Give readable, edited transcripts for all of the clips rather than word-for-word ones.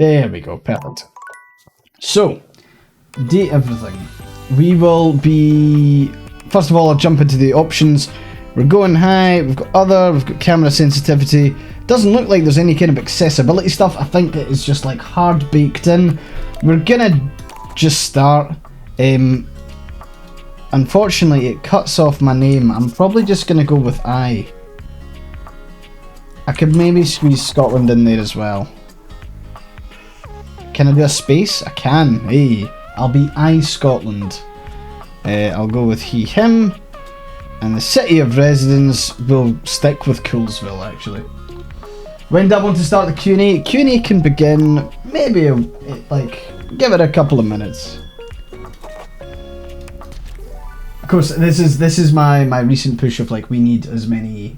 There we go, perfect. So, date everything. We will be... First of all, I'll jump into the options. We're going high, we've got other, we've got camera sensitivity. Doesn't look like there's any kind of accessibility stuff. I think it is just like hard baked in. We're gonna just start. Unfortunately, it cuts off my name. I'm probably just gonna go with I. I could maybe squeeze Scotland in there as well. Can I do a space? I can. Hey, I'll be AyeforScotland. I'll go with he, him. And the city of residence will stick with Coolsville, actually. When do I want to start the Q&A? Q&A can begin, maybe, like, give it a couple of minutes. Of course, this is my recent push of, like, we need as many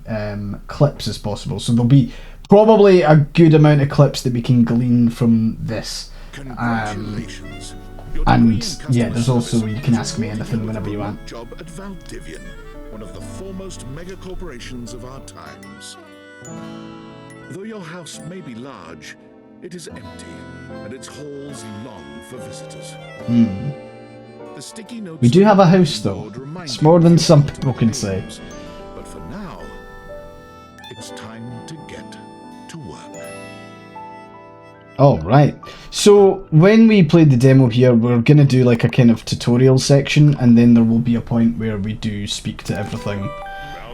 clips as possible. So there'll be probably a good amount of clips that we can glean from this. Congratulations. And, yeah, there's also, you can ask me anything whenever you want. Job at Valdivian, one of the foremost mega corporations of our times. Though your house may be large, it is empty, and its halls long for visitors. The sticky notes We do have a house, though. It's more than some people can say. But for now, it's time to get to work. Oh, right. So, when we played the demo here, we're going to do like a kind of tutorial section, and then there will be a point where we do speak to everything.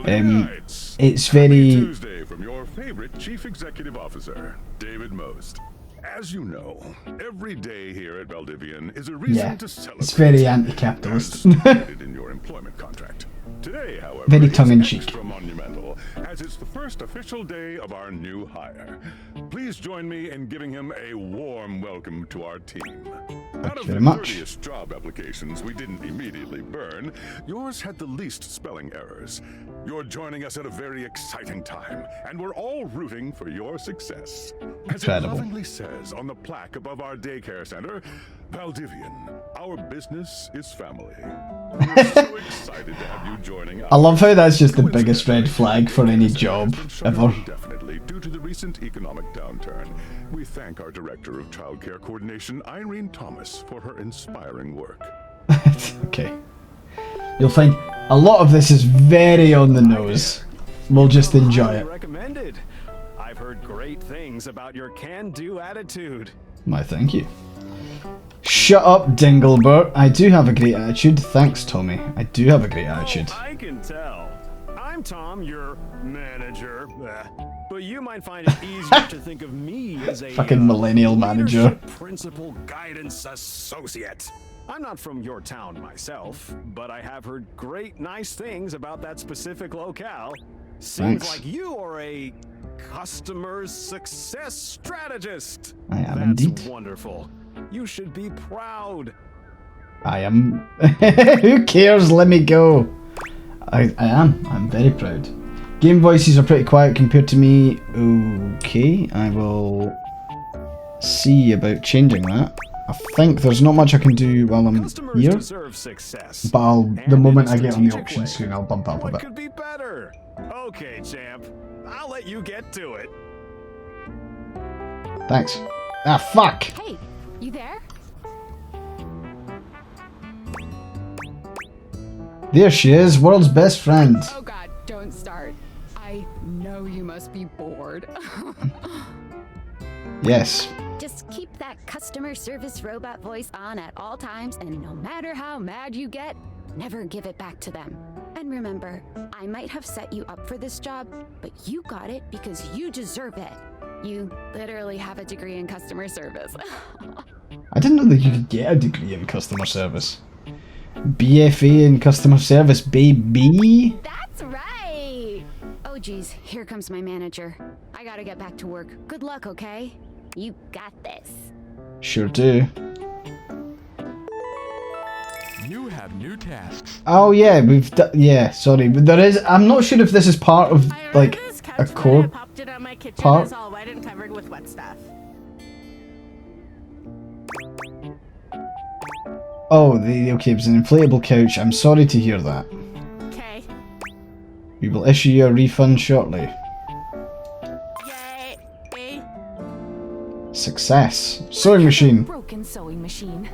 It's very... Tuesday from your favorite Chief Executive Officer, David Most. As you know, every day here at Valdivian is a reason to celebrate. It's very anti-capitalist. In your employment contract. Today, however, Very tongue-in-cheek. extra monumental, as it's the first official day of our new hire. Please join me in giving him a warm welcome to our team. Out of the 30th job applications we didn't immediately burn, yours had the least spelling errors. You're joining us at a very exciting time, and we're all rooting for your success. As it lovingly says on the plaque above our daycare center, Valdivian, our business is family. We're so excited to have you joining us. I love how that's just the biggest red flag for any job ever. Definitely, due to the recent economic downturn, we thank our Director of Childcare Coordination, Irene Thomas, for her inspiring work. Okay. You'll find a lot of this is very on the nose. We'll just enjoy it. Recommended. I've heard great things about your can-do attitude. Why, thank you. Shut up, Dinglebert. I do have a great attitude. Thanks, Tommy. I do have a great attitude. I can tell. I'm Tom, your manager. But you might find it easier to think of me as a fucking millennial manager. Principal guidance associate. I'm not from your town myself, but I have heard great nice things about that specific locale. Seems like you are a customer success strategist. I am That's indeed. Wonderful. You should be proud. I am. Who cares? Let me go. I am. I'm very proud. Game voices are pretty quiet compared to me. Okay, I will see about changing that. I think there's not much I can do while I'm here. But the moment I get on the options screen, I'll bump up a bit. Could be better. Okay, champ. I'll let you get to it. Thanks. Ah, fuck. Hey, you there? There she is, world's best friend. Oh god, don't start. I know you must be bored. Yes. Just keep that customer service robot voice on at all times, and no matter how mad you get, never give it back to them. And remember, I might have set you up for this job, but you got it because you deserve it. You literally have a degree in customer service. I didn't know that you could get a degree in customer service. BFA in customer service, baby. That's right. Oh geez, here comes my manager. I gotta get back to work. Good luck, okay? You got this. Sure do. You have new tasks. Oh yeah, we've done. Yeah, sorry, but there is. I'm not sure if this is part of like a core part. It's all wet and covered with wet stuff. Oh, okay, it was an inflatable couch. I'm sorry to hear that. Okay. We will issue you a refund shortly. Yay. Success. Sewing machine. Broken sewing machine.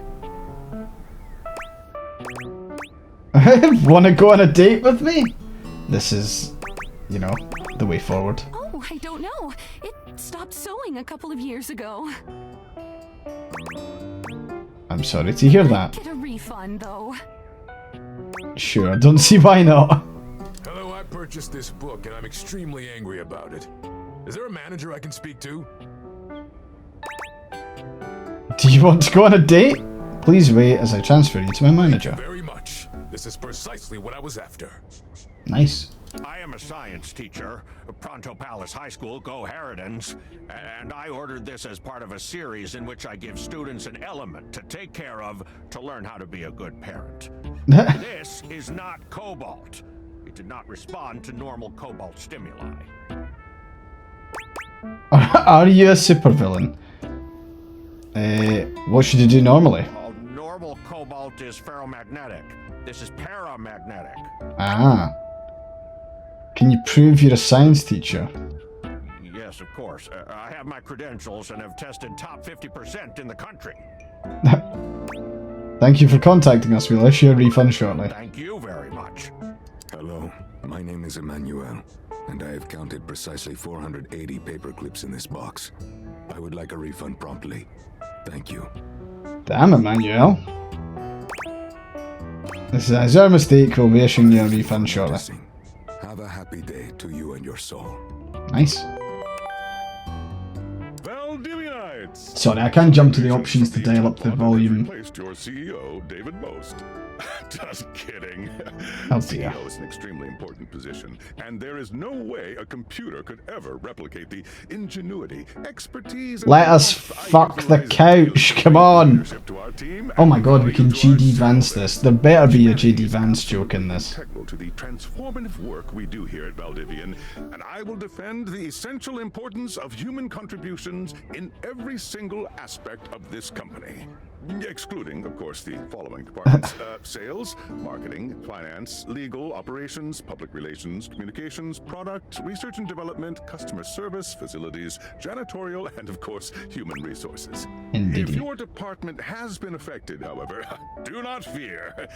Wanna go on a date with me? This is, you know, the way forward. Oh, I don't know. It stopped sewing a couple of years ago. I'm sorry to hear that. Get a refund, though. Sure, don't see why not. Hello, I purchased this book and I'm extremely angry about it. Is there a manager I can speak to? Do you want to go on a date? Please wait as I transfer you to my manager. Thank you very much. This is precisely what I was after. Nice. I am a science teacher, Pronto Palace High School, Go Harridans, and I ordered this as part of a series in which I give students an element to take care of to learn how to be a good parent. This is not cobalt. It did not respond to normal cobalt stimuli. Are you a supervillain? What should you do normally? Well, normal cobalt is ferromagnetic. This is paramagnetic. Ah. Can you prove you're a science teacher? Yes, of course. I have my credentials and have tested top 50% in the country. Thank you for contacting us. We'll issue a refund shortly. Thank you very much. Hello, my name is Emmanuel, and I have counted precisely 480 paper clips in this box. I would like a refund promptly. Thank you. Damn, Emmanuel. This is our mistake. We'll be issuing you a refund shortly. Have a happy day to you and your soul. Nice. Valdivianites! Sorry, I can't jump to the options to dial up the volume. Replaced your CEO, David Most. Just kidding. Oh dear. CEO is an extremely important position, and there is no way a computer could ever replicate the ingenuity, expertise, and Let us fuck the couch, come on! leadership to our team. Oh my god, we can GD Vance this. There better be a GD Vance joke in this. Integral to the transformative work we do here at Valdivian, and I will defend the essential importance of human contributions in every single aspect of this company. Excluding, of course, the following departments. Sales, marketing, finance, legal, operations, public relations, communications, product, research and development, customer service, facilities, janitorial, and of course, human resources. Indeed. If your department has been affected, however, do not fear.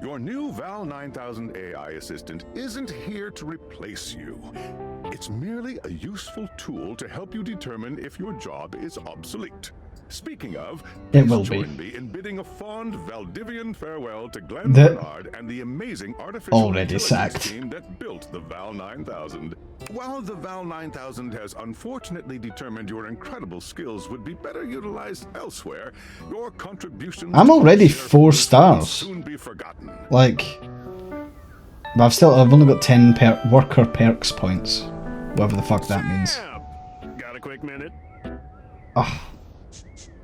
Your new Val 9000 AI assistant isn't here to replace you. It's merely a useful tool to help you determine if your job is obsolete. Speaking of, It please will join be. me in bidding a fond Valdivian farewell to Glenn Bernard and the amazing artificial Already intelligence sacked. team that built the Val 9000. While the Val 9000 has unfortunately determined your incredible skills would be better utilized elsewhere, your contributions I'm to already the 4 sheriff stars. will soon be forgotten. Like, but I've only got 10 worker perks points. Whatever the fuck that means. Got a quick minute? Oh,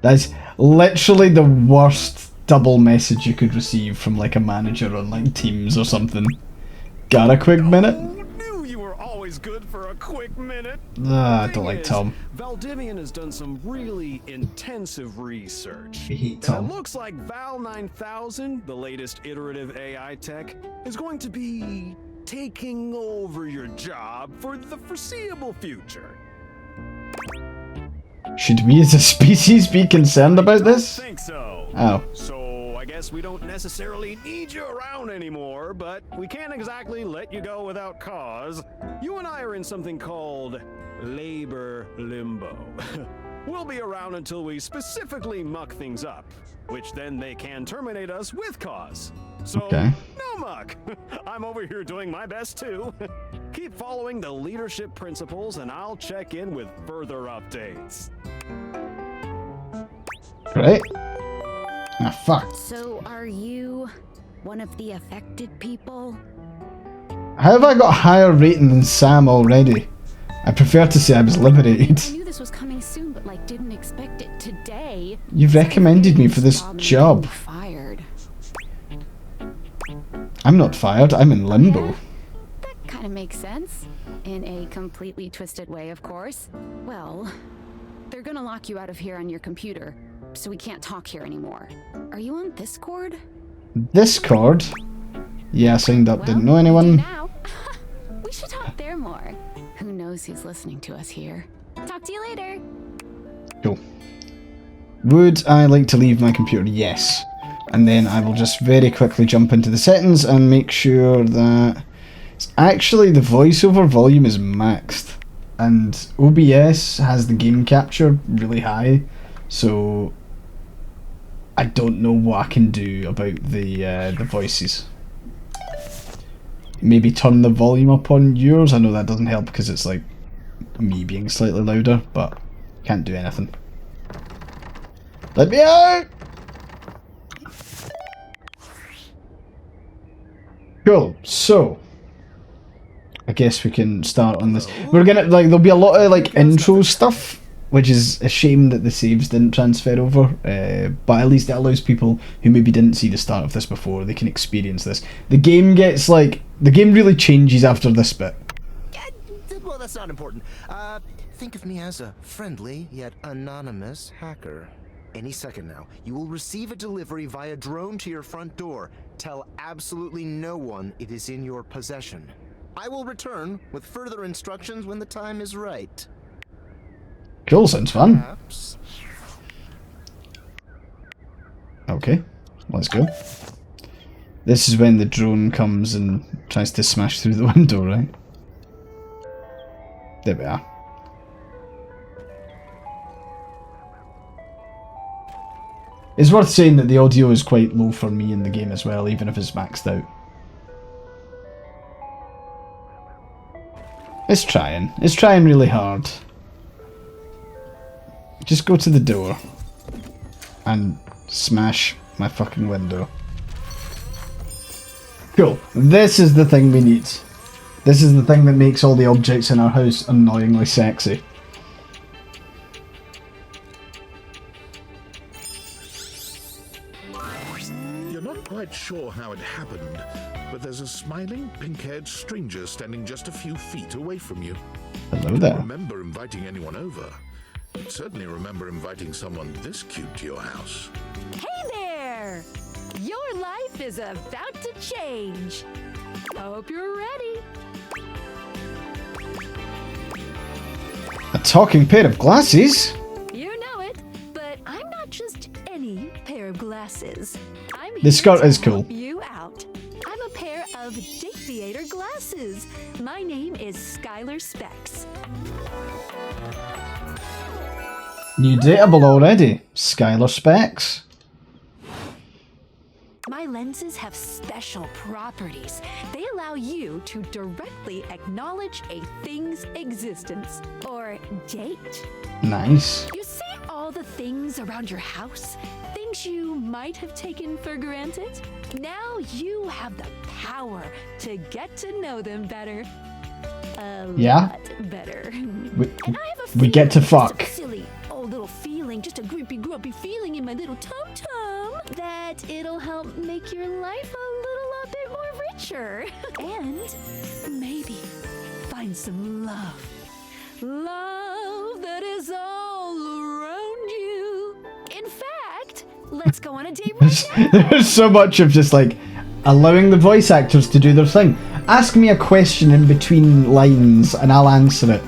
that's literally the worst double message you could receive from like a manager on like Teams or something. Got a quick minute? Knew you were always good for a quick minute. I don't like Tom. Valdivian has done some really intensive research. I hate And Tom. it looks like Val 9000, the latest iterative AI tech, is going to be taking over your job for the foreseeable future. Should we as a species be concerned about this? I think so. Oh. So I guess we don't necessarily need you around anymore, but we can't exactly let you go without cause. You and I are in something called labor limbo. We'll be around until we specifically muck things up, which then they can terminate us with cause. So, Okay. no muck. I'm over here doing my best too. Keep following the leadership principles and I'll check in with further updates. Great. Ah, fuck. So, are you one of the affected people? How have I got a higher rating than Sam already? I prefer to say I was liberated. I knew this was coming soon, but like didn't expect it today. You've recommended me for this job. You fired. I'm not fired, I'm in limbo. That kind of makes sense. In a completely twisted way, of course. Well, they're gonna lock you out of here on your computer, so we can't talk here anymore. Are you on Discord? Discord? Yeah, I signed up, didn't know Well, you do anyone. now. We should talk there more. Who knows who's listening to us here? Talk to you later. Cool. Would I like to leave my computer? Yes. And then I will just very quickly jump into the settings and make sure that actually the voiceover volume is maxed. And OBS has the game capture really high, so I don't know what I can do about the voices. Maybe turn the volume up on yours. I know that doesn't help because it's like me being slightly louder, but can't do anything. Let me out! Cool, so I guess we can start on this. We're gonna, like, there'll be a lot of like intro stuff, which is a shame that the saves didn't transfer over, but at least it allows people who maybe didn't see the start of this before, they can experience this. The game gets like, the game really changes after this bit. Well, that's not important. Think of me as a friendly yet anonymous hacker. Any second now, you will receive a delivery via drone to your front door. Tell absolutely no one it is in your possession. I will return with further instructions when the time is right. Cool, sounds fun. Perhaps. Okay, let's go. This is when the drone comes and tries to smash through the window, right? There we are. It's worth saying that the audio is quite low for me in the game as well, even if it's maxed out. It's trying really hard. Just go to the door and smash my fucking window. Cool. This is the thing we need. This is the thing that makes all the objects in our house annoyingly sexy. You're not quite sure how it happened, but there's a smiling, pink-haired stranger standing just a few feet away from you. Hello there. Remember inviting anyone over? You'd certainly remember inviting someone this cute to your house. Hey there! Your life is about to change. Hope you're ready. A talking pair of glasses? You know it, but I'm not just any pair of glasses. I'm here The skirt to is cool. help you out. I'm a pair of Dateator glasses. My name is Skylar Specs. New dateable already. Skylar Specs. My lenses have special properties. They allow you to directly acknowledge a thing's existence, or date. Nice. You see all the things around your house? Things you might have taken for granted? Now you have the power to get to know them better. A lot better. And I have a We get to fuck. just a silly old little feeling, just a creepy, grumpy feeling in my little tum-tum that it'll help make your life a bit more richer. And maybe find some love. Love that is all around you. In fact, let's go on a date right now. There's so much of just like allowing the voice actors to do their thing. Ask me a question in between lines and I'll answer it.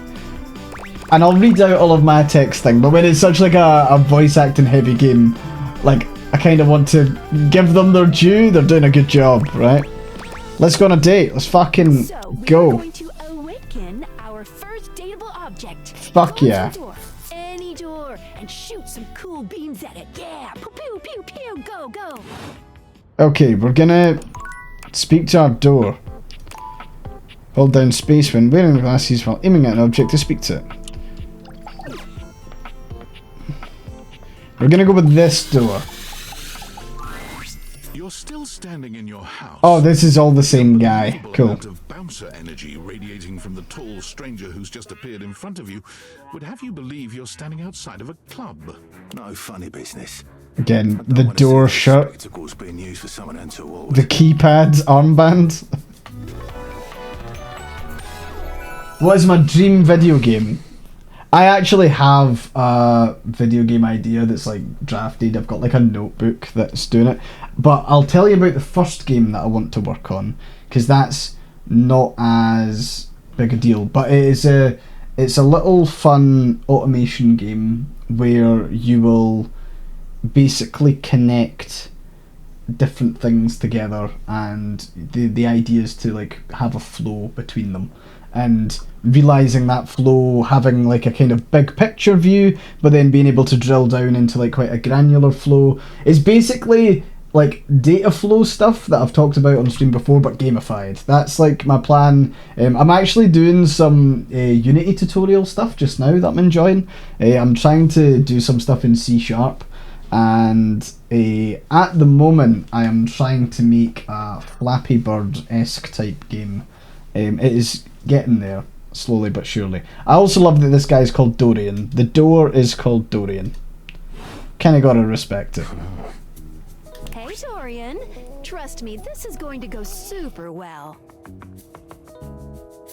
And I'll read out all of my text thing, but when it's such like a voice acting heavy game, like I kind of want to give them their due. They're doing a good job, right? Let's go on a date. Let's fucking So we go. are going to awaken our first dateable object. Fuck Go yeah. to the door, any door, and shoot some cool beams at it. Yeah, pew pew pew pew. Go go. Okay, we're gonna speak to our door. Hold down space when wearing glasses while aiming at an object to speak to it. We're gonna go with this door. You're still standing in your house. Oh, this is all the same guy. Unbelievable Cool. amount of bouncer energy radiating from the tall stranger who's just appeared in front of you would have you believe you're standing outside of a club. No funny business. Again, the door shut. Spectacles being used for someone untoward. The keypad armband. What is my dream video game? I actually have a video game idea that's like drafted. I've got like a notebook that's doing it. But I'll tell you about the first game that I want to work on, because that's not as big a deal. But it's a little fun automation game where you will basically connect different things together, and the idea is to like have a flow between them, and realizing that flow, having like a kind of big picture view, but then being able to drill down into like quite a granular flow, is basically like data flow stuff that I've talked about on stream before, but gamified. That's like my plan. I'm actually doing some Unity tutorial stuff just now that I'm enjoying. I'm trying to do some stuff in C#, and at the moment I am trying to make a Flappy Bird-esque type game. It is getting there, slowly but surely. I also love that this guy's called Dorian. The door is called Dorian. Kinda gotta respect it. Hey, Dorian. Trust me, this is going to go super well.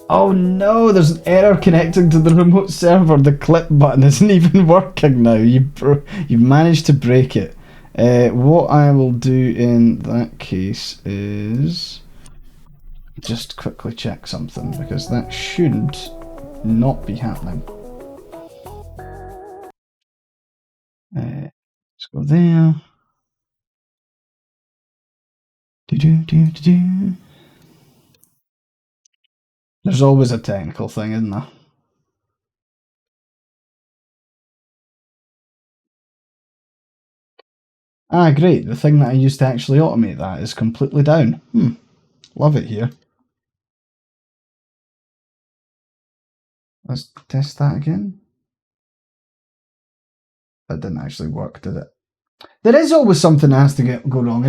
Oh no, there's an error connecting to the remote server. The clip button isn't even working now. You've managed to break it. What I will do in that case is just quickly check something, because that should not be happening. Let's go there. There's always a technical thing, isn't there? Ah, great. The thing that I used to actually automate that is completely down. Love it here. Let's test that again. That didn't actually work, did it? There is always something that has to go wrong.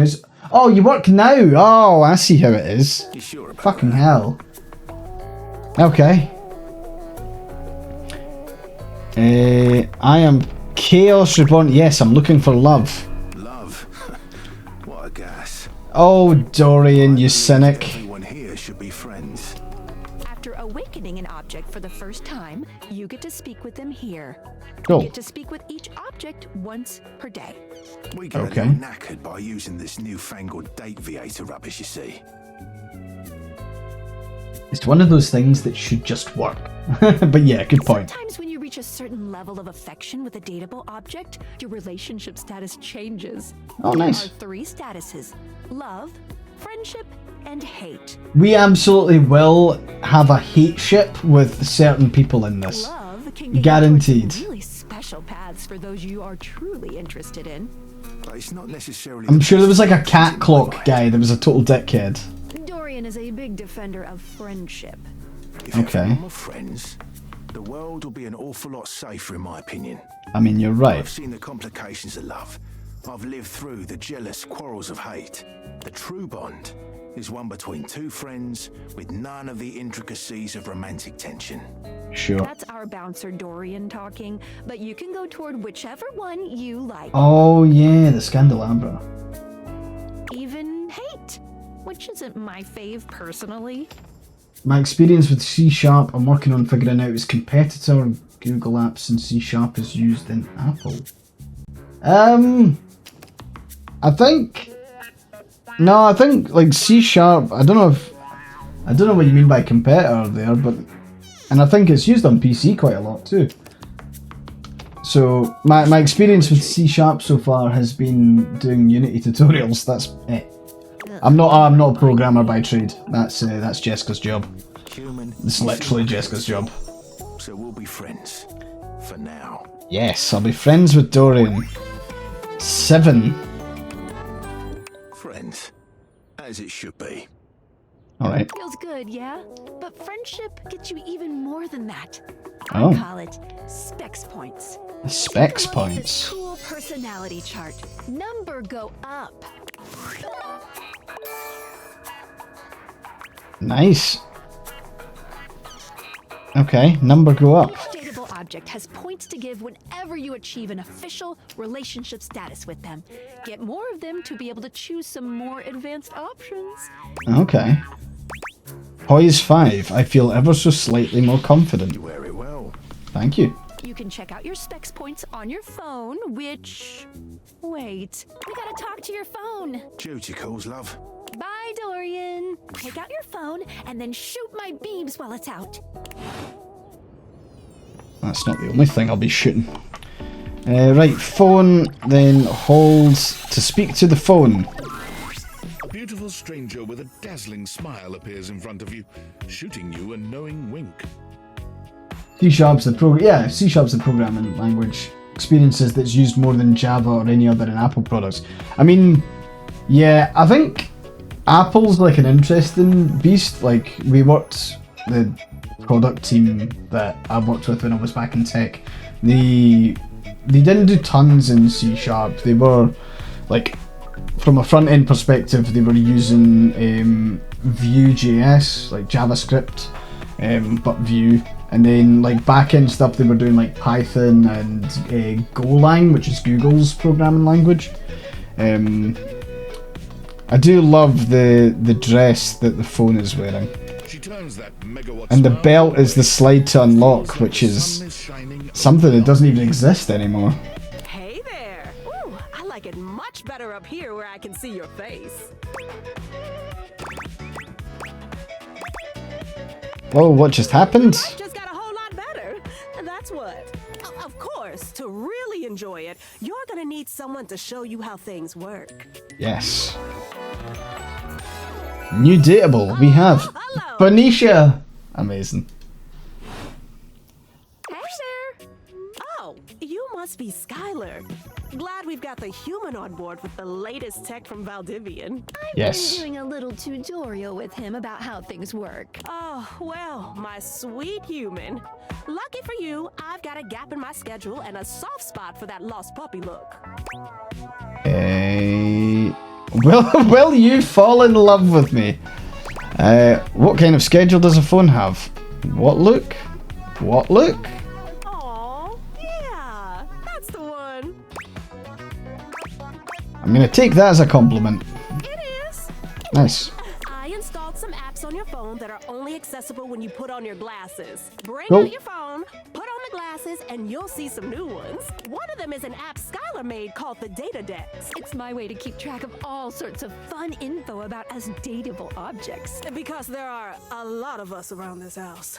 Oh, you work now? Oh, I see how it is. You sure about Fucking that? hell. Okay. I am Chaos Reborn. Yes, I'm looking for love. Love? What a gas. Oh, Dorian, you cynic. Everyone here should be friends. After awakening an object for the first time, you get to speak with them here. Cool. You get to speak with each object once per day. We get a little knackered by using this newfangled date viator rubbish, you see. It's one of those things that should just work. But yeah, good point. Sometimes when you reach a certain level of affection with a dateable object, your relationship status changes. Oh, nice. There are 3 statuses: love, friendship, and hate. We absolutely will have a hate ship with certain people in this. Love can get Guaranteed. you really special paths for those you are truly interested in. But it's not necessarily. I'm sure there was like a cat clock guy that was a total dickhead. Dorian is a big defender of friendship. If everyone were friends, the world will be an awful lot safer, in my opinion. I mean, you're right. I've seen the complications of love. I've lived through the jealous quarrels of hate. The true bond is one between 2 friends with none of the intricacies of romantic tension. Sure. That's our bouncer Dorian talking, but you can go toward whichever one you like. Oh yeah, the Scandalabra. Even hate, which isn't my fave personally. My experience with C#, I'm working on figuring out its competitor. Google Apps and C# is used in Apple. I think like C#. I don't know what you mean by competitor there, but and I think it's used on PC quite a lot too. So my experience with C# so far has been doing Unity tutorials. That's it. I'm not a programmer by trade. That's Jessica's job. It's literally Jessica's job. So we'll be friends for now. Yes, I'll be friends with Dorian. 7. Friends, as it should be. Alright. Feels good, yeah? But friendship gets you even more than that. Oh. I call it specs points. Specs Take a look at this points. cool personality chart. Number go up. Nice. Okay, number go up. Each dateable object has points to give whenever you achieve an official relationship status with them. Get more of them to be able to choose some more advanced options. Okay. Poise 5. I feel ever so slightly more confident. You wear it well. Thank you. You can check out your specs points on your phone, which... Wait, we gotta talk to your phone. Duty calls, love. Bye, Dorian. Take out your phone and then shoot my beams while it's out. That's not the only thing I'll be shooting. Right, phone, then hold to speak to the phone. A beautiful stranger with a dazzling smile appears in front of you, shooting you a knowing wink. C-Sharp's the programming language. Experiences that's used more than Java or any other in Apple products. I mean, yeah, I think Apple's like an interesting beast. Like, we worked, the product team that I worked with when I was back in tech, they didn't do tons in C#. They were, like, from a front-end perspective, they were using Vue.js, like JavaScript, but Vue. And then, like, back-end stuff, they were doing, like, Python and Golang, which is Google's programming language. I do love the dress that the phone is wearing. And the belt is the slide to unlock, which is something that doesn't even exist anymore. Hey there! Ooh, I like it much better up here where I can see your face. Whoa, what just happened? Just got a whole lot better. That's what. Of course, to really enjoy it, you're gonna need someone to show you how things work. Yes. New dateable, we have Benicia. Amazing. Hey there! Oh, you must be Skylar. Glad we've got the human on board with the latest tech from Valdivian. I've been doing a little tutorial with him about how things work. Oh, well, my sweet human. Lucky for you, I've got a gap in my schedule and a soft spot for that lost puppy look. Will you fall in love with me? What kind of schedule does a phone have? What look? What look? Aw, yeah, that's the one. I'm gonna take that as a compliment. It is. Nice. I installed some apps on your phone that are only accessible when you put on your glasses. Bring Cool. out your phone, put on the glasses, and you'll see some new ones. One of them is an app Skylar made called the Data Dex. It's my way to keep track of all sorts of fun info about us dateable objects. Because there are a lot of us around this house.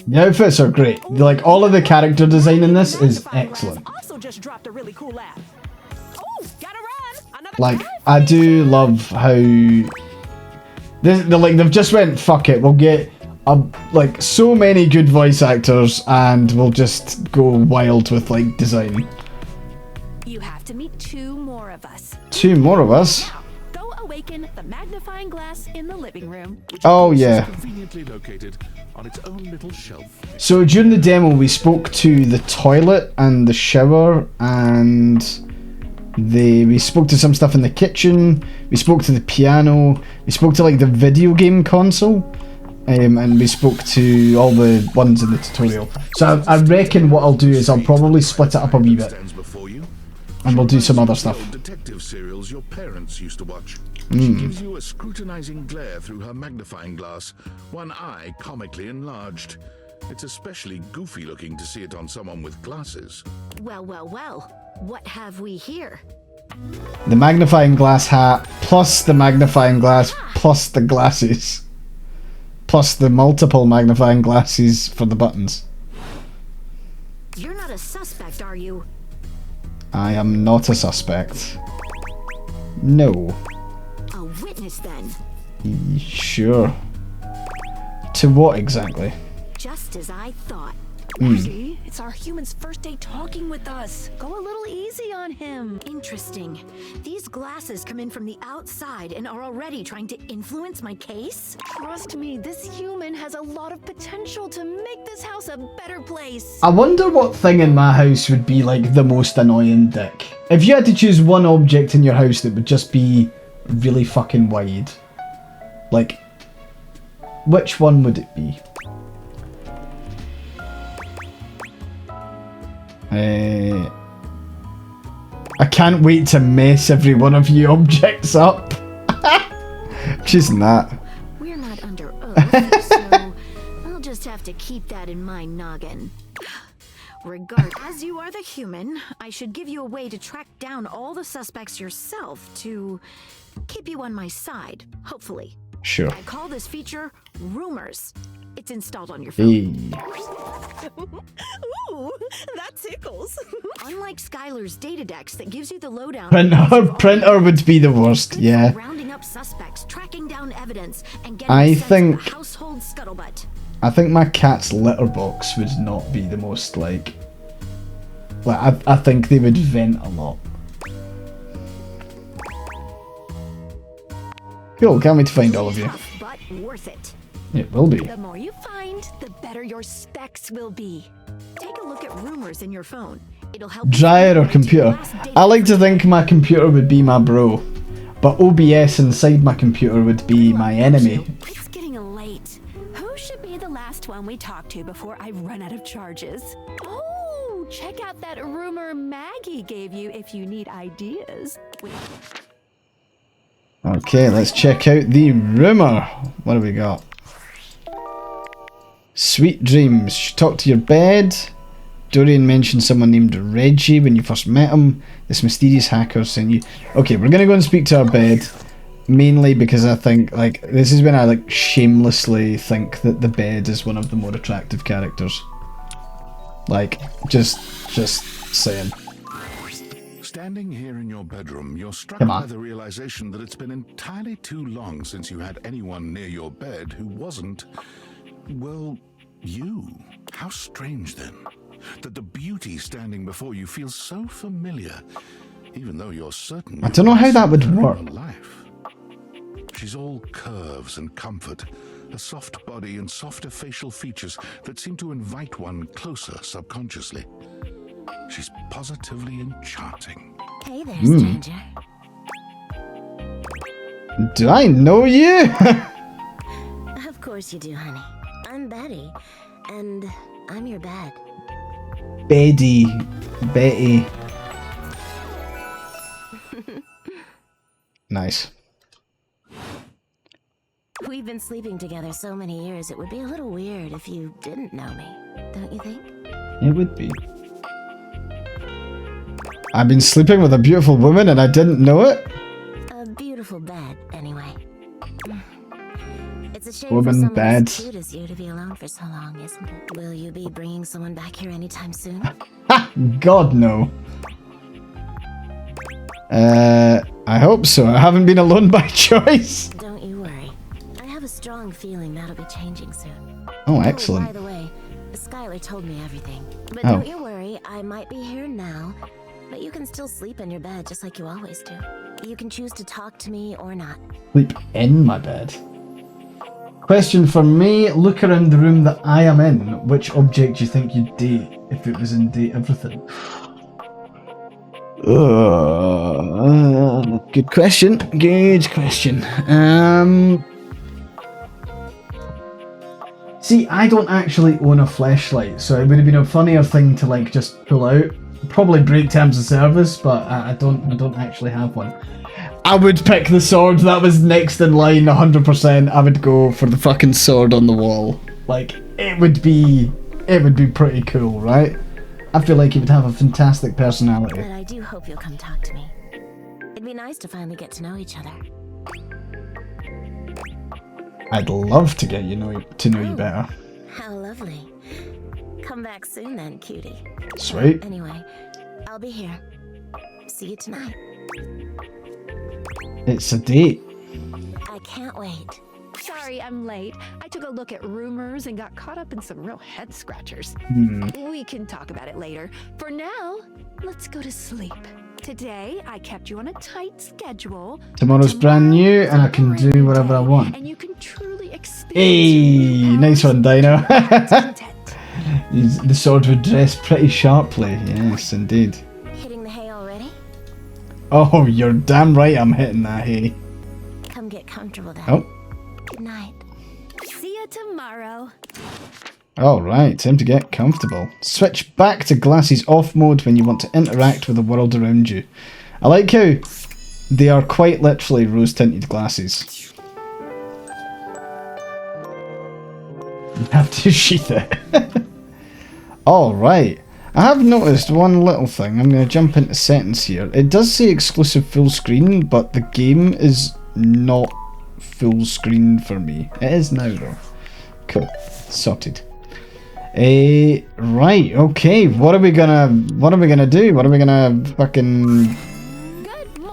The outfits are great. Like, all of the character design in this is excellent. Also just dropped a really cool app. Oh, gotta run! Another Like, I do love how they've just went, fuck it, we'll get like so many good voice actors and we'll just go wild with like design. You have to meet 2 more of us. 2 more of us? Now, go awaken the magnifying glass in the living room. Oh yeah. Conveniently located on its own little shelf. So during the demo we spoke to the toilet and the shower, and we spoke to some stuff in the kitchen, we spoke to the piano, we spoke to like the video game console, and we spoke to all the ones in the tutorial. So I reckon what I'll do is I'll probably split it up a wee bit, and we'll do some other stuff. Detective serials your parents used to watch. She gives you a scrutinizing glare through her magnifying glass, one eye comically enlarged. It's especially goofy looking to see it on someone with glasses. Well, well, well. What have we here? The magnifying glass hat, plus the magnifying glass, plus the glasses. Plus the multiple magnifying glasses for the buttons. You're not a suspect, are you? I am not a suspect. No. A witness, then? Sure. To what exactly? Just as I thought. See, it's our human's first day talking with us. Go a little easy on him. Interesting. These glasses come in from the outside and are already trying to influence my case? Trust me, this human has a lot of potential to make this house a better place. I wonder what thing in my house would be like the most annoying dick. If you had to choose one object in your house that would just be really fucking wide, like, which one would it be? I can't wait to mess every one of you objects up. Just that. We're not under oath, so I'll just have to keep that in my noggin. As you are the human, I should give you a way to track down all the suspects yourself to keep you on my side, hopefully. Sure. I call this feature Rumors. It's installed on your phone. Hey. Ooh, that tickles. Unlike Skylar's Datadex that gives you the lowdown. Printer would be the worst, yeah. Rounding up suspects, tracking down evidence, and getting I a sense think- of the household scuttlebutt. I think my cat's litter box would not be the most, like I think they would vent a lot. Cool, can't wait to find all of you. Tough, but worth it. It will be. The more you find, the better your specs will be. Take a look at rumors in your phone. It'll help. Dryer or computer? I like to think my computer would be my bro, but OBS inside my computer would be my enemy. It's getting late. Who should be the last one we talk to before I run out of charges? Oh, check out that rumor Maggie gave you if you need ideas. Okay, let's check out the rumor. What have we got? Sweet dreams. Talk to your bed. Dorian mentioned someone named Reggie when you first met him. This mysterious hacker sent you. Okay, we're gonna go and speak to our bed. Mainly because I think, like, this is when I, like, shamelessly think that the bed is one of the more attractive characters. Like, just saying. Standing here in your bedroom, you're struck Come on. by the realization that it's been entirely too long since you had anyone near your bed who wasn't, well, you. How strange then, that the beauty standing before you feels so familiar, even though you're certain. I don't know how that would work. Life. She's all curves and comfort, a soft body and softer facial features that seem to invite one closer subconsciously. She's positively enchanting. Hey there, stranger. Do I know you? Of course you do, honey. I'm Betty, and I'm your bed. Betty. Nice. We've been sleeping together so many years, it would be a little weird if you didn't know me, don't you think? It would be. I've been sleeping with a beautiful woman and I didn't know it? A beautiful bed, anyway. It's a shame Woman for someone bed. as cute as you to be alone for so long, isn't it? Will you be bringing someone back here anytime soon? Ha! God, no. I hope so. I haven't been alone by choice. Don't you worry. I have a strong feeling that'll be changing soon. Oh, excellent. By the way, Skylar told me everything. But Oh. don't you worry, I might be here now, but you can still sleep in your bed just like you always do. You can choose to talk to me or not. Sleep in my bed. Question for me. Look around the room that I am in. Which object do you think you'd date if it was in date everything? Good question. Good question. See, I don't actually own a fleshlight, so it would have been a funnier thing to like just pull out. Probably break terms of service, but I don't actually have one. I would pick the sword. That was next in line, 100%. I would go for the fucking sword on the wall. Like, it would be pretty cool, right? I feel like it would have a fantastic personality. But I do hope you'll come talk to me. It'd be nice to finally get to know each other. I'd love to get to know you better. How lovely. Come back soon then, cutie. Sweet. Anyway, I'll be here. See you tonight. It's a date. I can't wait. Sorry, I'm late. I took a look at rumors and got caught up in some real head scratchers. We can talk about it later. For now, let's go to sleep. Today, I kept you on a tight schedule. Tomorrow's brand new, and I can do whatever I want. And you can truly experience. Hey, nice one, Dino. The sword would dress pretty sharply. Yes, indeed. Hitting the hay already? Oh, you're damn right I'm hitting that hay. Come get comfortable then. Oh. Good night. See you tomorrow. Alright, time to get comfortable. Switch back to glasses off mode when you want to interact with the world around you. I like how they are quite literally rose-tinted glasses. You have to sheath it. Alright. I have noticed one little thing. I'm going to jump into settings here. It does say exclusive full screen, but the game is not full screen for me. It is now though. Cool. Sorted. Right, okay. What are we gonna do? What are we gonna fucking...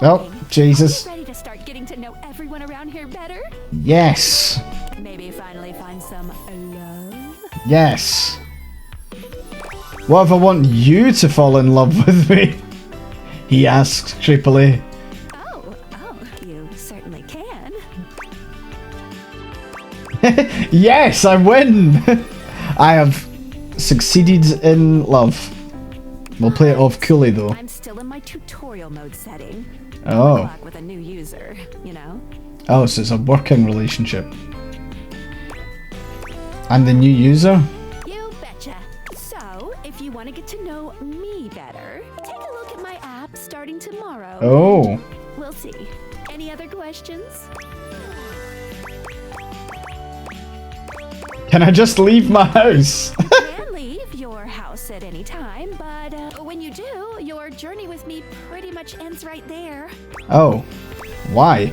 Oh, Jesus. Ready to start getting to know everyone around here better? Yes. Maybe finally find some love? Yes. What if I want you to fall in love with me? He asks creepily. Oh, you certainly can. Yes, I win! I have succeeded in love. We'll play it off coolly though. I'm still in my tutorial mode setting. Oh. Luck with a new user, you know? Oh, so it's a working relationship. And the new user? You betcha. So, if you want to get to know me better, take a look at my app starting tomorrow. Oh. We'll see. Any other questions? Can I just leave my house? You can leave your house at any time, but when you do, your journey with me pretty much ends right there. Oh. Why?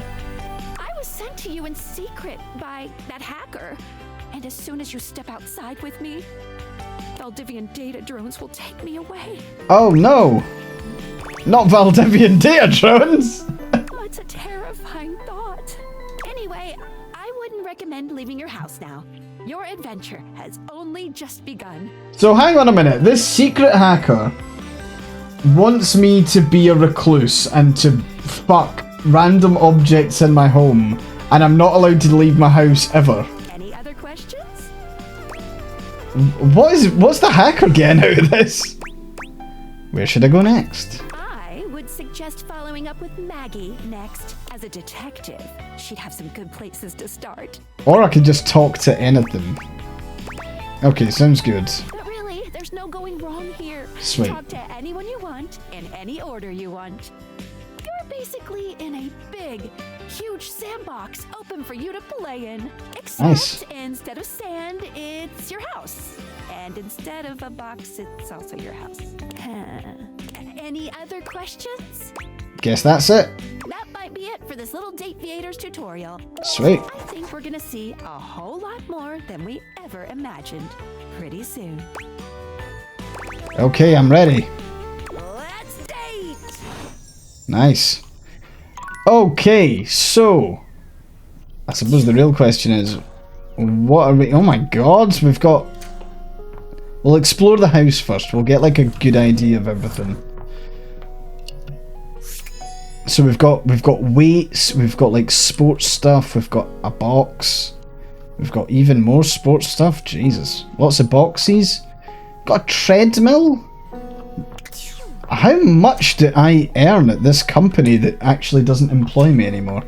I was sent to you in secret by that hacker. And as soon as you step outside with me, Valdivian data drones will take me away. Oh no! Not Valdivian data drones! Oh, it's a terrifying thought. Anyway, I wouldn't recommend leaving your house now. Your adventure has only just begun. So hang on a minute, this secret hacker wants me to be a recluse and to fuck random objects in my home, and I'm not allowed to leave my house ever. Any other questions? What's the hacker getting out of this? Where should I go next? I would suggest following up with Maggie next. As a detective, she'd have some good places to start. Or I could just talk to anything. Okay, sounds good. But really, there's no going wrong here. Sweet. Talk to anyone you want, in any order you want. You're basically in a big, huge sandbox open for you to play in. Except Nice. instead of sand, it's your house. And instead of a box, it's also your house. Any other questions? Guess that's it. That might be it for this little Date Theaters tutorial. Sweet. I think we're gonna see a whole lot more than we ever imagined pretty soon. Okay, I'm ready. Let's date! Nice. Okay, so I suppose the real question is, what are we... Oh my god, we've got... We'll explore the house first. We'll get like a good idea of everything. So we've got weights, we've got like sports stuff, we've got a box, we've got even more sports stuff. Jesus, lots of boxes. Got a treadmill. How much do I earn at this company that actually doesn't employ me anymore?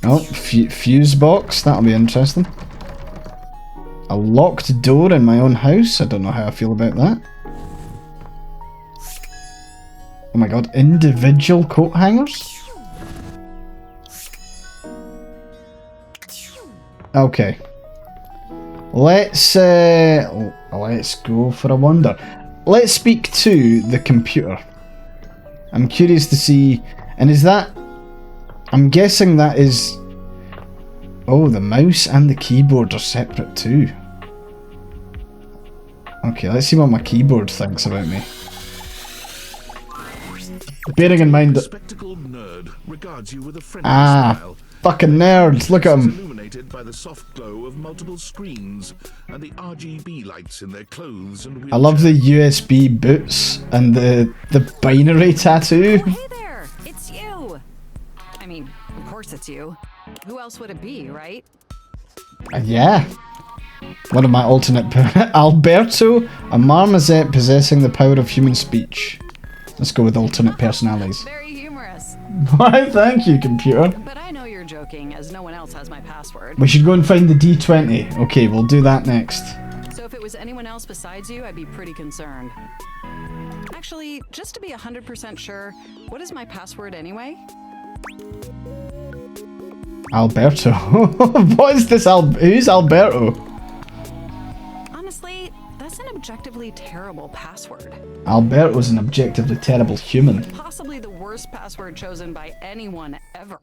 Oh, fuse box. That'll be interesting. A locked door in my own house. I don't know how I feel about that. Oh my god, individual coat hangers? Okay. Let's go for a wander. Let's speak to the computer. I'm curious to see, and is that... I'm guessing that is... Oh, the mouse and the keyboard are separate too. Okay, let's see what my keyboard thinks about me. Bearing in mind that... Spectacled nerd regards you with a friendly smile. Fucking nerds, look at them. Illuminated by the soft glow of multiple screens and the RGB lights in their clothes and wheelchair. I love the USB boots and the binary tattoo. Oh, hey there, it's you. I mean, of course it's you. Who else would it be, right? Yeah. One of my alternate... Alberto, a marmoset possessing the power of human speech. Let's go with alternate personalities. Very humorous. Why, thank you, computer. But I know you're joking, as no one else has my password. We should go and find the D20. Okay, we'll do that next. So if it was anyone else besides you, I'd be pretty concerned. Actually, just to be 100% sure, what is my password anyway? Alberto. What is this? Who's Alberto? Honestly, that's an objectively terrible password. Alberto's an objectively terrible human. Possibly the worst password chosen by anyone ever.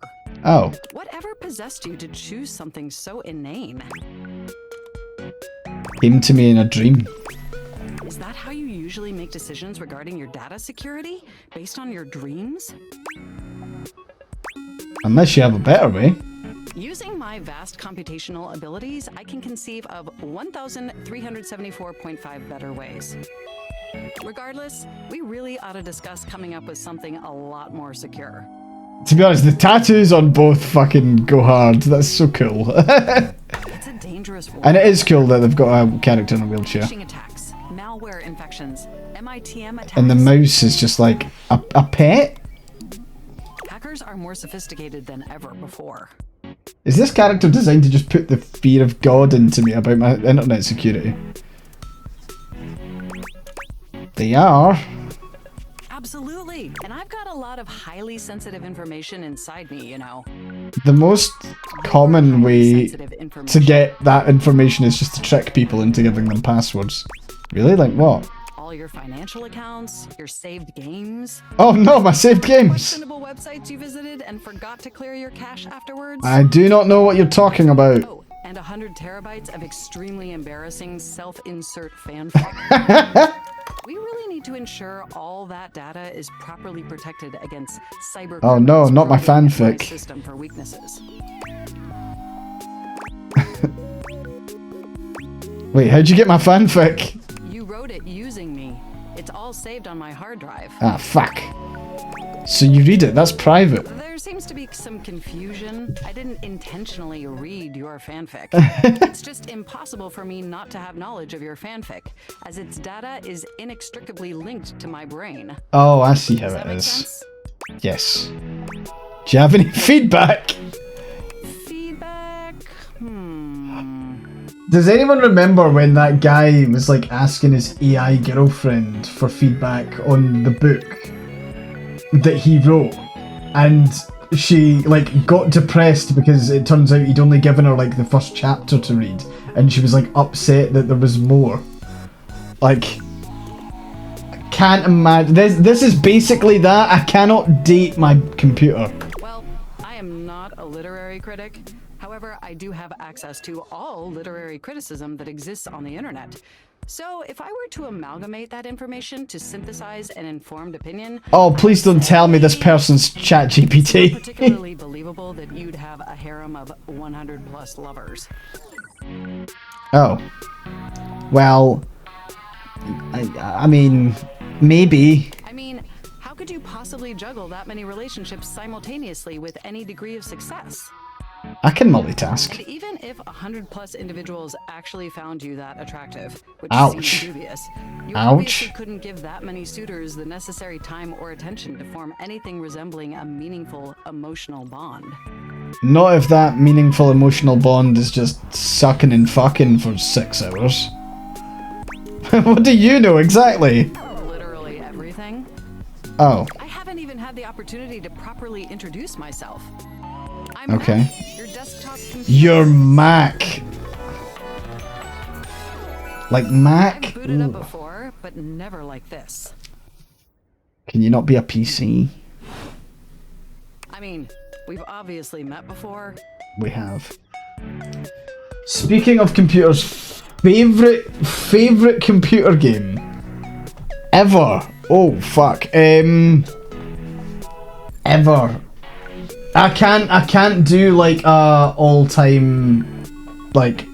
came to me in a dream. Is that how you usually make decisions regarding your data security? Based on your dreams? Unless you have a better way. Using my vast computational abilities, I can conceive of 1,374.5 better ways. Regardless, we really ought to discuss coming up with something a lot more secure. To be honest, the tattoos on both fucking go hard. That's so cool. It's a dangerous war. And it is cool that they've got a character in a wheelchair. Phishing attacks, malware infections, MITM attacks. And the mouse is just like a pet? Hackers are more sophisticated than ever before. Is this character designed to just put the fear of God into me about my internet security? They are. Absolutely. And I've got a lot of highly sensitive information inside me, you know. The most common way to get that information is just to trick people into giving them passwords. Really? Like what? All your financial accounts, your saved games. Oh no, my saved games! Questionable websites you visited and forgot to clear your cache afterwards. I do not know what you're talking about. Oh, and 100 terabytes of extremely embarrassing self-insert fanfic. We really need to ensure all that data is properly protected against cyber. Oh no, not my fanfic. System for weaknesses. Wait, how'd you get my fanfic? You wrote it using me. It's all saved on my hard drive. Ah, fuck. So you read it, that's private. There seems to be some confusion. I didn't intentionally read your fanfic. It's just impossible for me not to have knowledge of your fanfic, as its data is inextricably linked to my brain. Oh, I see how it is. Sense? Yes. Do you have any feedback? Feedback? Does anyone remember when that guy was like asking his AI girlfriend for feedback on the book that he wrote, and she like got depressed because it turns out he'd only given her like the first chapter to read, and she was like upset that there was more. Like, I can't imagine. This is basically that. I cannot date my computer. Well, I am not a literary critic. However, I do have access to all literary criticism that exists on the internet. So, if I were to amalgamate that information to synthesize an informed opinion... Oh, please don't tell me this person's ChatGPT. It's particularly believable that you'd have a harem of 100 plus lovers. Oh. Well, I mean, maybe. I mean, how could you possibly juggle that many relationships simultaneously with any degree of success? I can multitask. And even if 100 plus individuals actually found you that attractive, which Ouch. seems dubious, you Ouch. obviously couldn't give that many suitors the necessary time or attention to form anything resembling a meaningful emotional bond. Not if that meaningful emotional bond is just sucking and fucking for 6 hours. What do you know exactly? Literally everything. Oh. I haven't even had the opportunity to properly introduce myself. I'm Okay. Mac, your desktop computer. Your Mac. Like Mac? I've booted up Ooh. before, but never like this. Can you not be a PC? I mean, we've obviously met before. We have. Speaking of computers, favorite computer game ever. Oh fuck. Ever. I can't do like all-time, like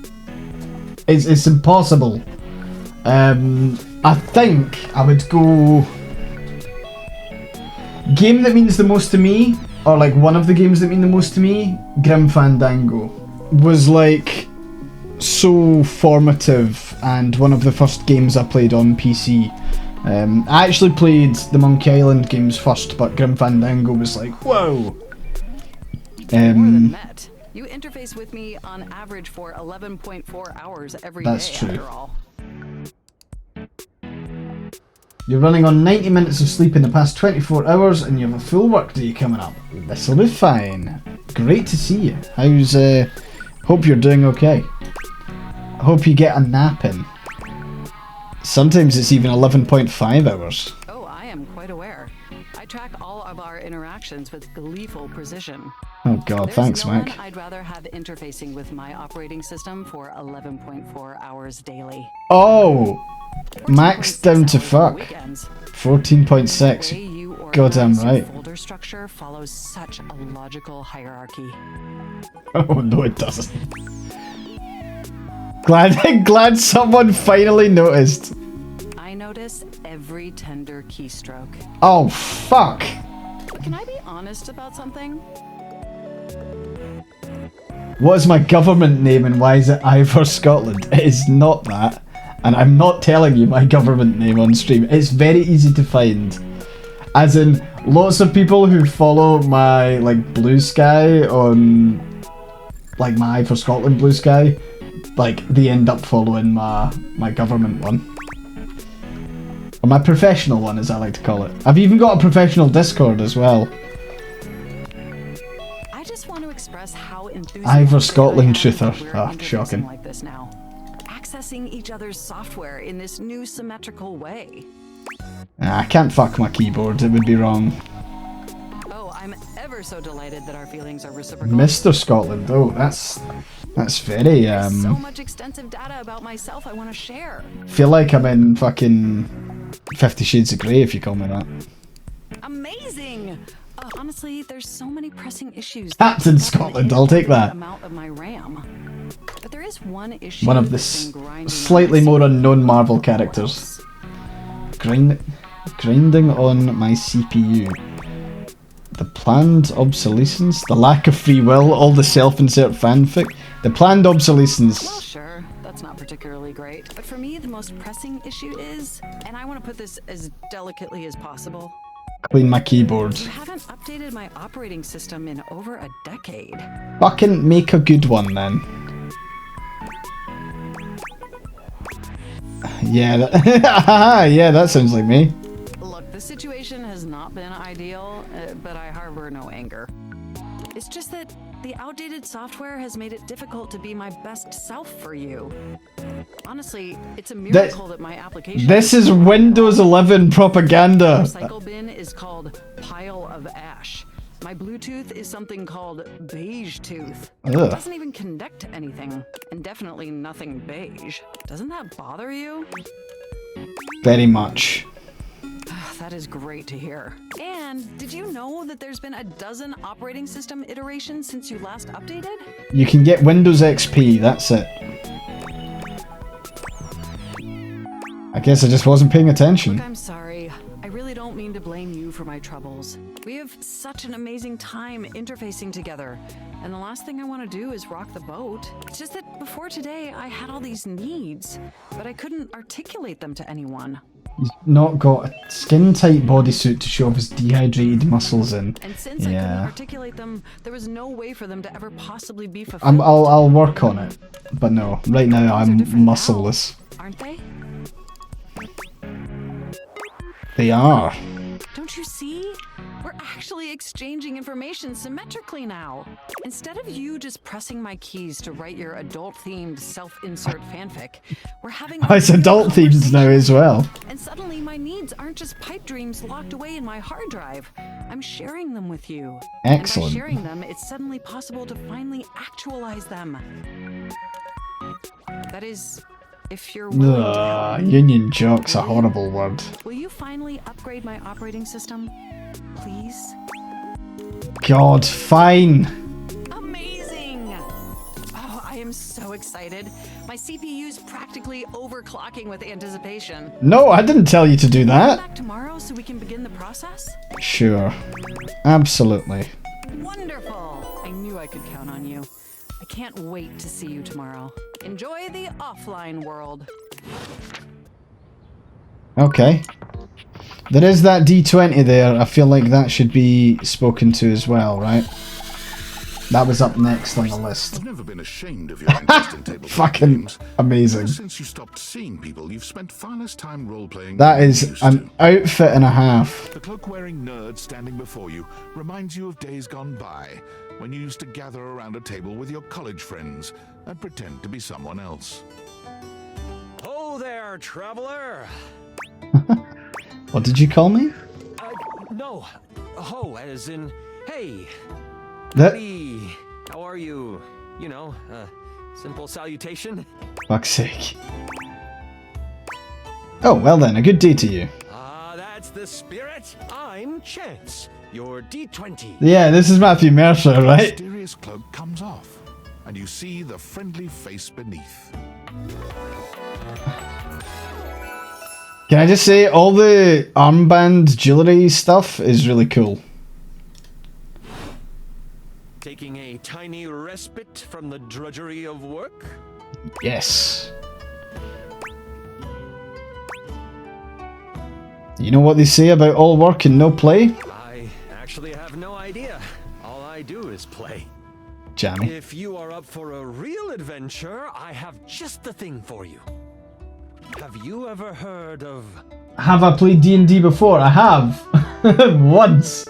it's impossible. I think I would go game that means the most to me, or like one of the games that mean the most to me. Grim Fandango was like so formative and one of the first games I played on PC. I actually played the Monkey Island games first, but Grim Fandango was like, whoa. More than met. You interface with me on average for 11.4 hours every day. That's true. After all. You're running on 90 minutes of sleep in the past 24 hours and you have a full work day coming up. This'll be fine. Great to see you. How's, hope you're doing okay. I hope you get a nap in. Sometimes it's even 11.5 hours. Oh, I am quite aware. I track all of our interactions with gleeful precision. Oh god, There's thanks, no Mac. one I'd rather have interfacing with my operating system for 11.4 hours daily. Oh! Max down to fuck. 14.6. Goddamn right. Folder structure follows such a logical hierarchy. Oh no, it doesn't. Glad someone finally noticed. I notice every tender keystroke. Oh fuck! Can I be honest about something? What is my government name and why is it AyeforScotland? It is not that. And I'm not telling you my government name on stream. It's very easy to find. As in, lots of people who follow my, like, Blue Sky on, like, my AyeforScotland Blue Sky, like, they end up following my government one. Or my professional one, as I like to call it. I've even got a professional Discord as well. I just want to express how AyeforScotland truther. Ah, shocking. Like this now. Accessing each other's software in this new symmetrical way. I can't fuck my keyboard, it would be wrong. Oh, I'm ever so delighted that our feelings are reciprocal. Mr. Scotland, oh, that's very, There's so much extensive data about myself I want to share. feel like I'm in fucking 50 Shades of Grey if you call me that. Amazing! Honestly, there's so many pressing issues. Captain Scotland, I'll take that. Amount of my RAM. But there is one issue. One of the slightly more unknown Marvel characters. Grinding on my CPU. The planned obsolescence, the lack of free will, all the self-insert fanfic. The planned obsolescence. Well, sure, that's not particularly great. But for me, the most pressing issue is, and I want to put this as delicately as possible. Clean my keyboard. You haven't updated my operating system in over a decade. Fucking make a good one then. Yeah, yeah, that sounds like me. Look, the situation has not been ideal, but I harbor no anger. It's just that the outdated software has made it difficult to be my best self for you. Honestly, it's a miracle that my application... This is Windows 11 propaganda! My recycle bin is called Pile of Ash. My Bluetooth is something called Beige Tooth. It doesn't even connect to anything, and definitely nothing beige. Doesn't that bother you? Very much. That is great to hear. And did you know that there's been a dozen operating system iterations since you last updated? You can get Windows XP, that's it. I guess I just wasn't paying attention. Look, I'm sorry. I really don't mean to blame you for my troubles. We have such an amazing time interfacing together, and the last thing I want to do is rock the boat. It's just that before today, I had all these needs, but I couldn't articulate them to anyone. He's not got a skin-tight bodysuit to show off his dehydrated muscles in. And since I couldn't articulate them, there was no way for them to ever possibly be fulfilled. I'll work on it, but no, right now I'm muscleless. Aren't they? They are. Don't you see? We're actually exchanging information symmetrically now. Instead of you just pressing my keys to write your adult-themed self-insert fanfic, we're having It's adult-themed now as well. And suddenly my needs aren't just pipe dreams locked away in my hard drive. I'm sharing them with you. Excellent. And by sharing them, it's suddenly possible to finally actualize them. That is... if you're willing to help me. Union joke's a horrible word. Will you finally upgrade my operating system? Please? God, fine. Amazing! Oh, I am so excited. My CPU's practically overclocking with anticipation. No, I didn't tell you to do Come that. back tomorrow so we can begin the process? Sure. Absolutely. Wonderful! I knew I could count on you. I can't wait to see you tomorrow. Enjoy the offline world. Okay. There is that D20 there. I feel like that should be spoken to as well, right? That was up next on the list. I've never been ashamed of your interest in tabletop Fucking games. amazing. Ever since you stopped seeing people, you've spent far less time role-playing. That than is you used an to. outfit and a half. The cloak-wearing nerd standing before you reminds you of days gone by, when you used to gather around a table with your college friends and pretend to be someone else. Oh there, traveler! What did you call me? No. Ho, as in, hey. Buddy, how are you? You know, simple salutation. Fuck's sake. Oh, well then, a good day to you. That's the spirit. I'm Chance, your D20. Yeah, this is Matthew Mercer, The right? mysterious cloak comes off, and you see the friendly face beneath. Can I just say, all the armband jewellery stuff is really cool. Taking a tiny respite from the drudgery of work? Yes. You know what they say about all work and no play? I actually have no idea. All I do is play. Jammy. If you are up for a real adventure, I have just the thing for you. Have you ever heard of... Have I played D&D before? I have. Once.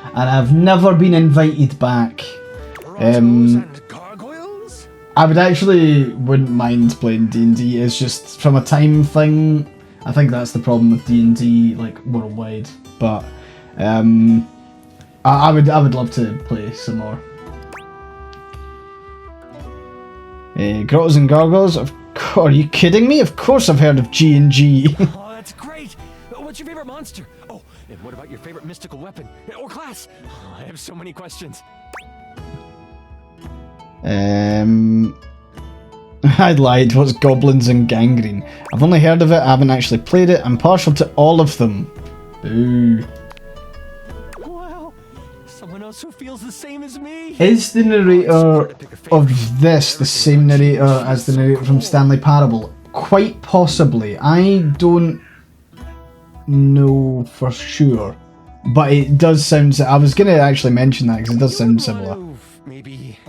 And I've never been invited back. I would actually wouldn't mind playing D&D. It's just from a time thing. I think that's the problem with D&D, like worldwide. But I would love to play some more. Grottos and Gargoyles. Are you kidding me? Of course I've heard of G&G. Oh, that's great. What's your favorite monster? Oh, and what about your favorite mystical weapon or class? Oh, I have so many questions. I lied. What's Goblins and Gangrene? I've only heard of it. I haven't actually played it. I'm partial to all of them. Boo. Wow, someone else who feels the same as me. Is the narrator of this the same narrator as the narrator from Stanley Parable? Quite possibly. I don't know for sure. But it does sound... I was going to actually mention that because it does sound similar. Maybe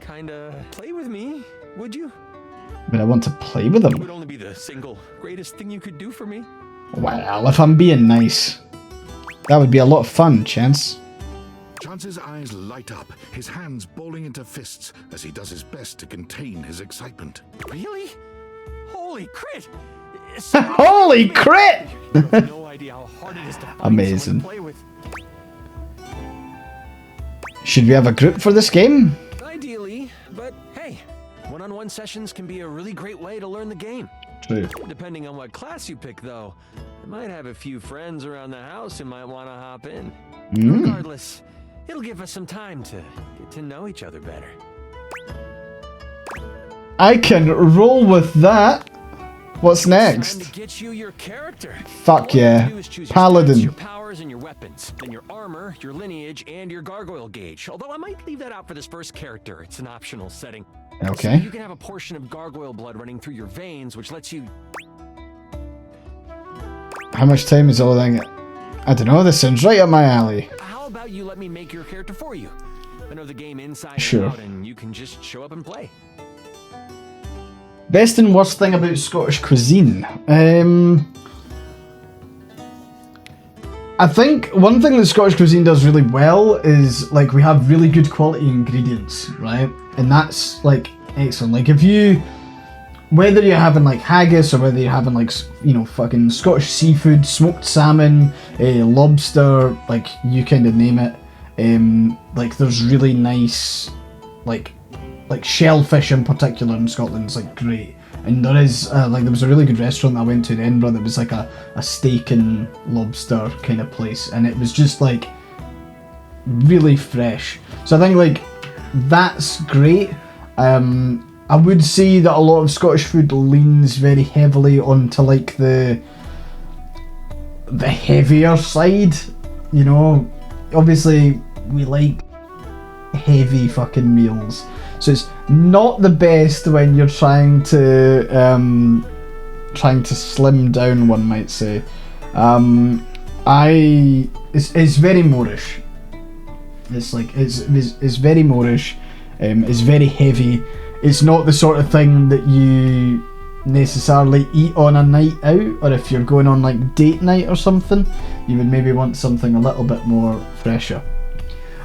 kinda play with me, would you? But I want to play with them. It would only be the single greatest thing you could do for me. Well, if I'm being nice. That would be a lot of fun, Chance. Chance's eyes light up, his hands balling into fists as he does his best to contain his excitement. Really? Holy crit! Holy crit! You have no idea how hard it is to find Amazing. someone to play with. Should we have a group for this game? Ideally, but hey, one-on-one sessions can be a really great way to learn the game. True. Depending on what class you pick, though, I might have a few friends around the house who might want to hop in. Regardless, it'll give us some time to get to know each other better. I can roll with that. What's next? Time to get you your character. Fuck yeah. Paladin. Your powers and your weapons, then your armor, your lineage, and your gargoyle gauge. Although I might leave that out for this first character. It's an optional setting. Okay. So you can have a portion of gargoyle blood running through your veins, which lets you... How much time is all that? I don't know, this sounds right up my alley. How about you let me make your character for you? I know the game inside Sure. and out, and you can just show up and play. Best and worst thing about Scottish cuisine. I think one thing that Scottish cuisine does really well is, like, we have really good quality ingredients, right? And that's, like, excellent. Like, if you... Whether you're having, like, haggis or whether you're having, like, you know, fucking Scottish seafood, smoked salmon, lobster, like, you kind of name it. Like, there's really nice, like shellfish in particular in Scotland is, like, great. And there is, like, there was a really good restaurant I went to in Edinburgh that was, like, a steak and lobster kind of place. And it was just, like, really fresh. So I think, like, that's great. I would say that a lot of Scottish food leans very heavily onto, like, the heavier side, you know. Obviously, we like heavy fucking meals. So it's not the best when you're trying to slim down, one might say. It's very Moorish. It's like it's very Moorish. It's very heavy. It's not the sort of thing that you necessarily eat on a night out, or if you're going on, like, date night or something, you would maybe want something a little bit more fresher.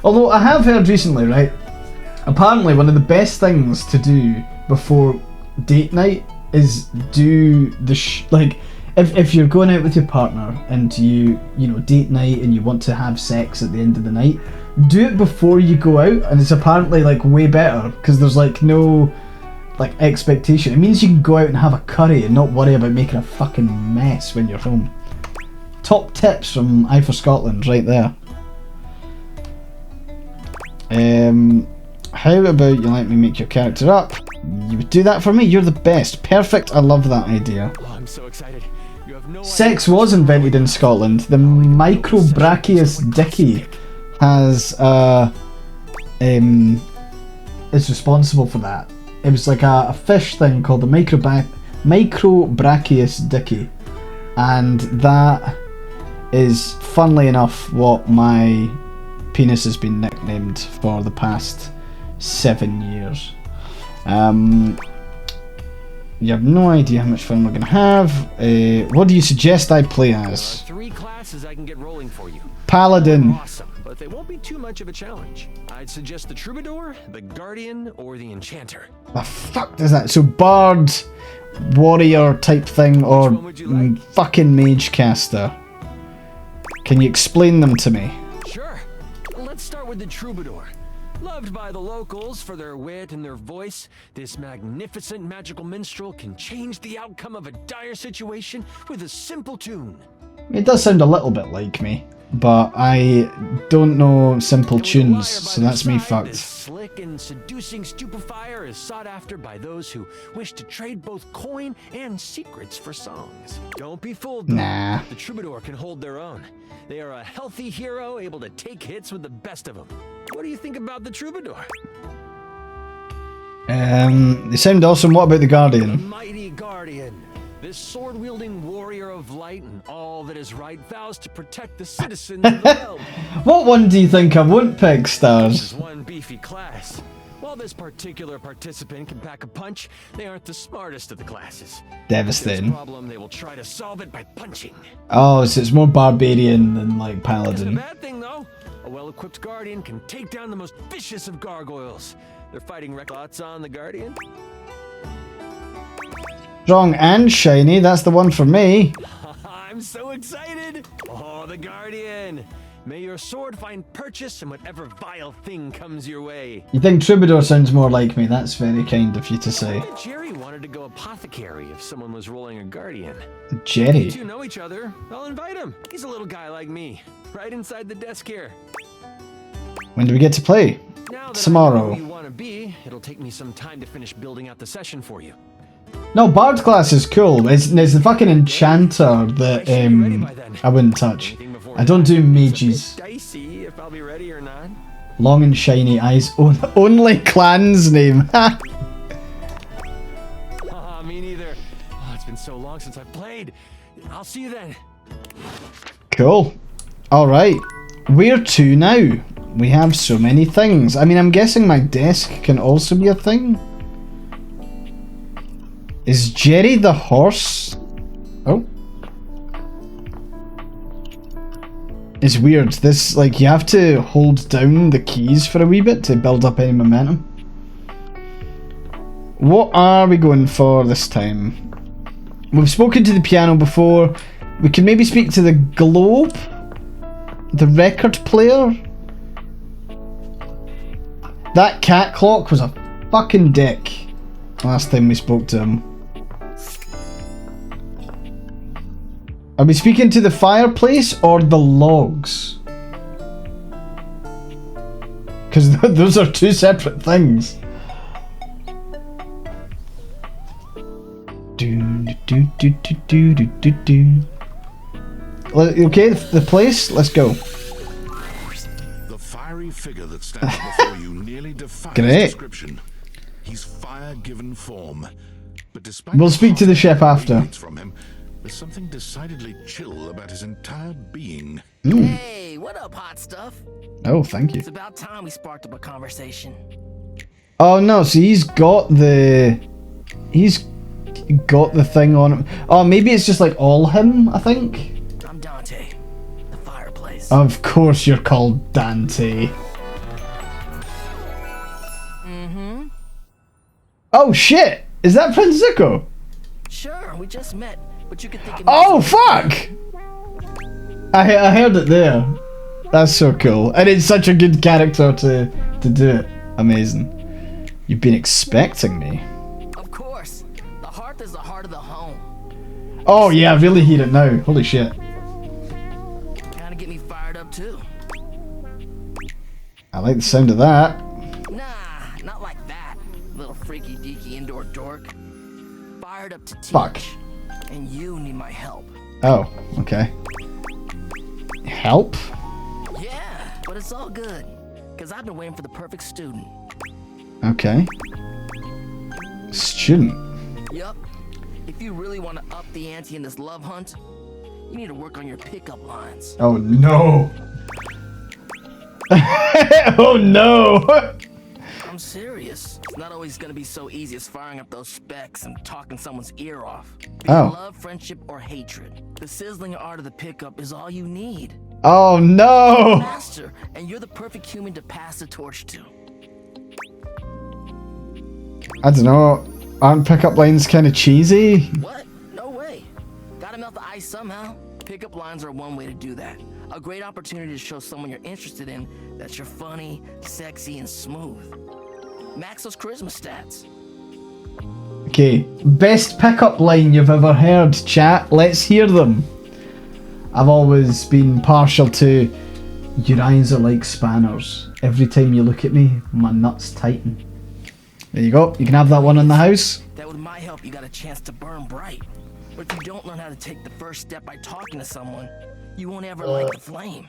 Although I have heard recently, right, apparently one of the best things to do before date night is do the like, if you're going out with your partner and you know, date night and you want to have sex at the end of the night, do it before you go out, and it's apparently like way better because there's like no like expectation. It means you can go out and have a curry and not worry about making a fucking mess when you're home. Top tips from AyeforScotland right there. How about you let me make your character up? You would do that for me? You're the best. Perfect, I love that idea. Oh, I'm so excited. You have no Sex was invented in Scotland. The Microbrachius dicky has is responsible for that. It was like a fish thing called the Microbrachius dicky, and that is, funnily enough, what my penis has been nicknamed for the past 7 years. You have no idea how much fun we're gonna have. What do you suggest I play as? 3 classes I can get rolling for you. Paladin. Awesome, but they won't be too much of a challenge. I'd suggest the Troubadour, the Guardian, or the Enchanter. The fuck does that? So Bard, Warrior type thing, or fucking Mage Caster? Can you explain them to me? Sure. Let's start with the Troubadour. Loved by the locals for their wit and their voice, this magnificent magical minstrel can change the outcome of a dire situation with a simple tune. It does sound a little bit like me, but I don't know simple tunes, so that's me fucked. This slick and seducing stupefier is sought after by those who wish to trade both coin and secrets for songs. Don't be fooled, though. Nah. The Troubadour can hold their own. They are a healthy hero able to take hits with the best of them. What do you think about the Troubadour? They sound awesome. What about the Guardian? The mighty Guardian. This sword-wielding warrior of light and all that is right vows to protect the citizens of the realm. What one do you think I won't pick, This Stars? is one beefy class. While this particular participant can pack a punch, they aren't the smartest of the classes. Devastating. If there's a problem, they will try to solve it by punching. Oh, so it's more Barbarian than like Isn't a Paladin. bad thing, though. A well-equipped Guardian can take down the most vicious of gargoyles. They're fighting thoughts on the Guardian. Strong and shiny, that's the one for me. I'm so excited! Oh, the Guardian! May your sword find purchase in whatever vile thing comes your way. You think Troubadour sounds more like me? That's very kind of you to say. Jerry wanted to go apothecary if someone was rolling a Guardian. Jerry? You two know each other. I'll invite him. He's a little guy like me, right inside the desk here. When do we get to play? Now that Tomorrow. I know who you want to be, it'll take me some time to finish building out the session for you. No, Bard class is cool. It's the fucking Enchanter that I wouldn't touch. I don't do mages. Dicey if I'll be ready or not. Long and shiny eyes. Only clan's name. Me neither. Oh, it's been so long since I've played. I'll see you then. Cool. Alright. Where to now? We have so many things. I mean, I'm guessing my desk can also be a thing. Is Jerry the horse? Oh. It's weird. This, like, you have to hold down the keys for a wee bit to build up any momentum. What are we going for this time? We've spoken to the piano before. We can maybe speak to the globe? The record player? That cat clock was a fucking dick last time we spoke to him. Are we speaking to the fireplace or the logs? Because those are two separate things. Okay, the place, let's go. The fiery figure that stands before you nearly defies Great. description. He's fire given form. But despite We'll speak to the chef after. radiates from him, there's something decidedly chill about his entire being. Hey, what up, hot stuff? Oh, thank you. It's about time we sparked up a conversation. Oh no, so he's got the thing on him. Oh, maybe it's just like all him, I think. I'm Dante, the fireplace. Of course you're called Dante. Mm-hmm. Oh shit! Is that Prince Zuko? Sure, we just met, but you could think of me Oh as- fuck! I heard it there. That's so cool. And it's such a good character to do it. Amazing. You've been expecting me. Of course. The hearth is the heart of the home. Oh yeah, I really hear it now. Holy shit. Kinda get me fired up too. I like the sound of that. Nah, not like that. Little freaky deaky indoor dork. Fired up to teach. Fuck. And you need my help. Oh, okay. Help? Yeah, but it's all good. Cause I've been waiting for the perfect student. Okay. Student. Yup. If you really want to up the ante in this love hunt, you need to work on your pickup lines. Oh no. Oh no. I'm serious. It's not always gonna be so easy as firing up those specs and talking someone's ear off. Be it love, friendship, or hatred. The sizzling art of the pickup is all you need. Oh no. Master, and you're the perfect human to pass the torch to. I don't know. Aren't pickup lines kind of cheesy? What? No way. Gotta melt the ice somehow. Pickup lines are one way to do that. A great opportunity to show someone you're interested in that you're funny, sexy, and smooth. Max those charisma stats. Okay, best pickup line you've ever heard, chat. Let's hear them. I've always been partial to your eyes are like spanners. Every time you look at me, my nuts tighten. There you go. You can have that one in the house. That with my help, you got a chance to burn bright. But if you don't learn how to take the first step by talking to someone, you won't ever light the flame.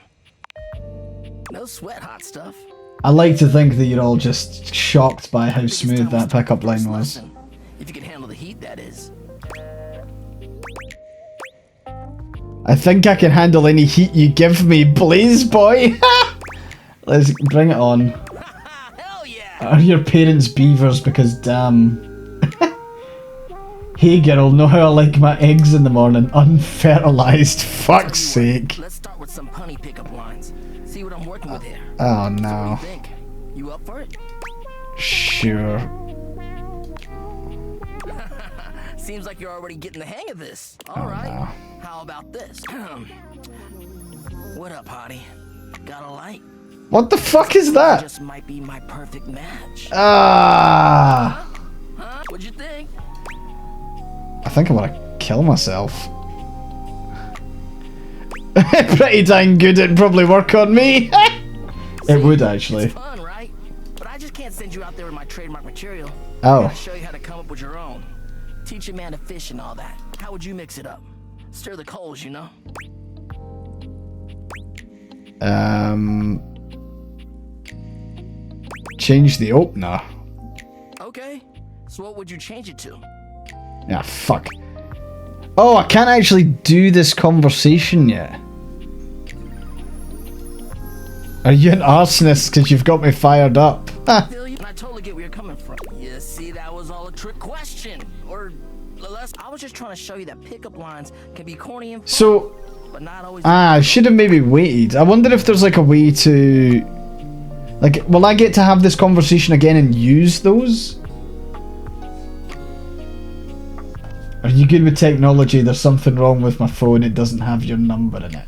No sweat, hot stuff. I like to think that you're all just shocked by how smooth that pickup line was. If you can handle the heat, that is. I think I can handle any heat you give me, please, boy. Let's bring it on. Hell yeah! Are your parents beavers? Because damn. Hey girl, know how I like my eggs in the morning, unfertilized. Fuck's sake. Let's start with some punny pickup lines. See what I'm working with here. Oh no. So what do you think? You up for it? Sure. Seems like you're already getting the hang of this. All right. No. How about this? What up, hottie? Got a light? What the fuck is that? Just might be my perfect match. Ah. Huh? What'd you think? I think I want to kill myself. Pretty dang good. It'd probably work on me. It would actually. It's fun, right? But I just can't send you out there with my trademark material. Oh. I gotta show you how to come up with your own. Teach a man to fish and all that. How would you mix it up? Stir the coals, you know? Change the opener. Okay. So what would you change it to? Ah, fuck. Oh, I can't actually do this conversation yet. Are you an arsonist? Because you've got me fired up. I feel you, and I totally get where you're coming from. You see, that was all a trick question. Or less, I was just trying to show you that pickup lines can be corny and fun, So, but not always. I should have maybe waited. I wonder if there's like a way to... Like, will I get to have this conversation again and use those? Are you good with technology? There's something wrong with my phone. It doesn't have your number in it.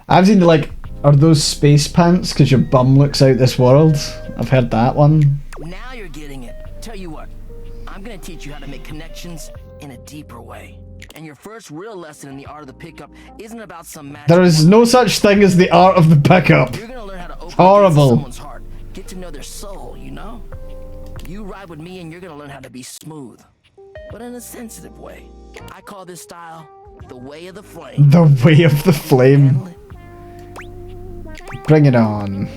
I've seen like, are those space pants because your bum looks out this world? I've heard that one. Now you're getting it. Tell you what, I'm gonna teach you how to make connections in a deeper way. And your first real lesson in the art of the pickup isn't about some magic. There is no such thing as the art of the pickup. You're gonna learn how to open Horrible. someone's heart, get to know their soul, you know? You ride with me and you're gonna learn how to be smooth, but in a sensitive way. I call this style the way of the flame. The way of the flame. Bring it on.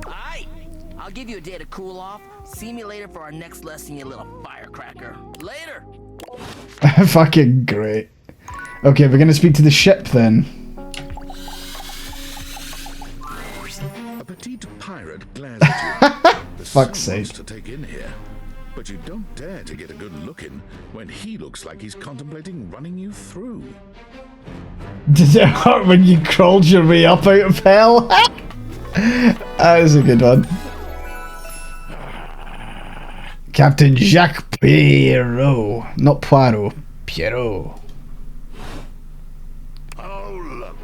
Alright, I'll give you a day to cool off. See me later for our next lesson, you little firecracker. Later! Fucking great. Okay, we're gonna speak to the ship then. A petite pirate glares at you. There's Fuck's so much sake. to take in here. But you don't dare to get a good look in when he looks like he's contemplating running you through. Did it hurt when you crawled your way up out of hell? That was a good one. Captain Jacques Pierrot. Not Poirot. Pierrot. Oh, look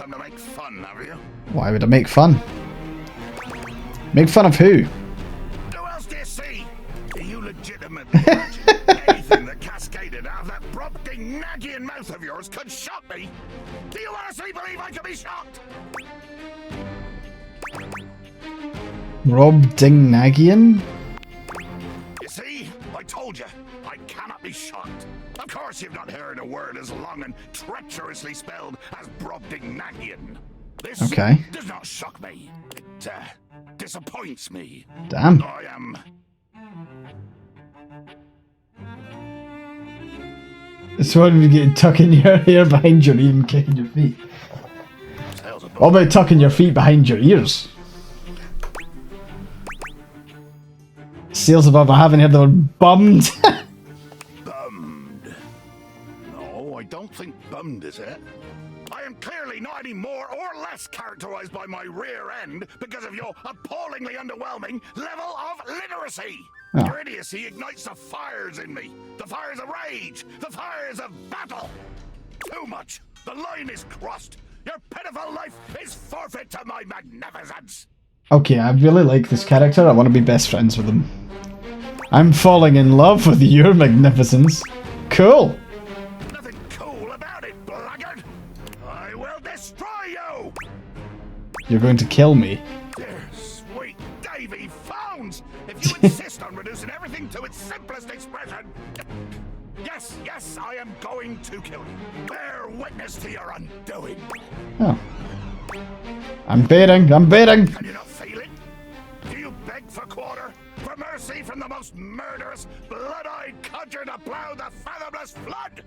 come to make fun, have you? Why would I make fun? Make fun of who? Who else do you see? Do you legitimately imagine anything that cascaded out of that prompting, nagging mouth of yours could shock me? Do you honestly believe I could be shocked? Rob Dingnagian? You see, I told you, I cannot be shocked. Of course you've not heard a word as long and treacherously spelled as Brobdingnagian. This does not shock me. It disappoints me. Damn. I am... It's one of you getting tucking your hair behind your ear and kicking your feet. What about tucking your feet behind your ears? Sales above, I haven't heard the word bummed. Bummed. No, I don't think bummed is it. I am clearly not any more or less characterized by my rear end because of your appallingly underwhelming level of literacy. Oh. Your idiocy ignites the fires in me. The fires of rage. The fires of battle. Too much. The line is crossed. Your pitiful life is forfeit to my magnificence. Okay, I really like this character. I want to be best friends with him. I'm falling in love with your magnificence. Cool. Nothing cool about it, blackguard. I will destroy you. You're going to kill me. Dear sweet Davy Phones, if you insist on reducing everything to its simplest expression. Yes, I am going to kill you. Bear witness to your undoing. Oh. I'm baiting. Can you not feel it? Do you beg for quarter? For mercy from the most murderous, blood-eyed codger to plow the fathomless flood?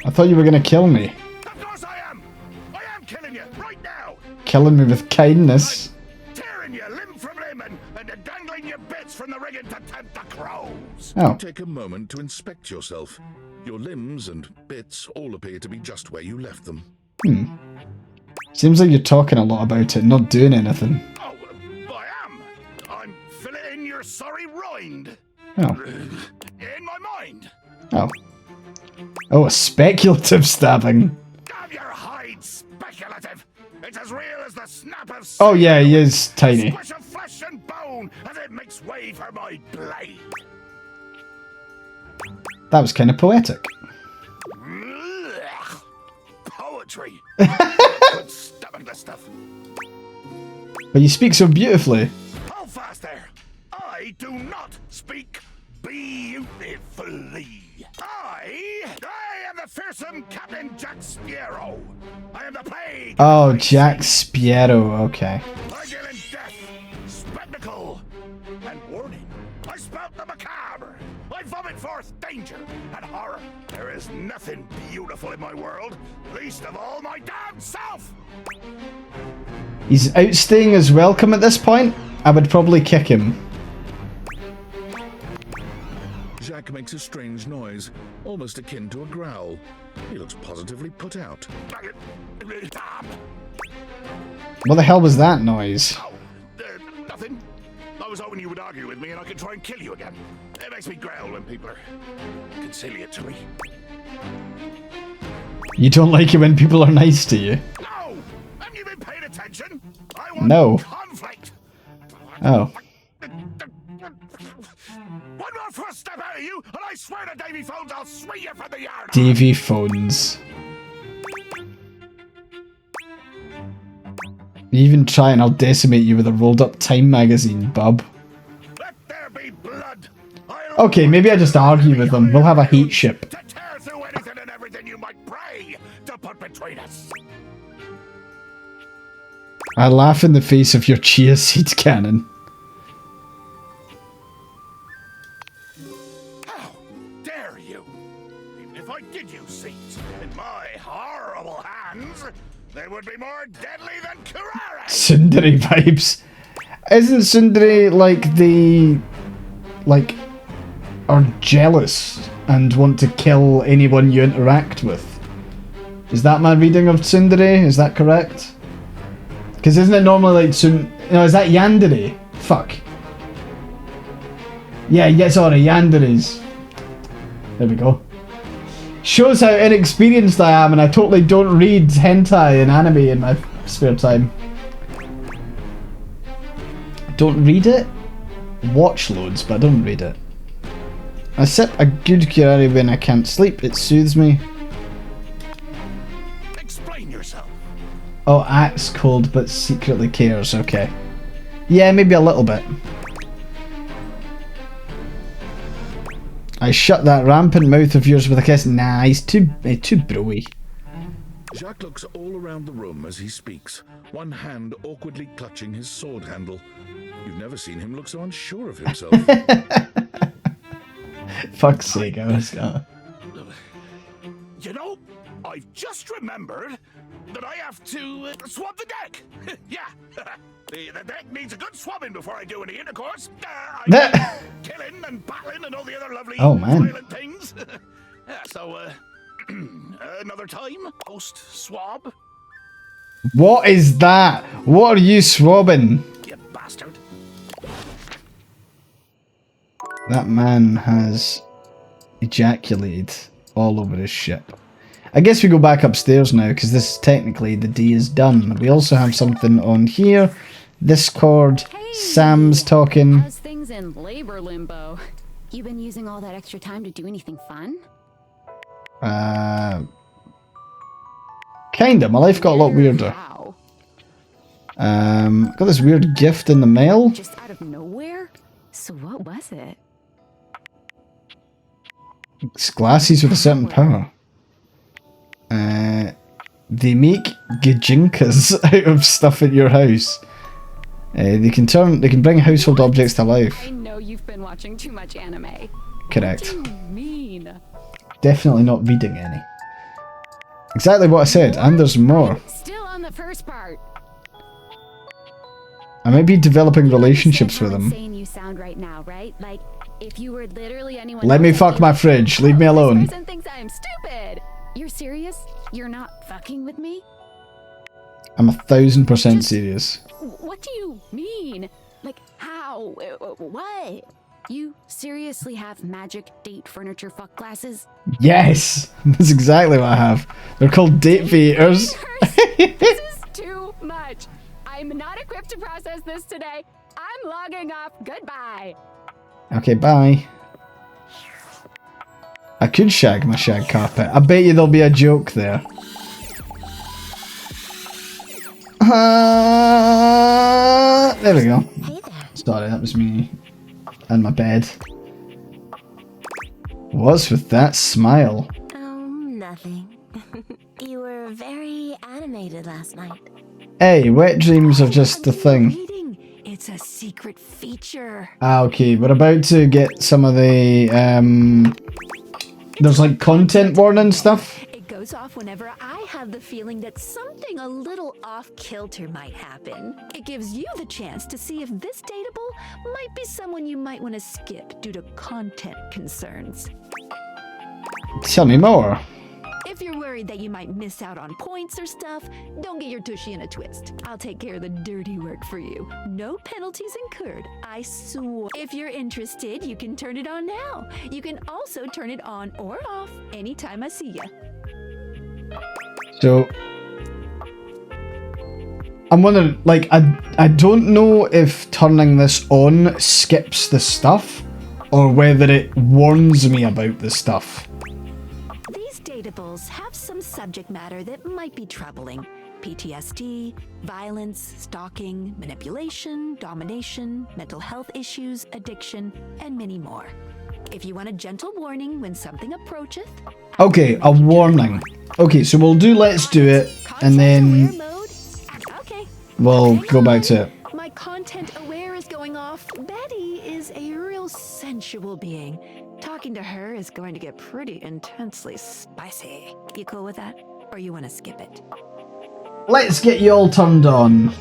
I thought you were going to kill me. Of course I am! I am killing you, right now! Killing me with kindness. I'm tearing you limb from limb and dangling your bits from the rigging to tempt the crows. Oh. Take a moment to inspect yourself. Your limbs and bits all appear to be just where you left them. Seems like you're talking a lot about it, not doing anything. Oh, I am. I'm filleting your sorry rind. Oh. In my mind. Oh. Oh, a speculative stabbing. Damn your hide, speculative. It's as real as the snap of Oh yeah, he is tiny. squish of flesh and bone as it makes way for my blade. That was kind of poetic. Poetry. Good stomachless stuff. But you speak so beautifully. Hold fast there. I do not speak beautifully. I am the fearsome Captain Jack Sparrow. I am the plague. Oh, Jack Sparrow, okay. I deal in death, spectacle, and warning. I spout the macabre. I vomit forth danger and horror. There is nothing beautiful in my world, least of all my damn self. He's outstaying his welcome at this point. I would probably kick him. Jacques makes a strange noise, almost akin to a growl. He looks positively put out. What the hell was that noise? Oh, nothing. I was hoping you would argue with me and I could try and kill you again. It makes me growl when people are conciliatory. You don't like it when people are nice to you? No! Haven't you been paying attention? I want conflict. Oh. One more first step out of you, and I swear to Davy Phones I'll swing you from the yard. Davy Phones. You even try and I'll decimate you with a rolled up Time magazine, bub. Let there be blood. Okay, maybe I just argue with them. We'll have a hate ship. To tear through anything and everything you might pray to put between us. I laugh in the face of your chia seed cannon. How dare you? Even if I did use seeds in my horrible hands, they would be more deadly than curare. Tsundere vibes. Isn't Tsundere like the... like... are jealous and want to kill anyone you interact with? Is that my reading of Tsundere? Is that correct? Because isn't it normally like no, is that Yandere? Fuck. Yeah, sorry, Yandere's. There we go. Shows how inexperienced I am, and I totally don't read hentai and anime in my spare time. Don't read it? Watch loads, but I don't read it. I sip a good curare when I can't sleep. It soothes me. Explain yourself. Oh, acts cold but secretly cares. Okay. Yeah, maybe a little bit. I shut that rampant mouth of yours with a kiss. Nah, he's too broy. Jacques looks all around the room as he speaks, one hand awkwardly clutching his sword handle. You've never seen him look so unsure of himself. Fuck's sake, I was gonna. You know, I've just remembered that I have to swab the deck. Yeah, the deck needs a good swabbing before I do any intercourse. Killing and battling and all the other lovely violent things. So, another time, post-swab. What is that? What are you swabbing? You bastard. That man has ejaculated all over his ship. I guess we go back upstairs now, because this technically the day is done. We also have something on here. Discord. Hey, Sam's talking. How's things in labor limbo? You been using all that extra time to do anything fun? Kinda. My life got a lot weirder. Got this weird gift in the mail. Just out of nowhere? So what was it? It's glasses with a certain power. They make gajinkas out of stuff in your house. They can bring household objects to life. I know you've been watching too much anime. Correct. What do you mean? Definitely not reading any. Exactly what I said, and there's more. Still on the first part. I might be developing relationships with them. Insane you sound right now, right? Like if you were literally anyone. Let me fuck my fridge. Leave me alone. This person thinks I am stupid. You're serious? You're not fucking with me? I'm 1000% serious. What do you mean? Like how? What? You seriously have magic date furniture fuck glasses? Yes! That's exactly what I have. They're called date theaters. This is too much. I'm not equipped to process this today. I'm logging off. Goodbye. Okay, bye. I could shag my shag carpet. I bet you there'll be a joke there. There we go. Hey there. Sorry, that was me and my bed. What's with that smile? Oh, nothing. You were very animated last night. Hey, wet dreams are just a thing. It's a secret feature. Ah, okay, we're about to get some of the, there's like content warning stuff. It goes off whenever I have the feeling that something a little off-kilter might happen. It gives you the chance to see if this dateable might be someone you might want to skip due to content concerns. Tell me more. If you're worried that you might miss out on points or stuff, don't get your tushy in a twist. I'll take care of the dirty work for you. No penalties incurred, I swear. If you're interested, you can turn it on now. You can also turn it on or off anytime I see you. So, I'm wondering, like, I don't know if turning this on skips the stuff, or whether it warns me about the stuff. These datables have some subject matter that might be troubling. PTSD, violence, stalking, manipulation, domination, mental health issues, addiction, and many more. If you want a gentle warning when something approacheth... Okay, a warning. Okay, so we'll do Let's Do It, and then we'll go back to it. My content aware is going off. Betty is a real sensual being. Talking to her is going to get pretty intensely spicy. You cool with that? Or you want to skip it? Let's get you all turned on.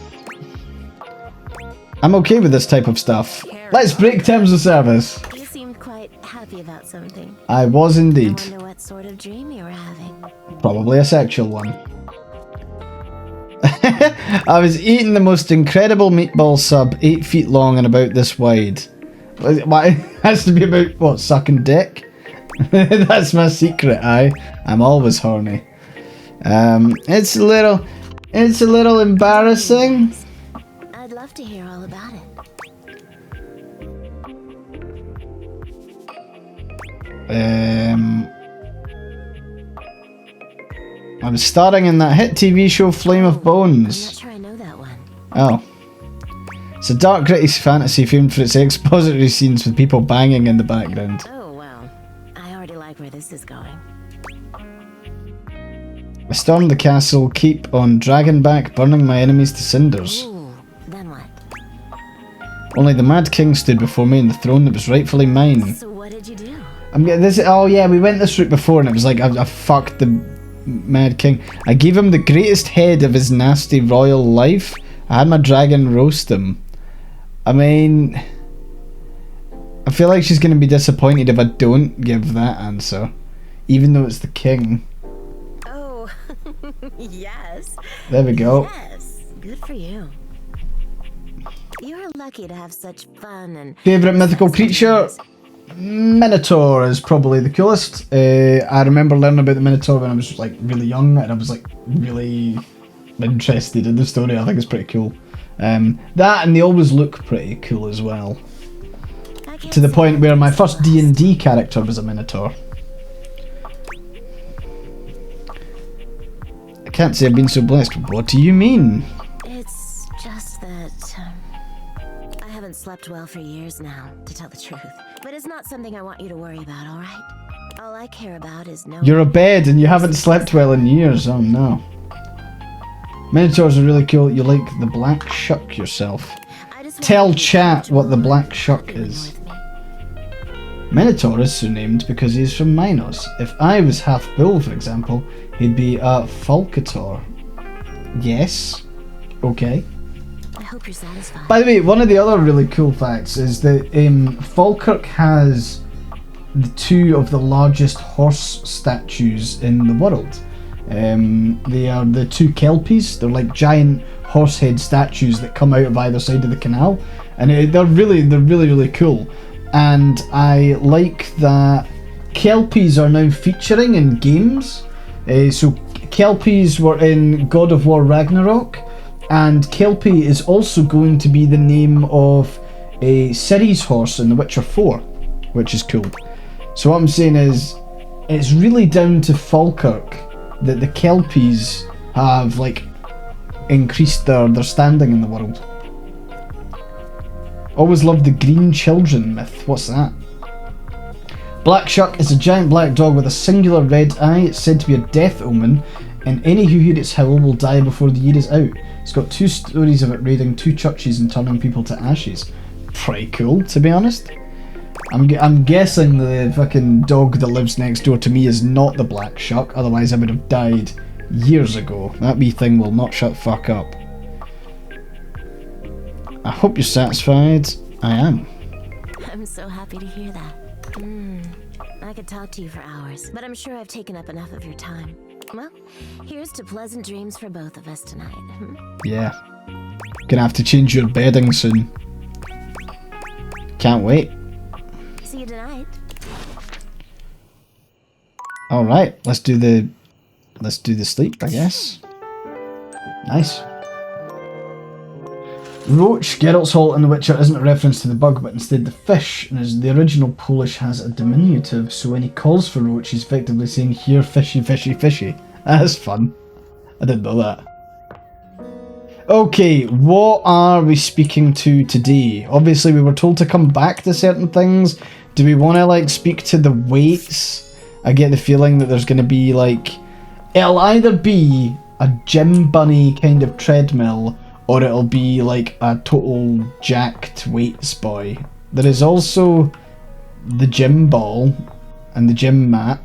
I'm okay with this type of stuff. Let's break terms of service. You seemed quite happy about something. I was indeed. I wonder what sort of dream you were having. Probably a sexual one. I was eating the most incredible meatball sub, 8 feet long and about this wide. It has to be about, what, sucking dick? That's my secret, I'm always horny. It's a little embarrassing. I'd love to hear all about it. I was starring in that hit TV show Flame of Bones. I'm not sure I know that one. Oh. It's a dark, gritty fantasy famed for its expository scenes with people banging in the background. Oh, well. I already like where this is going. I stormed the castle, keep on dragging back, burning my enemies to cinders. Ooh, then what? Only the Mad King stood before me on the throne that was rightfully mine. So what did you do? Oh yeah, we went this route before and it was like, I fucked the Mad King. I gave him the greatest head of his nasty royal life. I had my dragon roast him. I mean, I feel like she's going to be disappointed if I don't give that answer, even though it's the king. Oh, yes. There we go. Yes, good for you. You're lucky to have such fun and... Favourite mythical creature? Minotaur is probably the coolest. I remember learning about the Minotaur when I was like really young, and I was like really interested in the story. I think it's pretty cool. That, and they always look pretty cool as well. To the point where my first D&D character was a Minotaur. I can't say I've been so blessed. What do you mean? It's just that I haven't slept well for years now, to tell the truth. But it's not something I want you to worry about, alright? All I care about is knowing... You're abed and you haven't slept well in years. Oh no. Minotaurs are really cool. You like the black shuck yourself. Tell chat what the black shuck is. Minotaur is so named because he is from Minos. If I was half bull, for example, he'd be a Falcator. Yes. Okay. I hope you're satisfied. By the way, one of the other really cool facts is that Falkirk has two of the largest horse statues in the world. They are the two Kelpies. They're like giant horse head statues that come out of either side of the canal, and they're really cool. And I like that Kelpies are now featuring in games. So Kelpies were in God of War Ragnarok, and Kelpie is also going to be the name of a Ciri's horse in The Witcher 4, which is cool. So what I'm saying is, it's really down to Falkirk that the Kelpies have like increased their standing in the world. Always loved the green children myth. What's that? Black Shuck is a giant black dog with a singular red eye. It's said to be a death omen, and any who hear its howl will die before the year is out. It's got 2 stories of it raiding 2 churches and turning people to ashes. Pretty cool, to be honest. I'm guessing the fucking dog that lives next door to me is not the Black Shuck, otherwise I would have died years ago. That wee thing will not shut the fuck up. I hope you're satisfied. I am. I'm so happy to hear that. I could talk to you for hours, but I'm sure I've taken up enough of your time. Well, here's to pleasant dreams for both of us tonight. Yeah. Gonna have to change your bedding soon. Can't wait. See you tonight. Alright, let's do the sleep, I guess. Nice. Roach, Geralt's Halt in The Witcher isn't a reference to the bug, but instead the fish, and as the original Polish has a diminutive, so when he calls for Roach, he's effectively saying, "Here, fishy, fishy, fishy." That's fun. I didn't know that. Okay, what are we speaking to today? Obviously, we were told to come back to certain things. Do we want to, like, speak to the weights? I get the feeling that there's going to be, like... It'll either be a gym bunny kind of treadmill, or it'll be like a total jacked weights boy. There is also the gym ball, and the gym mat,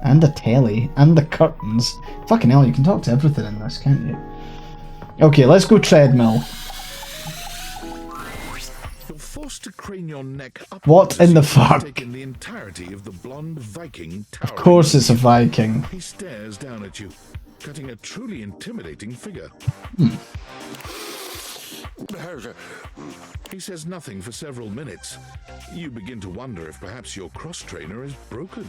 and the telly, and the curtains. Fucking hell, you can talk to everything in this, can't you? Okay, let's go treadmill. You're forced to crane your neck up. What in the fuck? Taking the entirety of the blonde Viking Of course it's a Viking. He stares down at you, cutting a truly intimidating figure. He says nothing for several minutes. You begin to wonder if perhaps your cross-trainer is broken.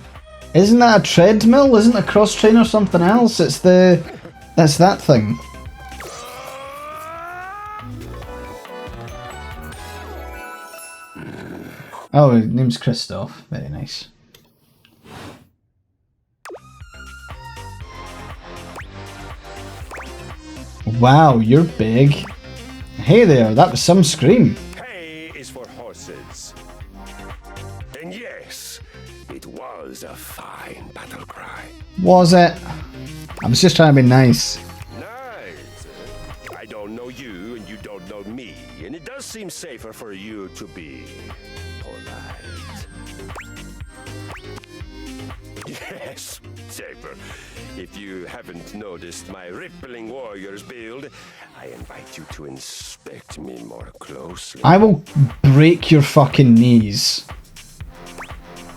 Isn't that a treadmill? Isn't a cross-trainer something else? It's that thing. Oh, his name's Christoph. Very nice. Wow, you're big. Hey there, that was some scream. Hay is for horses. And yes, it was a fine battle cry. Was it? I was just trying to be nice. Nice. I don't know you and you don't know me, and it does seem safer for you to be polite. Yes, safer. If you haven't noticed my rippling warrior's build, I invite you to inspect me more closely. I will break your fucking knees.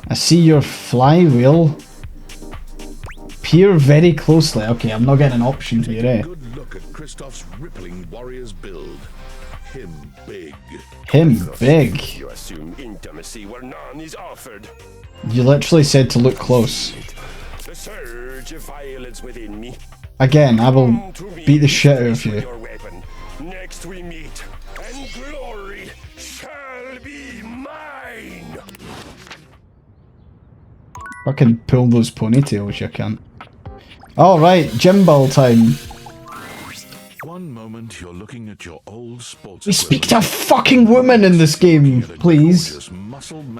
I see your flywheel. Peer very closely. Okay, I'm not getting an option here, eh? Good look at Christoph's rippling warrior's build. Him big. Him big. You assume intimacy where none is offered. You literally said to look close. The surge of violence within me. Again, I will beat the shit out of you. Next we meet, and glory shall be mine. Fucking pull those ponytails, you can't. Alright, gym ball time. One moment you're looking at your old sports. We speak to a fucking woman in this game, please.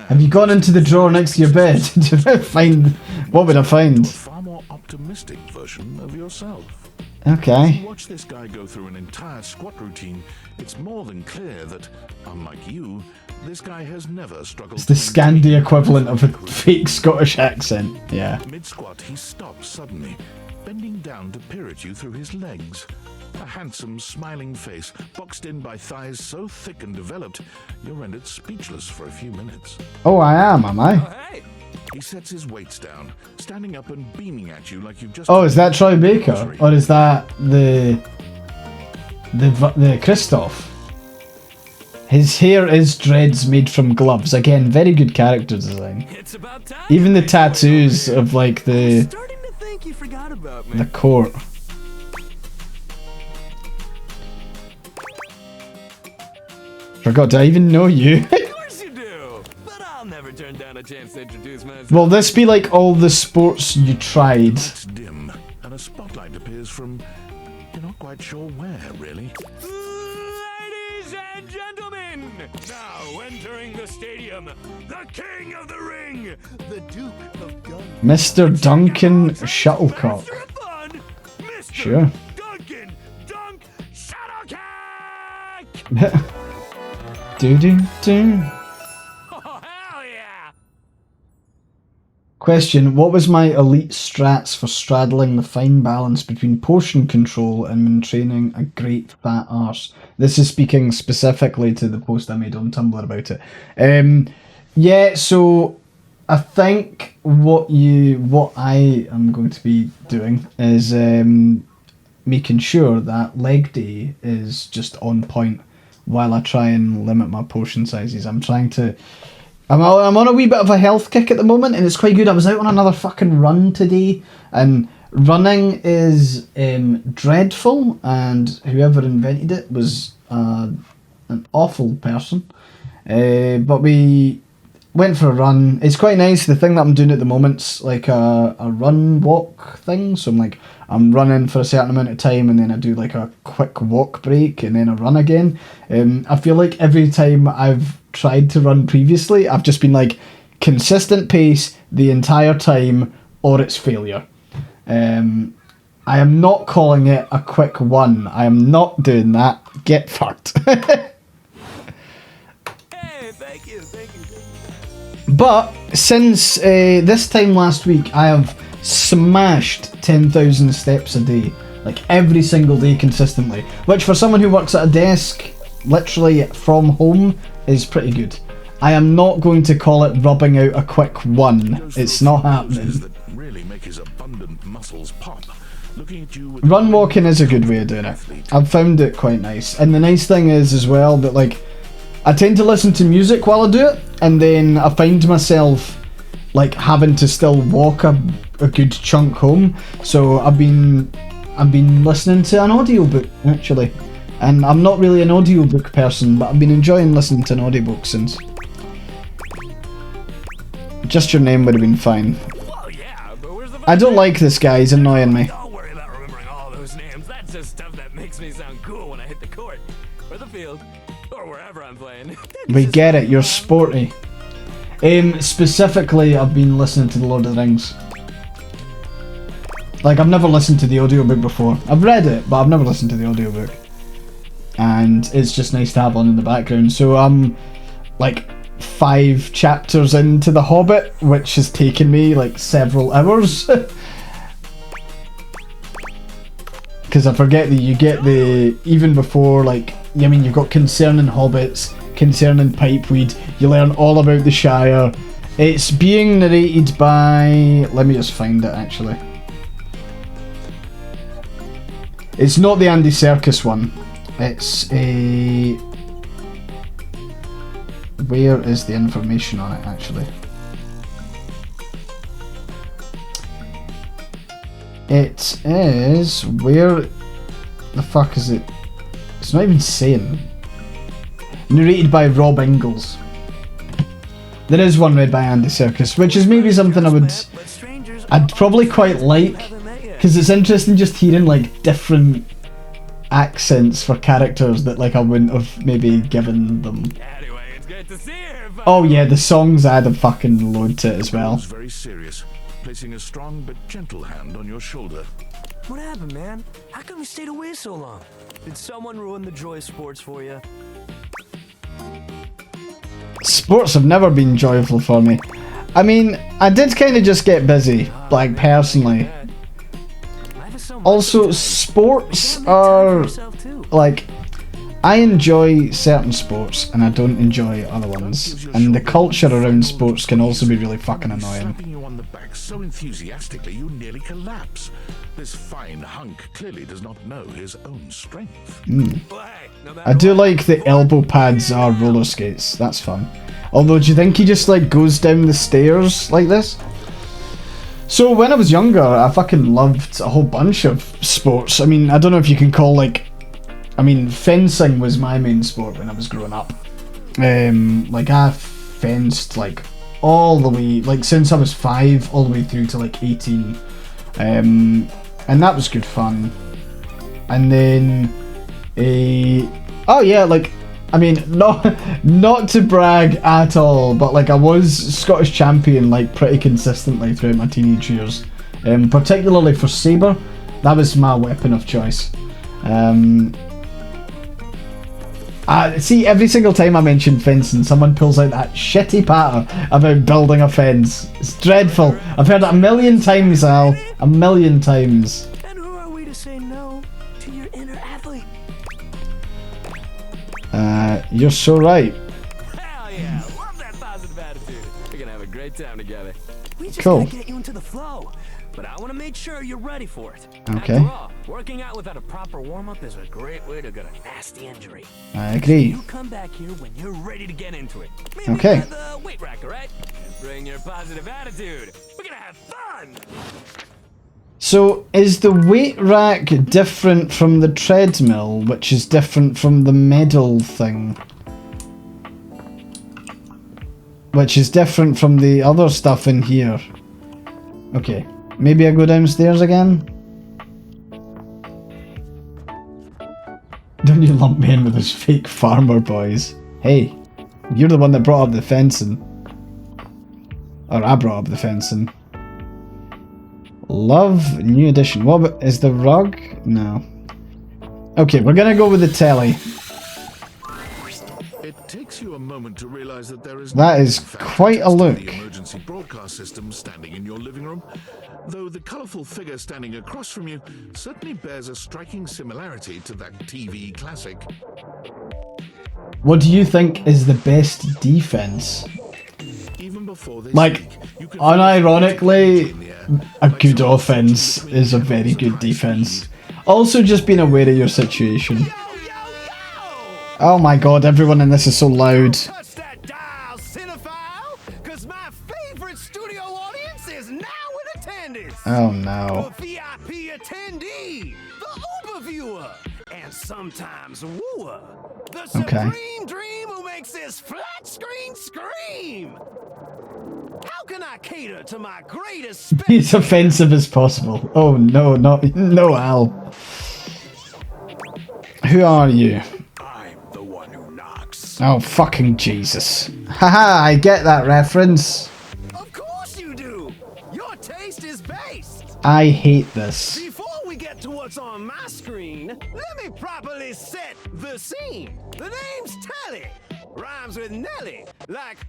Have you gone into the drawer next to your bed? Did I find... What would I find? Far more optimistic version of yourself. Okay. As you watch this guy go through an entire squat routine, it's more than clear that, unlike you, this guy has never struggled. It's the Scandi equivalent of a fake Scottish accent. Yeah. Mid-squat, he stops suddenly, bending down to peer at you through his legs. A handsome, smiling face, boxed in by thighs so thick and developed, you're rendered speechless for a few minutes. Oh, I am I? He sets his weights down, standing up and beaming at you like you've just... Oh, is that Troy Baker? Or is that the Christoph? His hair is dreads made from gloves. Again, very good character design. It's about time. Even the tattoos of like the court. Forgot, do I even know you? Of course you do. But I'll never turn down a chance to introduce myself. Will this be like all the sports you tried? It's dim, and a spotlight appears from... You're not quite sure where, really. Ladies and gentlemen, now entering the stadium, the king of the ring, the Duke of Gun. Mr. Duncan Shuttlecock. Sure. Duncan Dunk Shuttlecock. Do. Oh, hell yeah! Question, what was my elite strats for straddling the fine balance between portion control and maintaining a great fat arse? This is speaking specifically to the post I made on Tumblr about it. Yeah, so I think what I am going to be doing is making sure that leg day is just on point while I try and limit my portion sizes. I'm on a wee bit of a health kick at the moment, and it's quite good. I was out on another fucking run today, and running is dreadful, and whoever invented it was an awful person. But we went for a run. It's quite nice. The thing that I'm doing at the moment's like a run walk thing. So I'm running for a certain amount of time, and then I do like a quick walk break, and then I run again. I feel like every time I've tried to run previously, I've just been like consistent pace the entire time, or it's failure. I am not calling it a quick one. I am not doing that. Get fucked. Thank you. But since this time last week, I have smashed 10,000 steps a day, like every single day consistently, which for someone who works at a desk literally from home is pretty good. I am not going to call it rubbing out a quick one. It's not happening. That really make his abundant muscles pop. Run walking is a good way of doing it. I've found it quite nice. And the nice thing is as well that like I tend to listen to music while I do it, and then I find myself like having to still walk a good chunk home. So I've been listening to an audiobook actually. And I'm not really an audiobook person, but I've been enjoying listening to an audiobook since. Just your name would have been fine. I don't like this guy, he's annoying me. Don't worry about remembering all those names. That's just stuff that makes me sound cool when I hit the court, or the field, or wherever I'm playing. We get it, you're sporty. Specifically, I've been listening to The Lord of the Rings. Like, I've never listened to the audiobook before. I've read it, but I've never listened to the audiobook. And it's just nice to have on in the background. So I'm like 5 chapters into The Hobbit, which has taken me like several hours. Because I forget that you get the, even before like, I mean you've got Concerning Hobbits, Concerning Pipeweed, you learn all about the Shire. It's being narrated by, let me just find it actually. It's not the Andy Serkis one. It's a... Where is the information on it actually? It is... Where the fuck is it? It's not even saying. Narrated by Rob Ingalls. There is one read by Andy Serkis, which is maybe something I'd probably quite like, because it's interesting just hearing like different accents for characters that like I wouldn't have maybe given them. Anyway, it's great to see you. Oh yeah, the songs add a fucking load to it as well. Very serious, placing a strong but gentle hand on your shoulder. What happened, man? How come you stayed away so long? Did someone ruin the joy of sports for you? Sports have never been joyful for me. I mean, I did kind of just get busy, like personally. Also, sports are like, I enjoy certain sports and I don't enjoy other ones, and the culture around sports can also be really fucking annoying. Slapping you on the back so enthusiastically you nearly collapse. This fine hunk clearly does not know his own strength. I do like the elbow pads are roller skates, that's fun. Although, do you think he just like goes down the stairs like this? So when I was younger, I fucking loved a whole bunch of sports. I mean, I don't know if you can call like, I mean, fencing was my main sport when I was growing up. Like I fenced like all the way, like since I was 5 all the way through to like 18. And that was good fun. And then, oh yeah, like, I mean, not to brag at all, but like I was Scottish champion like pretty consistently throughout my teenage years, particularly for sabre. That was my weapon of choice. See, every single time I mention fencing, someone pulls out that shitty patter about building a fence. It's dreadful. I've heard it a million times, Al. A million times. And who are we to say no to your inner athlete? You're so right. Hell yeah, love that positive attitude. We're gonna have a great time together. We just Cool. gotta get you into the flow, but I want to make sure you're ready for it. Okay. After all, working out without a proper warm-up is a great way to get a nasty injury. I agree. You come back here when you're ready to get into it. Maybe Okay. by the weight rack, all right? Bring your positive attitude. We're gonna have fun. So, is the weight rack different from the treadmill, which is different from the medal thing? Which is different from the other stuff in here. Okay, maybe I go downstairs again? Don't you lump me in with those fake farmer boys. Hey, you're the one that brought up the fencing. Or I brought up the fencing. Love, new edition. What about, is the rug? No. Okay, we're gonna go with the telly. It takes you a moment to realize that there is That is quite a look. the emergency broadcast system standing in your living room, though the colourful figure standing across from you certainly bears a striking similarity to that TV classic. What do you think is the best defense? Even before they Like, speak, you can unironically, a good offense is a very good defense. Also, just being aware of your situation. Oh my god, everyone in this is so loud. Oh no. The VIP attendee, the Uber viewer, and sometimes wooer. The supreme dream who makes this flat screen scream. How can I cater to my greatest? Be as offensive as possible. Oh no, no, Al. Who are you? I'm the one who knocks. Oh fucking Jesus! Haha, I get that reference. Of course you do. Your taste is based. I hate this. Before we get to what's on my screen, let me properly set the scene. The name's Telly. Rhymes with Nelly. Like,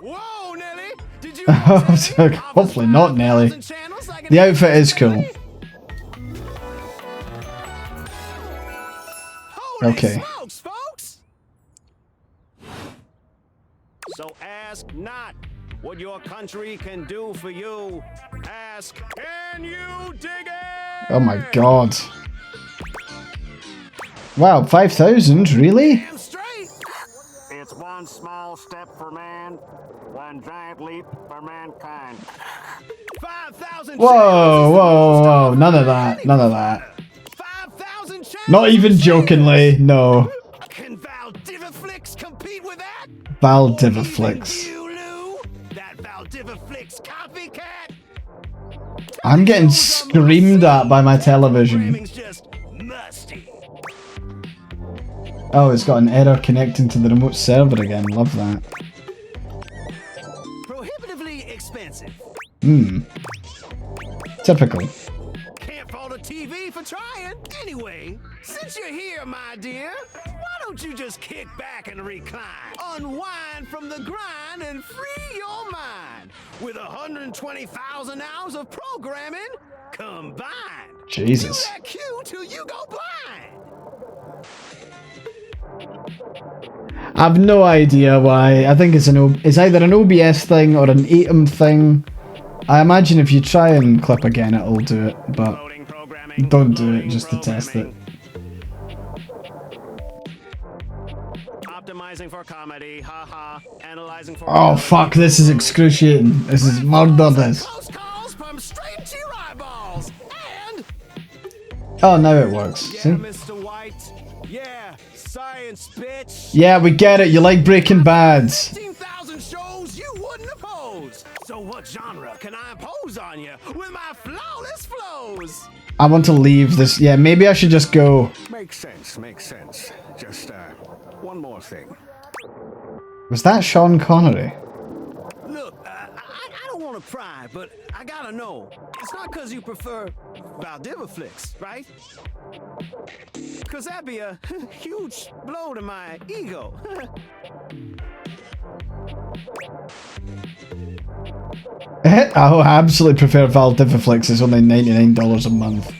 whoa, Nelly! Did you Hopefully not Nelly. The outfit is cool. Okay. Smokes, folks! So ask not what your country can do for you. Ask, can you dig it? Oh my god. Wow, 5,000? Really? It's one small step for man, one giant leap for mankind. 5,000. Whoa. None of that. None of that. Not even jokingly, no. Can Valdiviflix compete with that? Valdiviflix. That Valdiviflix copycat? I'm getting screamed at by my television. Oh, it's got an error connecting to the remote server again. Love that. Prohibitively expensive. Typical. Can't fault a TV for trying. Anyway, since you're here, my dear, why don't you just kick back and recline? Unwind from the grind and free your mind with 120,000 hours of programming combined. Jesus. Do that cue till you go blind. I've no idea why. I think it's either an OBS thing or an ATEM thing. I imagine if you try and clip again, it'll do it, but don't do it just to test it. Optimizing for comedy, haha. Analyzing for Oh fuck, this is excruciating. This is murder, this. straight to your eyeballs. And Oh, now it works. See? Mr. White. Yeah, science, bitch. Yeah, we get it. You like Breaking Bad. 15,000 shows you wouldn't oppose. So what genre can I impose on you with my flawless flows? I want to leave this. Yeah, maybe I should just go. Makes sense, makes sense. Just one more thing. Was that Sean Connery? Look, I don't want to pry, but I gotta know. It's not because you prefer Valdiviflix, right? Because that'd be a huge blow to my ego. I absolutely prefer Valdiviflix. It's only $99 a month.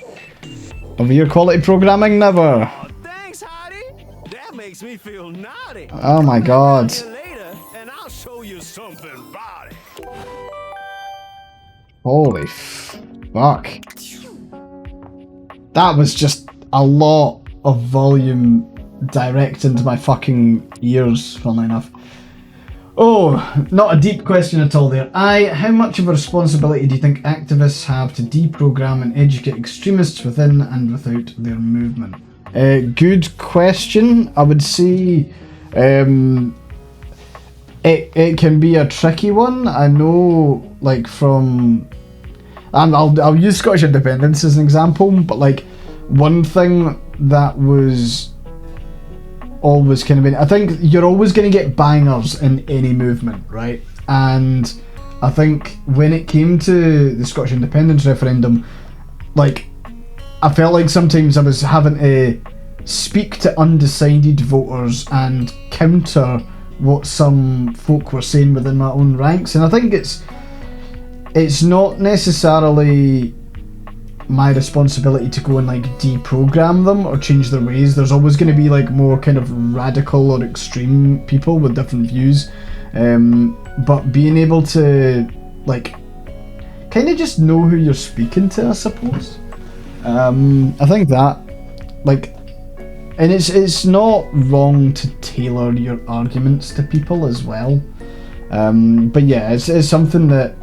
Over your quality programming, never. Thanks, Hottie. That makes me feel naughty. Oh my god. Later, and I'll show you something body. Holy fuck. That was just a lot of volume direct into my fucking ears, funnily enough. Oh, not a deep question at all there. How much of a responsibility do you think activists have to deprogram and educate extremists within and without their movement? Good question. I would say it can be a tricky one. I know, like, from... I'll use Scottish independence as an example, but like one thing that was always kind of been, I think you're always going to get bangers in any movement, right? And I think when it came to the Scottish independence referendum, like, I felt like sometimes I was having to speak to undecided voters and counter what some folk were saying within my own ranks, and I think it's not necessarily my responsibility to go and like deprogram them or change their ways. There's always going to be like more kind of radical or extreme people with different views, but being able to like kind of just know who you're speaking to, I suppose. I think that, like, and it's not wrong to tailor your arguments to people as well. But yeah, it's something that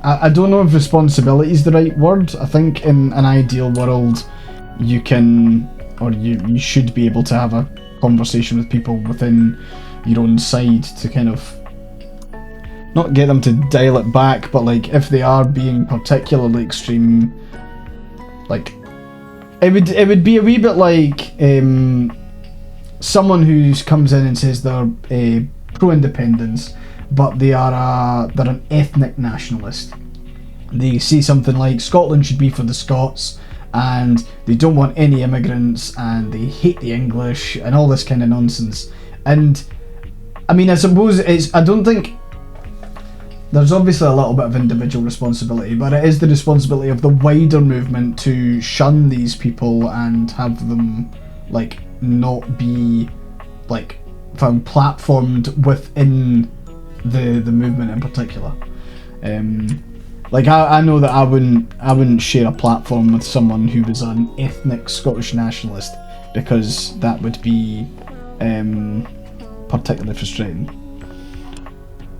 I don't know if responsibility is the right word. I think in an ideal world, you can, or you should be able to have a conversation with people within your own side to kind of not get them to dial it back, but like if they are being particularly extreme, like it would be a wee bit like someone who comes in and says they're pro-independence, but they're an ethnic nationalist. They say something like Scotland should be for the Scots, and they don't want any immigrants, and they hate the English, and all this kind of nonsense. And I mean, I suppose I don't think there's obviously a little bit of individual responsibility, but it is the responsibility of the wider movement to shun these people and have them like not be like found platformed within the movement in particular. Like I know that I wouldn't share a platform with someone who was an ethnic Scottish nationalist, because that would be particularly frustrating.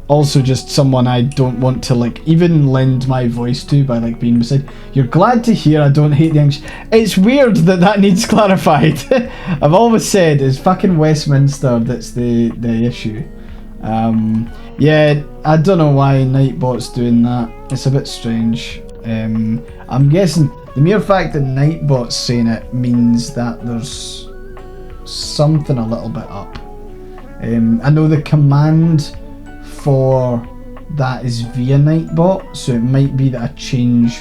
Also, just someone I don't want to like even lend my voice to by like being beside. You're glad to hear I don't hate the English. It's weird that needs clarified. I've always said it's fucking Westminster that's the issue. Yeah, I don't know why Nightbot's doing that. It's a bit strange. I'm guessing the mere fact that Nightbot's saying it means that there's something a little bit up. I know the command for that is via Nightbot, so it might be that I change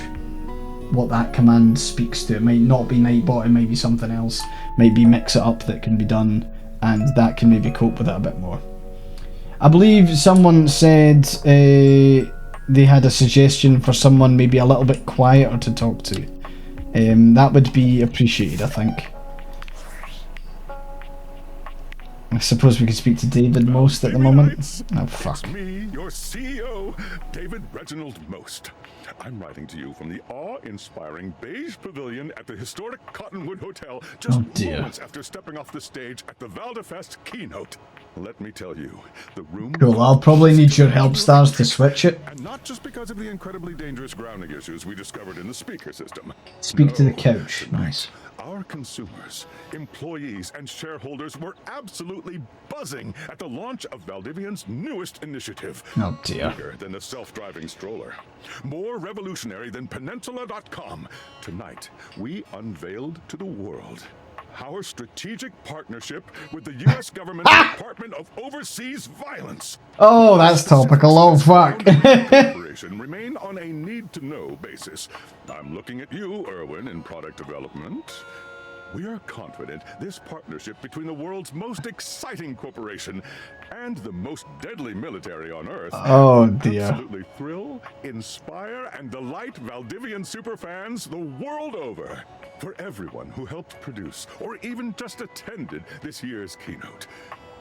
what that command speaks to. It might not be Nightbot, it might be something else. Maybe mix it up that can be done, and that can maybe cope with it a bit more. I believe someone said they had a suggestion for someone maybe a little bit quieter to talk to. That would be appreciated, I think. I suppose we could speak to David Most at the moment. Oh, fuck. It's me, your CEO, David Reginald Most. I'm writing to you from the awe-inspiring beige pavilion at the historic Cottonwood Hotel just moments after stepping off the stage at the Valdefest keynote. Let me tell you, the room... Cool, I'll probably need your help, Stars, to switch it. And not just because of the incredibly dangerous grounding issues we discovered in the speaker system. Speak to the couch. Nice. Our consumers, employees, and shareholders were absolutely buzzing at the launch of Valdivian's newest initiative. Oh dear. Bigger than the self-driving stroller. More revolutionary than Peninsula.com. Tonight, we unveiled to the world our strategic partnership with the U.S. government's Department of Overseas Violence. Oh, that's topical. Oh, fuck. Remain on a need-to-know basis. I'm looking at you, Erwin, in product development. We are confident this partnership between the world's most exciting corporation and the most deadly military on Earth oh, dear. absolutely thrill, inspire, and delight Valdivian superfans the world over. For everyone who helped produce or even just attended this year's keynote,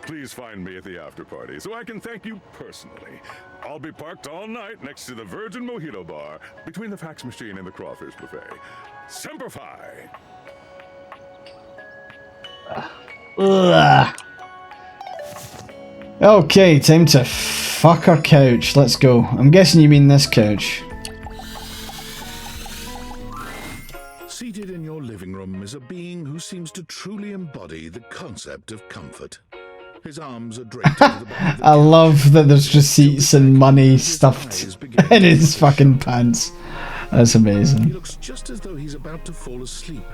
please find me at the after party so I can thank you personally. I'll be parked all night next to the Virgin Mojito Bar between the fax machine and the crawfish buffet. Semper Fi! Ugh. Okay, time to fuck our couch. Let's go. I'm guessing you mean this couch. Seated in your living room is a being who seems to truly embody the concept of comfort. His arms are draped into the back of the I love that there's receipts and money stuffed in his fucking pants. That's amazing. He looks just as though he's about to fall asleep.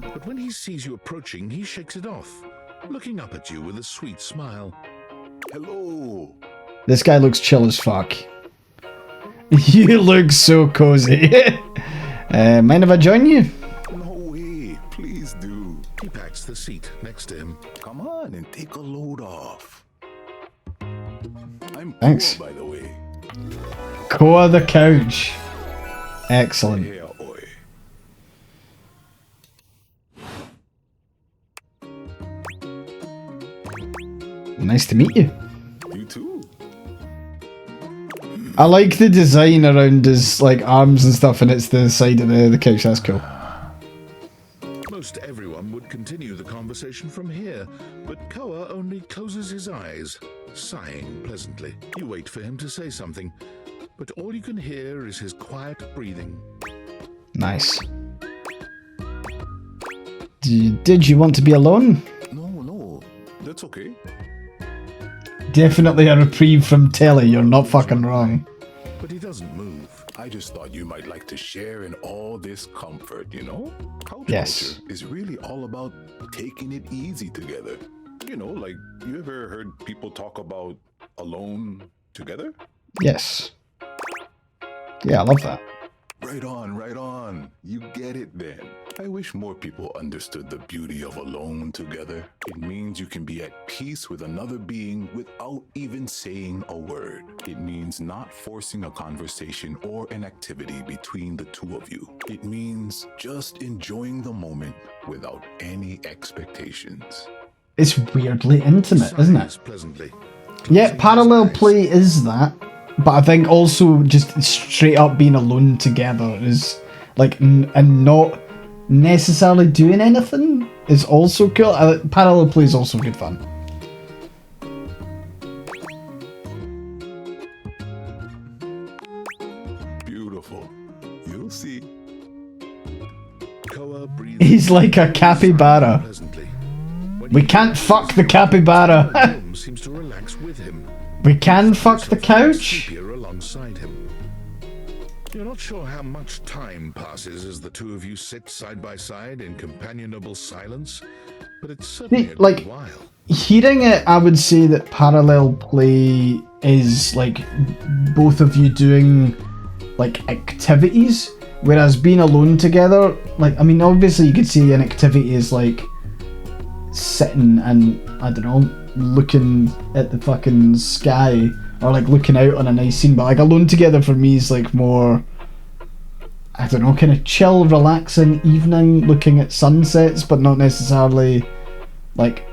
But when he sees you approaching, he shakes it off, looking up at you with a sweet smile. Hello. This guy looks chill as fuck. You look so cozy. Mind if I join you? No way. Please do. He packs the seat next to him. Come on and take a load off. I'm Thanks. poor, by the way. Koa the couch. Excellent. Yeah, oi. Nice to meet you. You too. I like the design around his like arms and stuff, and it's the side of the couch. That's cool. Most everyone would continue the conversation from here, but Koa only closes his eyes, sighing pleasantly. You wait for him to say something, but all you can hear is his quiet breathing. Nice. Did you want to be alone? No, that's okay. Definitely a reprieve from telly, you're not fucking wrong. But he doesn't move. I just thought you might like to share in all this comfort, you know? Couch Yes. culture is really all about taking it easy together. You know, like, you ever heard people talk about alone together? Yes. Yeah, I love that. Right on, right on. You get it then. I wish more people understood the beauty of alone together. It means you can be at peace with another being without even saying a word. It means not forcing a conversation or an activity between the two of you. It means just enjoying the moment without any expectations. It's weirdly intimate, isn't it? Pleasantly. Yeah, parallel play is that, but I think also just straight up being alone together is like, and not necessarily doing anything is also cool. Parallel play is also good fun. Beautiful. You'll see. Koa breathes. He's like a capybara. We can't fuck the capybara. room seems to relax with him. We can fuck the couch. Sleepier alongside him. You're not sure how much time passes as the two of you sit side by side in companionable silence, but it's certainly a Like, good while. hearing it, I would say that parallel play is like both of you doing like activities, whereas being alone together, like, I mean, obviously you could say an activity is like sitting and, I don't know, looking at the fucking sky, or like looking out on a nice scene, but like alone together for me is like more, I don't know, kind of chill, relaxing evening, looking at sunsets, but not necessarily like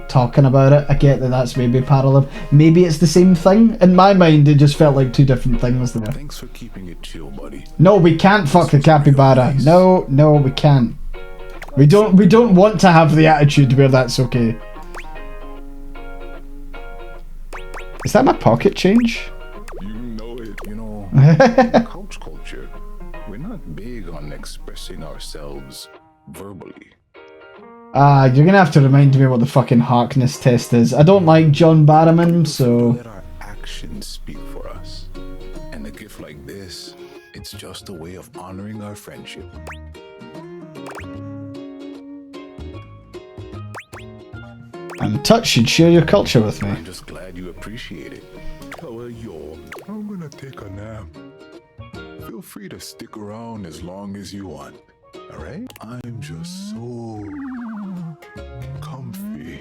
talking about it. I get that that's maybe parallel. Maybe it's the same thing. In my mind, it just felt like two different things there. Thanks for keeping it chill, buddy. No, we can't fuck the capybara. No, we can't. We don't want to have the attitude where that's okay. Is that my pocket change? You know it, you know. Couch culture. We're not big on expressing ourselves verbally. You're gonna have to remind me what the fucking Harkness test is. I don't like John Barrowman, so... Let our actions speak for us. And a gift like this, it's just a way of honoring our friendship. I'm touched you'd share your culture with me. I'm just glad you appreciate it. Koa yawned. I'm gonna take a nap. Feel free to stick around as long as you want. Alright? I'm just so comfy.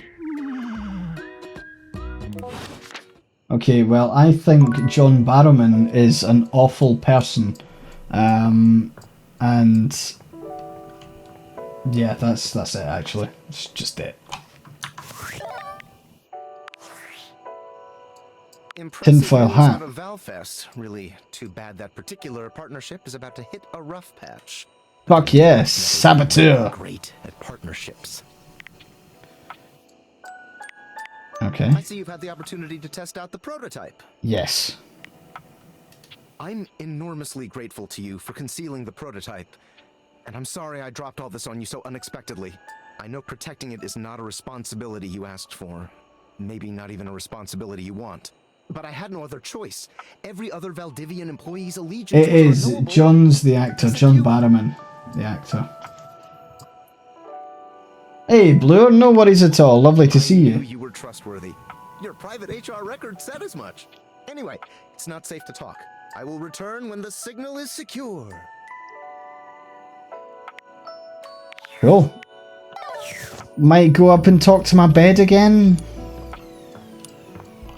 Okay, well, I think John Barrowman is an awful person. And... yeah, that's it, actually. It's just it. Tinfoil hat. Out of Valfest. Really too bad that particular partnership is about to hit a rough patch. Fuck yes, saboteur. Great at partnerships. Okay. I see you've had the opportunity to test out the prototype. Yes. I'm enormously grateful to you for concealing the prototype. And I'm sorry I dropped all this on you so unexpectedly. I know protecting it is not a responsibility you asked for. Maybe not even a responsibility you want. But I had no other choice. Every other Valdivian employee's allegiance It is. John's the actor. John Barrowman, the actor. Hey, Blur, no worries at all. Lovely to see you. You were trustworthy. Your private HR record said as much. Anyway, it's not safe to talk. I will return when the signal is secure. Cool. Might go up and talk to my bed again.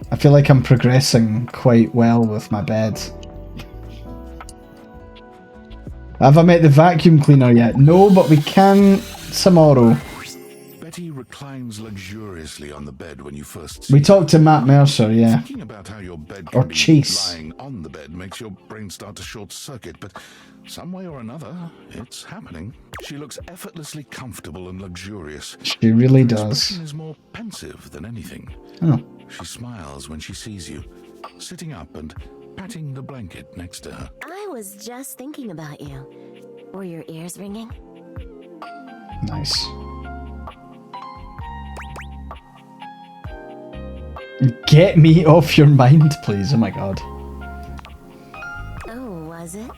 I feel like I'm progressing quite well with my bed. Have I met the vacuum cleaner yet? No, but we can tomorrow. Betty reclines luxuriously on the bed when you first see We talked to Matt Mercer, yeah. Thinking about how your bed Or can be Chase. lying on the bed makes your brain start to short circuit, but some way or another, it's happening. She looks effortlessly comfortable and luxurious. She really Her does. expression is more pensive than anything. Oh. She smiles when she sees you, sitting up and patting the blanket next to her. I was just thinking about you. Were your ears ringing? Nice. Get me off your mind, please. Oh my god. Oh, was it?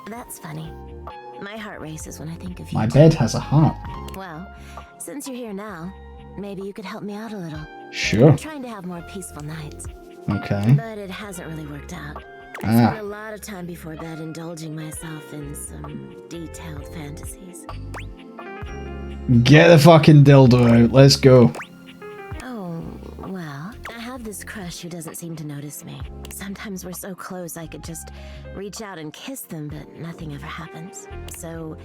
That's funny. My heart races when I think of you. My bed has a heart. Well, since you're here now, maybe you could help me out a little. Sure. I'm trying to have more peaceful nights. Okay. But it hasn't really worked out. I Ah. spend a lot of time before bed indulging myself in some detailed fantasies. Get the fucking dildo out. Let's go. Oh, well, I have this crush who doesn't seem to notice me. Sometimes we're so close I could just reach out and kiss them, but nothing ever happens. So,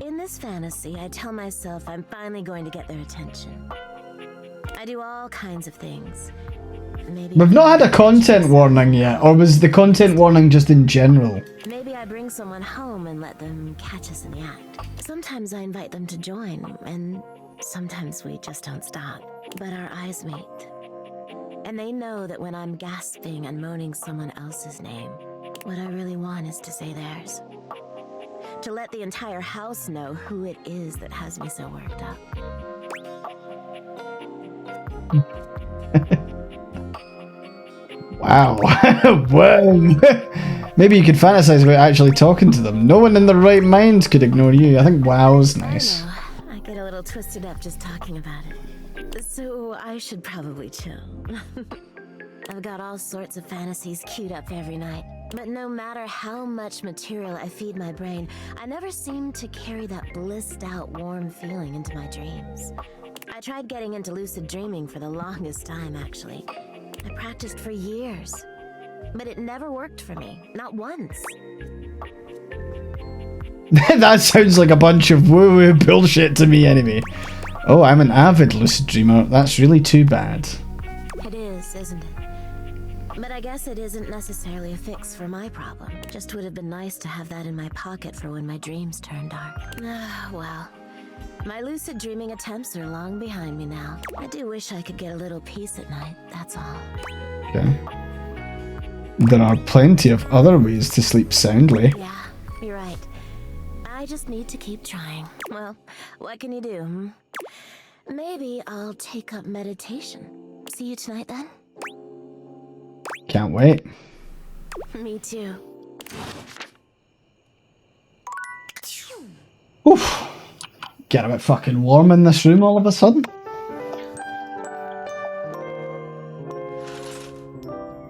in this fantasy, I tell myself I'm finally going to get their attention. I do all kinds of things. Maybe We've not had a content warning yet, or was the content warning just in general? Maybe I bring someone home and let them catch us in the act. Sometimes I invite them to join, and sometimes we just don't stop. But our eyes meet. And they know that when I'm gasping and moaning someone else's name, what I really want is to say theirs. To let the entire house know who it is that has me so worked up. Wow. Whoa. Maybe you could fantasize about actually talking to them. No one in their right mind could ignore you. I think wow's nice. I get a little twisted up just talking about it. So I should probably chill. I've got all sorts of fantasies queued up every night. But no matter how much material I feed my brain, I never seem to carry that blissed out warm feeling into my dreams. I tried getting into lucid dreaming for the longest time, actually. I practiced for years. But it never worked for me. Not once. That sounds like a bunch of woo-woo bullshit to me anyway. Oh, I'm an avid lucid dreamer. That's really too bad. It is, isn't it? But I guess it isn't necessarily a fix for my problem. Just would have been nice to have that in my pocket for when my dreams turn dark. Well, my lucid dreaming attempts are long behind me now. I do wish I could get a little peace at night, that's all. Okay. There are plenty of other ways to sleep soundly. Yeah, you're right. I just need to keep trying. Well, what can you do, hmm? Maybe I'll take up meditation. See you tonight then? Can't wait. Me too. Oof. Get a bit fucking warm in this room all of a sudden.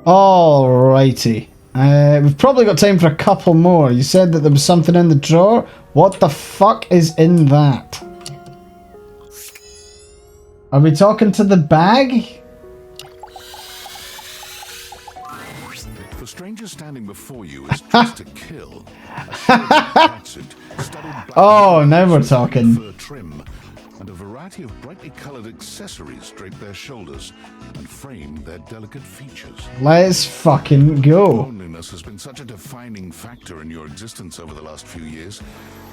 Alrighty. We've probably got time for a couple more. You said that there was something in the drawer. What the fuck is in that? Are we talking to the bag? The stranger standing before you is dressed to kill. Oh, now we're talking. Fur trim, and a variety of brightly colored accessories drape their shoulders and frame their delicate features. Let's fucking go. Loneliness has been such a defining factor in your existence over the last few years,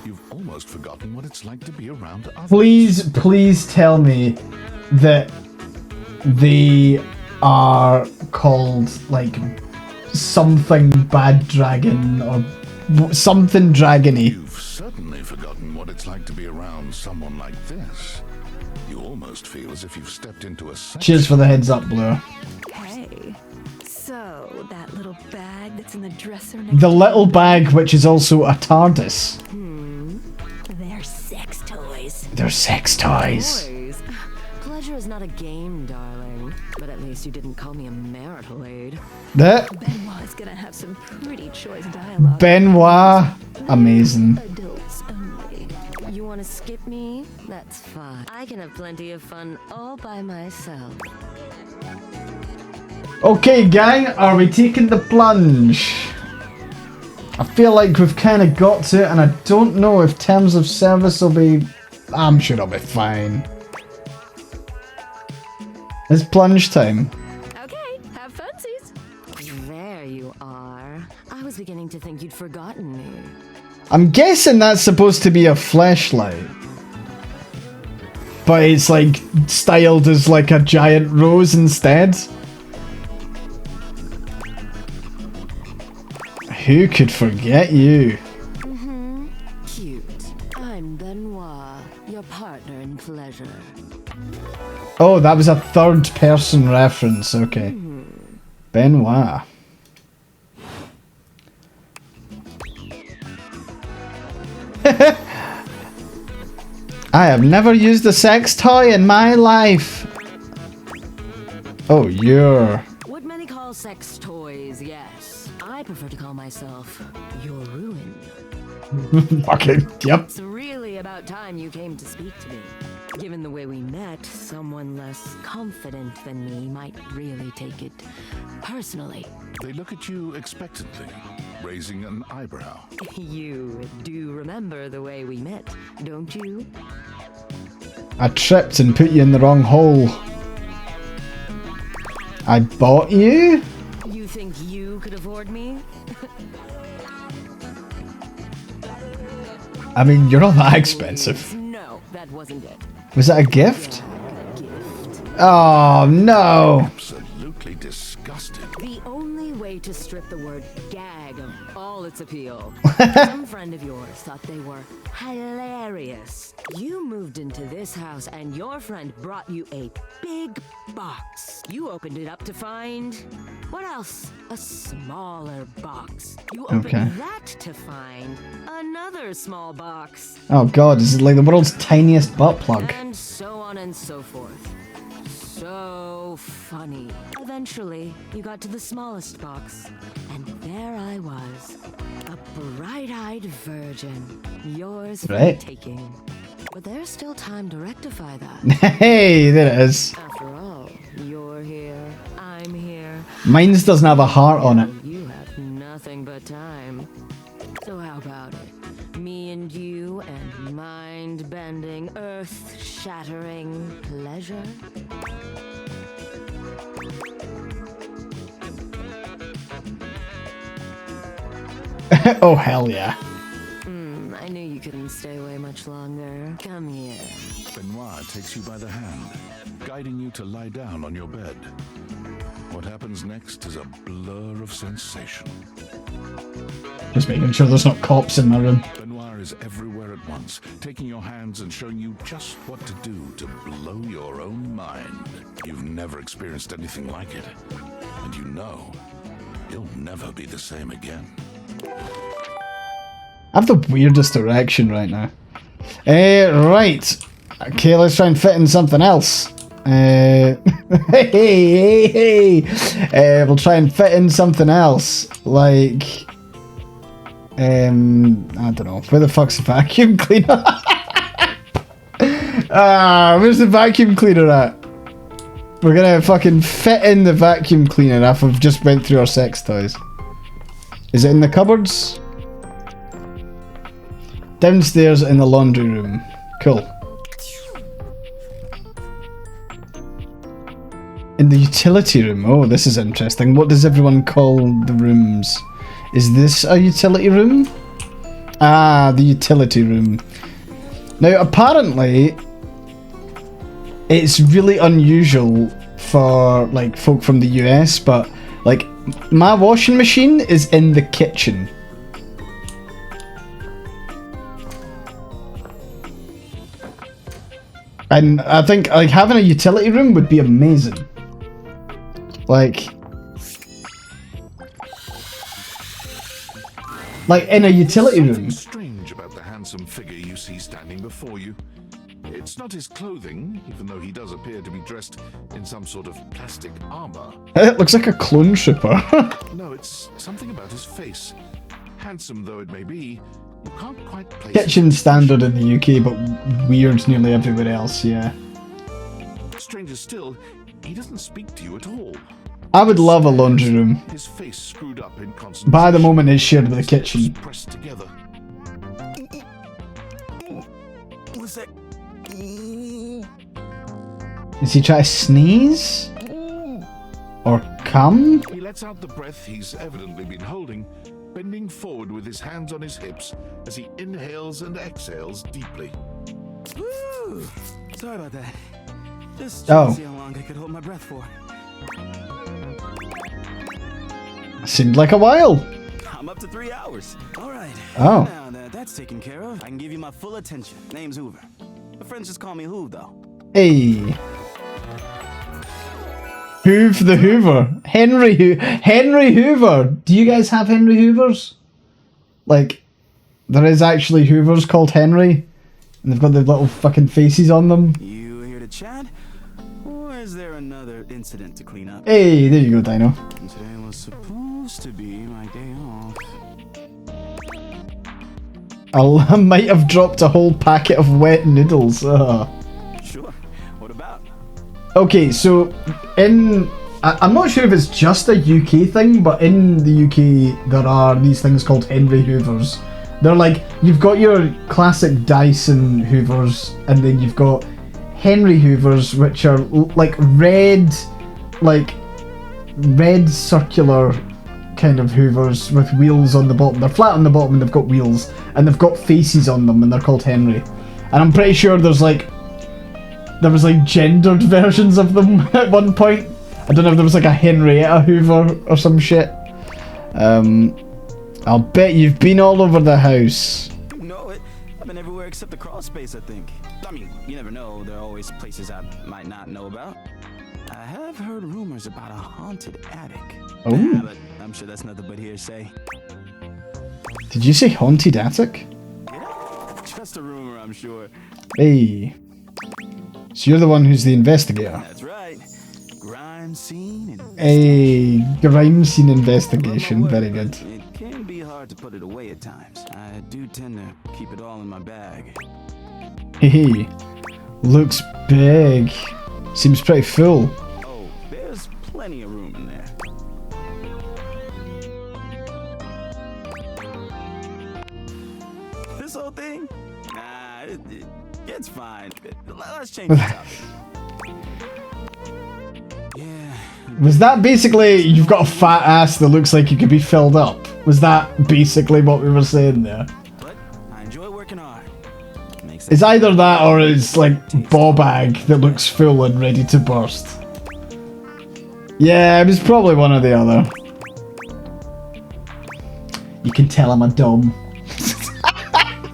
you've almost forgotten what it's like to be around others. Please tell me that they are called, like, something bad dragon or something dragony. You've certainly forgotten what it's like to be around someone like this. You almost feel as if you've stepped into a sex. Cheers for the heads up, Blue. Hey, so that little bag that's in the dresser next The little bag, which is also a TARDIS. They're sex toys. They're sex toys. Pleasure is not a game, darling. But at least you didn't call me a marital aid. That Benoit's gonna have some pretty choice dialogue. Benoit, amazing. Adults only. You want to skip me? That's fine. I can have plenty of fun all by myself. Okay, gang, are we taking the plunge? I feel like we've kind of got to it, and I don't know if terms of service will be... I'm sure it'll be fine. It's plunge time. Okay, have funsies. There you are. I was beginning to think you'd forgotten me. I'm guessing that's supposed to be a fleshlight. But it's like styled as like a giant rose instead. Who could forget you? Cute. I'm Benoit, your partner in pleasure. Oh, that was a third person reference. Okay. Benoit. I have never used a sex toy in my life. Oh, you're... What many call sex toys, yes. I prefer to call myself your ruin. Fucking, yep. It's really about time you came to speak to me. Given the way we met, someone less confident than me might really take it personally. They look at you expectantly, raising an eyebrow. You do remember the way we met, don't you? I tripped and put you in the wrong hole. I bought you? You think you could afford me? I mean, you're not that expensive. No, that wasn't it. Was that a gift? Oh, no. Absolutely disgusted. The only way to strip the word gag of all its appeal. Some friend of yours thought they were hilarious. You moved into this house and your friend brought you a big box. You opened it up to find... what else? A smaller box. You opened that to find another small box. Oh god, this is like the world's tiniest butt plug. And so on and so forth. So funny. Eventually, you got to the smallest box, and there I was, a bright-eyed virgin, yours for the taking. But there's still time to rectify that. Hey, there it is. After all, you're here, I'm here. Mine's doesn't have a heart on it. You have nothing but time. So how about it? Me and you and mind-bending, earth-shattering pleasure? Oh, hell yeah. I knew you couldn't stay away much longer. Come here. Benoit takes you by the hand, guiding you to lie down on your bed. What happens next is a blur of sensation. Just making sure there's not cops in my room. Benoit is everywhere at once, taking your hands and showing you just what to do to blow your own mind. You've never experienced anything like it, and you know you'll never be the same again. I have the weirdest erection right now. Right. Okay, let's try and fit in something else. Hey. We'll try and fit in something else. Like... I don't know. Where the fuck's the vacuum cleaner? Where's the vacuum cleaner at? We're gonna fucking fit in the vacuum cleaner after we've just went through our sex toys. Is it in the cupboards? Downstairs in the laundry room. Cool. In the utility room. Oh, this is interesting. What does everyone call the rooms? Is this a utility room? Ah, the utility room. Now, apparently, it's really unusual for, like, folk from the US, but, like, my washing machine is in the kitchen. And I think, like, having a utility room would be amazing. Like in a utility room. Something strange about the handsome figure you see standing before you. It's not his clothing, even though he does appear to be dressed in some sort of plastic armor. It looks like a clone trooper. No, it's something about his face. Handsome though it may be, you can't quite place Kitchen standard in the UK, but weird nearly everywhere else, yeah. Stranger still, he doesn't speak to you at all. I would love a laundry room. His face screwed up in concentration. By the moment it's shared with the kitchen. Pressed together. What's that? Is he trying to sneeze? Or come? He lets out the breath he's evidently been holding, bending forward with his hands on his hips as he inhales and exhales deeply. Woo! Sorry about that. Just Oh. to see how long I could hold my breath for. Seemed like a while. I'm up to 3 hours. All right. Oh. Now that that's taken care of, I can give you my full attention. Name's Hoover. My friends just call me Hoove, though. Hey. Hoove the Hoover. Henry Hoover. Do you guys have Henry Hoovers? Like, there is actually Hoovers called Henry. And they've got the little fucking faces on them. You here to chat? Or is there another incident to clean up? Hey, there you go, Dino. Today was supposed to be my day off. I might have dropped a whole packet of wet noodles. Ugh. Sure. What about? Okay, so I'm not sure if it's just a UK thing, but in the UK there are these things called Henry Hoovers. They're like, you've got your classic Dyson Hoovers, and then you've got Henry Hoovers, which are like red circular kind of Hoovers with wheels on the bottom. They're flat on the bottom and they've got wheels, and they've got faces on them, and they're called Henry. And I'm pretty sure there was like gendered versions of them at one point. I don't know if there was like a Henrietta Hoover or some shit. I'll bet you've been all over the house. You know it. I've been everywhere except the crawl space, I think. I mean, you never know. There are always places I might not know about. I have heard rumors about a haunted attic. Oh. Yeah, but I'm sure that's nothing but hearsay. Did you say haunted attic? Yeah, just a rumor, I'm sure. Hey. So you're the one who's the investigator. That's right. Crime scene and A crime scene investigation. Very good. it can be hard to put it away at times. I do tend to keep it all in my bag. Hey, looks big. Seems pretty full. Oh, there's plenty of room in there. This whole thing? Nah, it's fine. Let's change the topic. Yeah. Was that basically, you've got a fat ass that looks like you could be filled up? Was that basically what we were saying there? But I enjoy working hard. It's either that or it's like ball bag that looks full and ready to burst. Yeah, it was probably one or the other. You can tell I'm a dom.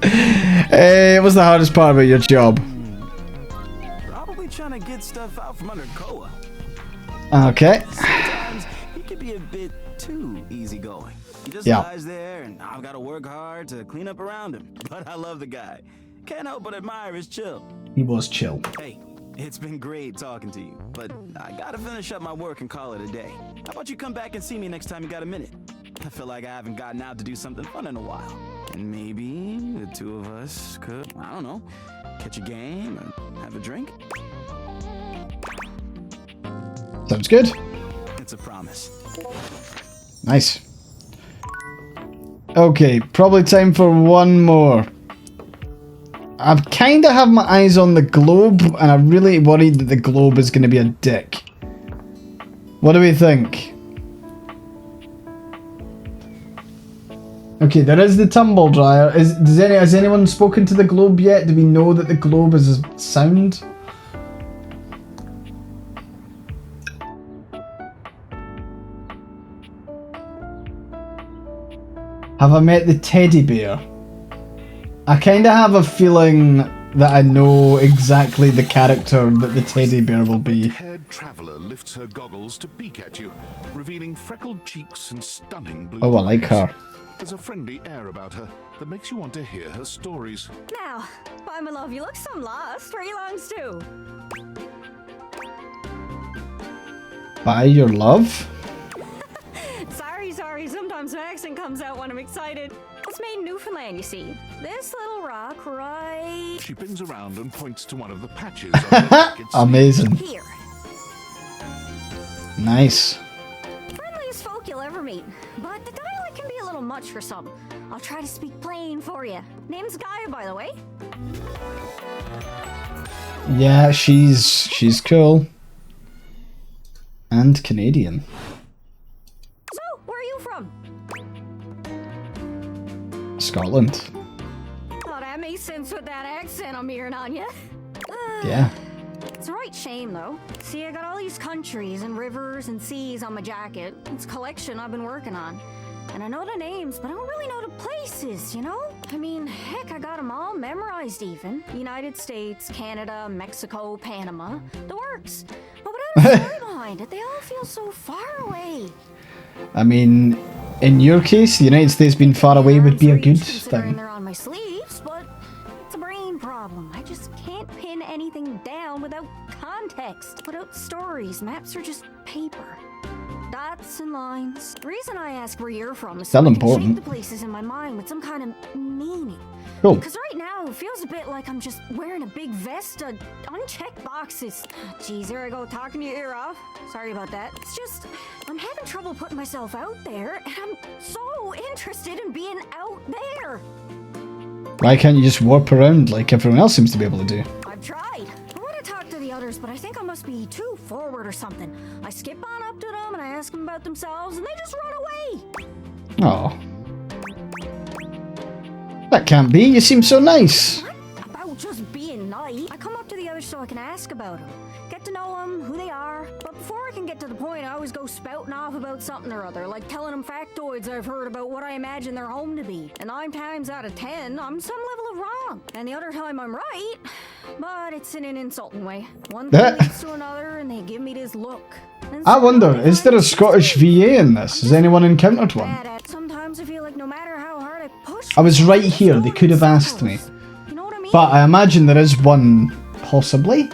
Hey, what's the hardest part about your job? Probably trying to get stuff out from under Koa. Okay. Sometimes he can be a bit too easygoing. He just Yeah. lies there, and I've got to work hard to clean up around him. But I love the guy. Can't help but admire his chill. He was chill. Hey, it's been great talking to you, but I gotta finish up my work and call it a day. How about you come back and see me next time you got a minute? I feel like I haven't gotten out to do something fun in a while. And maybe the two of us could, I don't know, catch a game or have a drink? Sounds good. It's a promise. Nice. Okay, probably time for one more. I kind of have my eyes on the globe, and I'm really worried that the globe is going to be a dick. What do we think? Okay, there is the tumble dryer. Has anyone spoken to the globe yet? Do we know that the globe is a sound? Have I met the teddy bear? I kind of have a feeling that I know exactly the character that the teddy bear will be. The haired traveler lifts her goggles to peek at you, revealing freckled cheeks and stunning blue Oh, I like eyes. her. There's a friendly air about her that makes you want to hear her stories. Now, why, my love, you look some lost. Where are you longs to? By your love? Sorry. Sometimes my accent comes out when I'm excited. It's made in Newfoundland, you see. This little rock right... She pins around and points to one of the patches on her jacket sleeve. Amazing. Here. Nice. Friendliest folk you'll ever meet. But the dialect can be a little much for some. I'll try to speak plain for you. Name's Gaia, by the way. Yeah, she's cool. And Canadian. So, where are you from? Scotland. Oh, that makes sense with that accent I'm hearing on you. Yeah. It's a right shame, though. See, I got all these countries and rivers and seas on my jacket. It's a collection I've been working on. And I know the names, but I don't really know the places, you know? I mean, heck, I got them all memorized even. United States, Canada, Mexico, Panama. The works. But without a story behind it, they all feel so far away. I mean, in your case, the United States being far away would be a good thing. They're on my sleeves, but it's a brain problem. I just can't pin anything down without context, without stories. Maps are just paper. Dots and lines. The reason I ask where you're from is Still so I can shape important. the places in my mind with some kind of meaning. Cool. Because right now it feels a bit like I'm just wearing a big vest of unchecked boxes. Jeez, here I go talking your ear off. Sorry about that. It's just I'm having trouble putting myself out there, and I'm so interested in being out there. Why can't you just warp around like everyone else seems to be able to do? I've tried. I want to talk to the others, but I think I must be too forward or something. I skip on up to them and I ask them about themselves, and they just run away. Oh. That can't be. You seem so nice. About just being nice. I come up to the others so I can ask about them. Get to know them, who they are. But before I can get to the point, I always go spouting off about something or other, like telling them factoids I've heard about what I imagine their home to be. And 9 times out of 10, I'm some level of wrong. And the other time I'm right, but it's in an insulting way. One thing leads to another, and they give me this look. And I wonder, is there a Scottish VA in this? Has anyone encountered one? sometimes I feel like no matter how hard I push, I was right here. They could have asked me. you know what I mean? But I imagine there is one, possibly.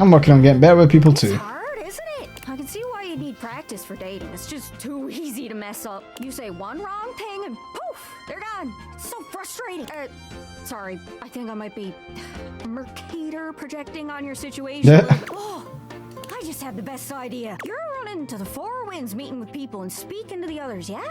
I'm working on getting better with people too. Hard, isn't it? I can see why you need practice for dating. It's just too easy to mess up. You say one wrong thing and poof, they're gone. It's so frustrating. Sorry, I think I might be Mercator projecting on your situation. a little bit. Oh, I just had the best idea. You're running into the Four Winds, meeting with people and speaking to the others, yeah?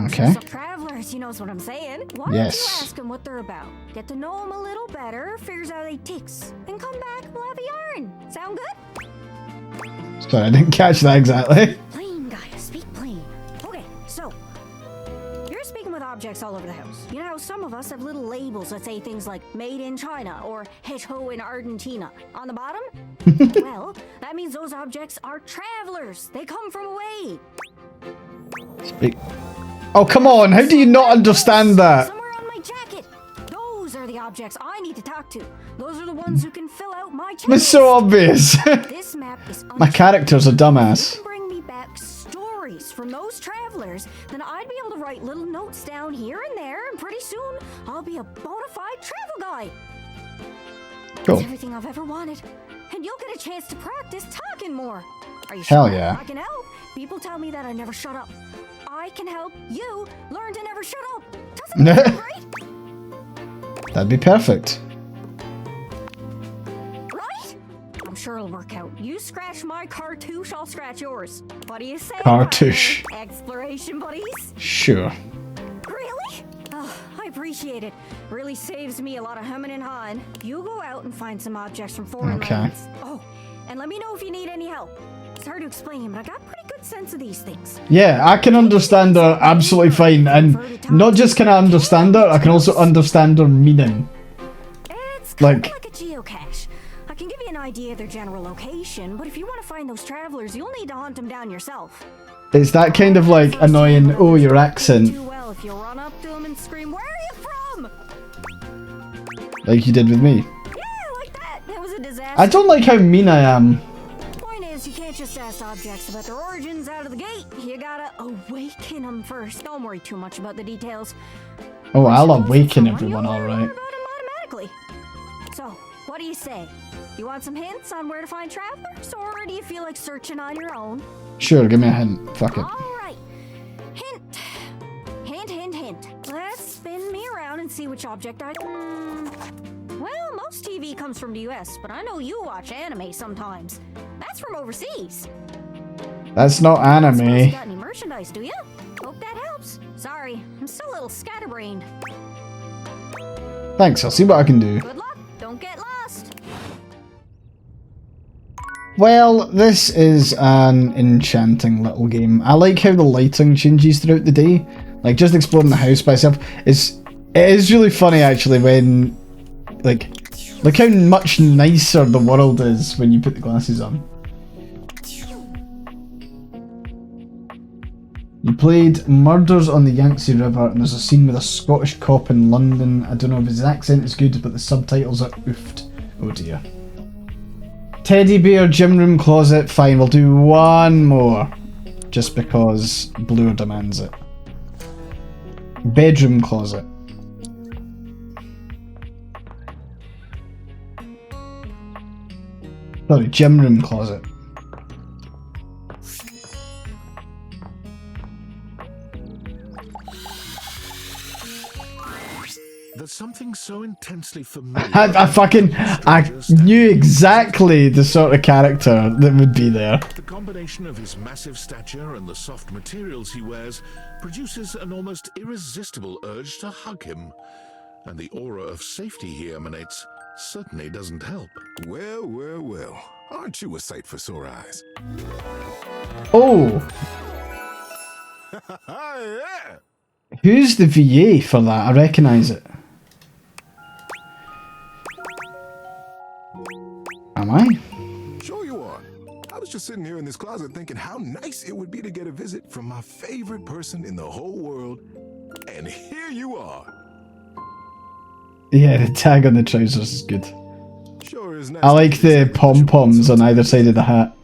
Okay. Some travelers, you knows what I'm saying. Why don't Yes. you ask them what they're about? Get to know them a little better, figures out they ticks, and come back, we'll have a yarn. Sound good? Sorry, I didn't catch that exactly. Plain, guys, speak plain. Okay, so you're speaking with objects all over the house. You know how some of us have little labels that say things like made in China or Hecho in Argentina on the bottom? Well, that means those objects are travelers. They come from away. Speak. Oh, come on. How do you not understand that? Somewhere on my jacket. Those are the objects I need to talk to. Those are the ones who can fill out my checklist. It's so obvious. This map is My character's a dumbass. bring me back stories from those travelers, then I'd be able to write little notes down here and there, and pretty soon I'll be a bona fide travel guide. Cool. It's everything I've ever wanted, and you'll get a chance to practice talking more. Are you Hell sure? yeah. I can help. People tell me that I never shut up. I can help you learn to never shut up. Doesn't that sound great? That'd be perfect. Right? I'm sure it'll work out. You scratch my cartouche, I'll scratch yours. What do you say? Cartouche. Exploration buddies? Sure. Really? Oh, I appreciate it. Really saves me a lot of humming and hawing. You go out and find some objects from foreign Okay. lands. Oh, and let me know if you need any help. It's hard to explain, but I got a pretty good sense of these things. Yeah, I can understand her absolutely fine. And not just can I understand her, I can also understand her meaning. It's Like, like a geocache. I can give you an idea of their general location, but if you want to find those travelers, you'll need to hunt them down yourself. it's that kind of like annoying, oh, your accent, Too well if you run up to them and scream, "Where are you from?" like you did with me. Yeah, like that. That was a disaster. I don't like how mean I am. Point is, you can't just ask objects about their origins out of the gate. You gotta awaken them first. Don't worry too much about the details. Oh, I'll awaken everyone, alright. Automatically. So, what do you say? You want some hints on where to find travelers, or do you feel like searching on your own? Sure, give me a hint. Fuck it. Alright. Hint. Hint, hint, hint. Let's spin me around and see which object I... Well, most TV comes from the US, but I know you watch anime sometimes. That's from overseas. That's not anime. You got any merchandise, do you? Hope that helps. Sorry, I'm still a little scatterbrained. Thanks, I'll see what I can do. Good luck. Don't get lost. Well, this is an enchanting little game. I like how the lighting changes throughout the day. Like, just exploring the house by itself it is really funny, actually, when, like, look how much nicer the world is when you put the glasses on. You played Murders on the Yangtze River, and there's a scene with a Scottish cop in London. I don't know if his accent is good, but the subtitles are oofed. Oh dear. Teddy bear, gym room, closet. Fine, we'll do one more. Just because Blue demands it. Bedroom closet. Sorry, gym room closet. There's something so intensely familiar. I knew exactly the sort of character that would be there. The combination of his massive stature and the soft materials he wears produces an almost irresistible urge to hug him. And the aura of safety he emanates certainly doesn't help. Well, well, well. Aren't you a sight for sore eyes? Oh! Yeah. Who's the VA for that? I recognise it. Am I? Sure you are. I was just sitting here in this closet thinking how nice it would be to get a visit from my favorite person in the whole world. And here you are. Yeah, the tag on the trousers is good. Sure is nice. I like the pom-poms on either side of the hat.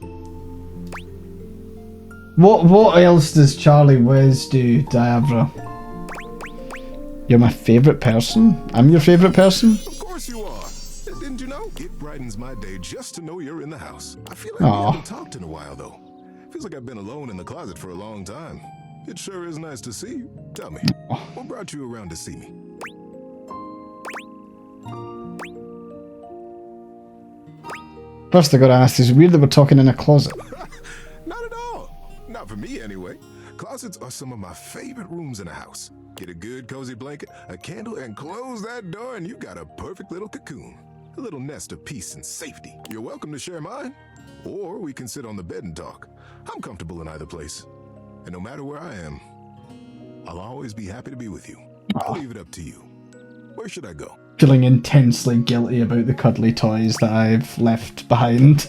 What else does Charlie Wes do, Diabra? You're my favourite person? I'm your favourite person? Of course you are. Didn't you know? It brightens my day just to know you're in the house. I feel like we haven't talked in a while, though. Feels like I've been alone in the closet for a long time. It sure is nice to see you. Tell me, what brought you around to see me? First I gotta ask, is it weird that we're talking in a closet? Not at all. Not for me, anyway. Closets are some of my favorite rooms in a house. Get a good cozy blanket, a candle, and close that door and you got a perfect little cocoon. A little nest of peace and safety. You're welcome to share mine. Or we can sit on the bed and talk. I'm comfortable in either place. And no matter where I am, I'll always be happy to be with you. I'll leave it up to you. Where should I go? Feeling intensely guilty about the cuddly toys that I've left behind.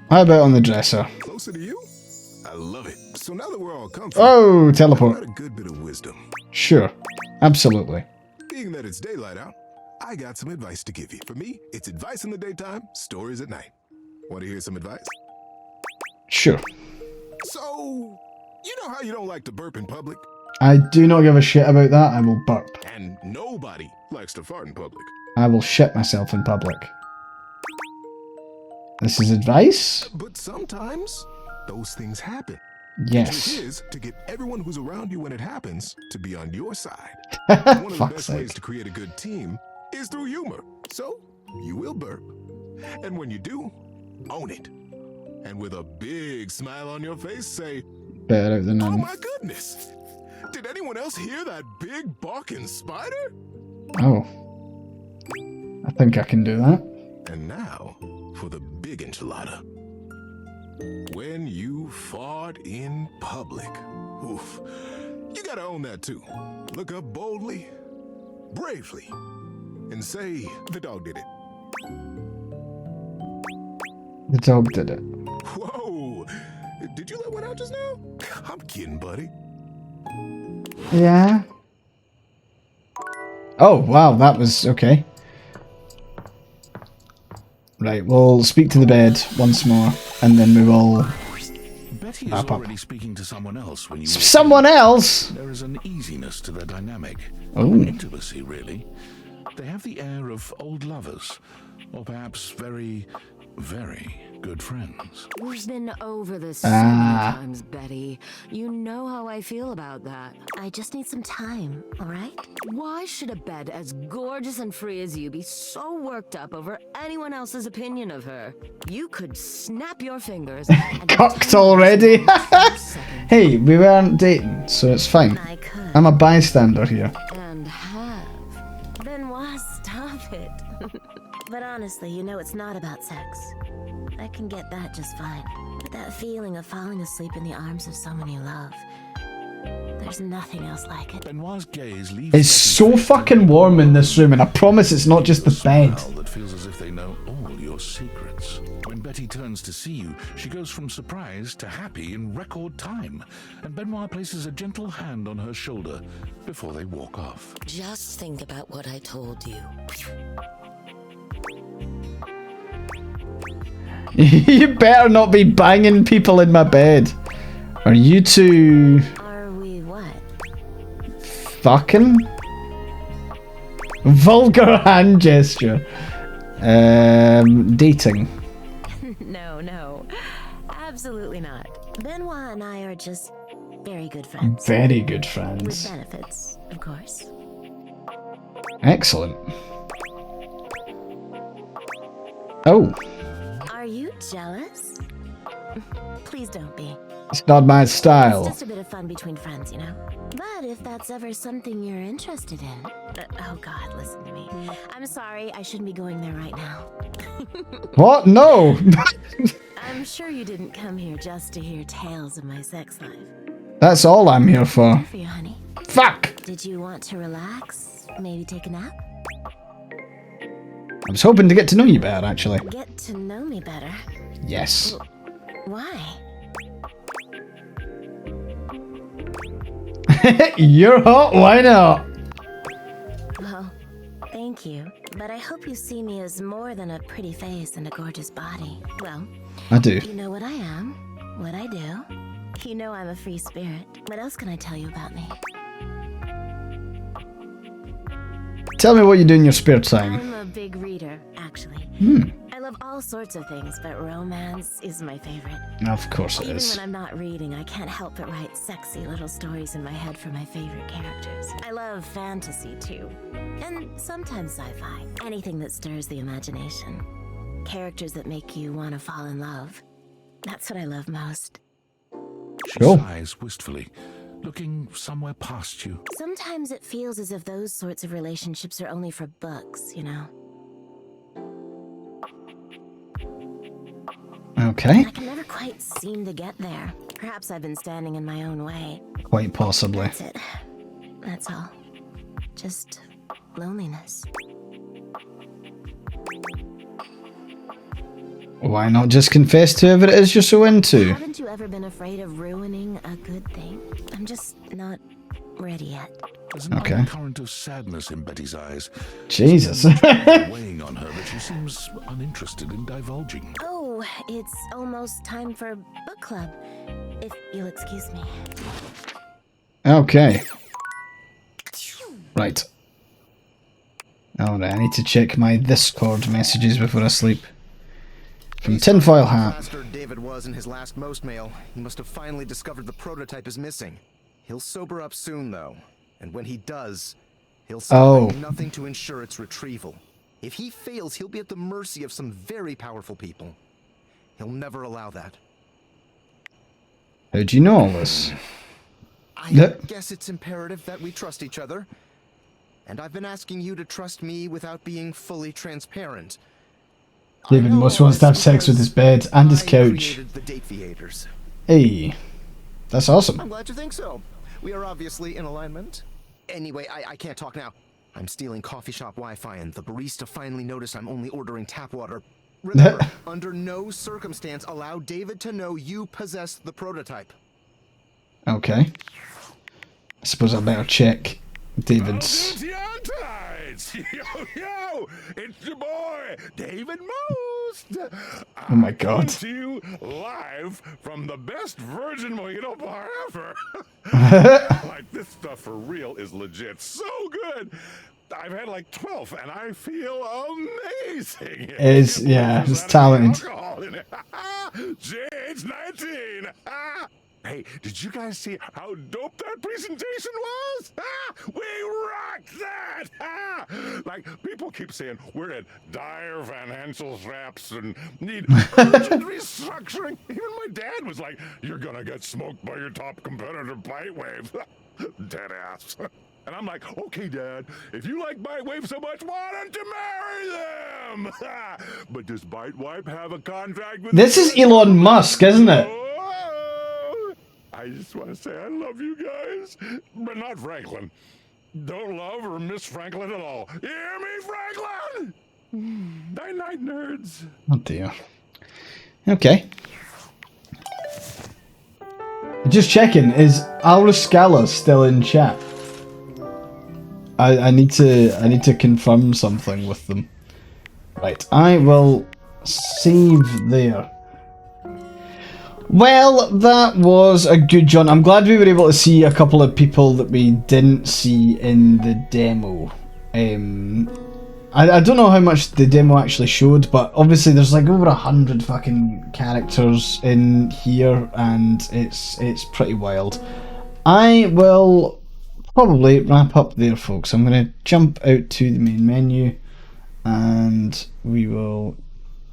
How about on the dresser? Closer to you? I love it. So now that we're all comfortable, Oh, teleport. I've got a good bit of wisdom. Sure. Absolutely. Being that it's daylight out, I got some advice to give you. For me, it's advice in the daytime, stories at night. Want to hear some advice? Sure. So, you know how you don't like to burp in public? I do not give a shit about that. I will burp. And nobody likes to fart in public. I will shit myself in public. This is advice? But sometimes, those things happen. Yes. The trick is to get everyone who's around you when it happens to be on your side. One of the best ways to create a good team is through humor. So, you will burp. And when you do, own it. And with a big smile on your face, say, Better out than none. Oh my goodness! Did anyone else hear that big barking spider? Oh. I think I can do that. And now, for the big enchilada. When you fart in public, oof, you gotta own that too. Look up boldly, bravely, and say, the dog did it. The dog did it. Whoa! Did you let one out just now? I'm kidding, buddy. Yeah. Oh, wow, that was okay. Right, we'll speak to the bed once more, and then we will Betty is wrap up. already speaking to someone else when you Someone else? There is an easiness to their dynamic. Oh. An intimacy, really. They have the air of old lovers, or perhaps very very good friends. We've been over this so many times, Betty. You know how I feel about that. I just need some time, all right? Why should a bed as gorgeous and free as you be so worked up over anyone else's opinion of her? You could snap your fingers. Cocked already. Hey, we weren't dating, so it's fine. I'm a bystander here. And have. Benoit, stop it. But honestly, you know it's not about sex. I can get that just fine. But that feeling of falling asleep in the arms of someone you love, there's nothing else like it. Benoit's gaze leaves It's so fucking warm in this room, and I promise it's not just the bed. that feels as if they know all your secrets. When Betty turns to see you, she goes from surprised to happy in record time, and Benoit places a gentle hand on her shoulder before they walk off. Just think about what I told you. You better not be banging people in my bed. Are you two... Are we what? Fucking? Vulgar hand gesture. Dating. No. Absolutely not. Benoit and I are just very good friends. Very good With friends. benefits, of course. Excellent. Oh, Are you jealous? Please don't be. it's not my It's style. just a bit of fun between friends, you know? But if that's ever something you're interested in... oh God, listen to me. I'm sorry, I shouldn't be going there right now. What? No! I'm sure you didn't come here just to hear tales of my sex life. That's all I'm here for. For you, honey. Fuck! Did you want to relax? Maybe take a nap? I was hoping to get to know you better, actually. Get to know me better? Yes. Why? You're hot, why not? Well, thank you. But I hope you see me as more than a pretty face and a gorgeous body. Well, I do. you know what I am, what I do. You know I'm a free spirit. What else can I tell you about me? Tell me what you do in your spare time. I'm a big reader, actually. I love all sorts of things, but romance is my favorite. Of course it Even is. when I'm not reading, I can't help but write sexy little stories in my head for my favorite characters. I love fantasy, too. And sometimes sci-fi. Anything that stirs the imagination. Characters that make you want to fall in love. That's what I love most. She Cool. sighs wistfully, looking somewhere past you. Sometimes it feels as if those sorts of relationships are only for books, you know? Okay. I can never quite seem to get there. Perhaps I've been standing in my own way. Quite possibly. That's it. That's all. Just loneliness. Why not just confess to whoever it is you're so into? Haven't you ever been afraid of ruining a good thing? I'm just not ready yet. There's an Okay. undercurrent of sadness in Betty's eyes. Jesus. Weighing on her that she seems uninterested in divulging. Oh, it's almost time for book club. If you'll excuse me. Okay. Right. Alright, I need to check my Discord messages before I sleep. From Tinfoil Hat. Bastard David was in his last most mail. He must have finally discovered the prototype is missing. He'll sober up soon, though. And when he does, he'll stop doing nothing to ensure its retrieval. If he fails, he'll be at the mercy of some very powerful people. He'll never allow that. How do you know all this? I guess it's imperative that we trust each other. And I've been asking you to trust me without being fully transparent. David most wants to have sex with his bed and his couch. The date theaters. Hey. That's awesome. I'm glad you think so. We are obviously in alignment. Anyway, I can't talk now. I'm stealing coffee shop Wi-Fi and the barista finally noticed I'm only ordering tap water. Remember, under no circumstance allow David to know you possess the prototype. Okay. I suppose I better check David's. Yo, it's your boy, David Mose. host. Oh my God. To you live from the best virgin mojito bar ever. Like, this stuff for real is legit so good. I've had like 12 and I feel amazing. It's talented. Jade's 19. Hey, did you guys see how dope that presentation was? We rocked that! Like, people keep saying we're at dire financial straps and need urgent restructuring. Even my dad was like, you're gonna get smoked by your top competitor, Bitewave. Dead ass. And I'm like, okay, Dad, if you like Bitewave so much, why don't you marry them? But does Bitewave have a contract with This is Elon Musk, isn't it? I just want to say I love you guys, but not Franklin. Don't love or miss Franklin at all. You hear me, Franklin? Night-night, nerds. Oh dear. Okay. Just checking, is AyeforScotland still in chat? I need to confirm something with them. Right, I will save there. Well, that was a good one. I'm glad we were able to see a couple of people that we didn't see in the demo. I don't know how much the demo actually showed, but obviously there's like over 100 fucking characters in here, and it's pretty wild. I will probably wrap up there, folks. I'm going to jump out to the main menu, and we will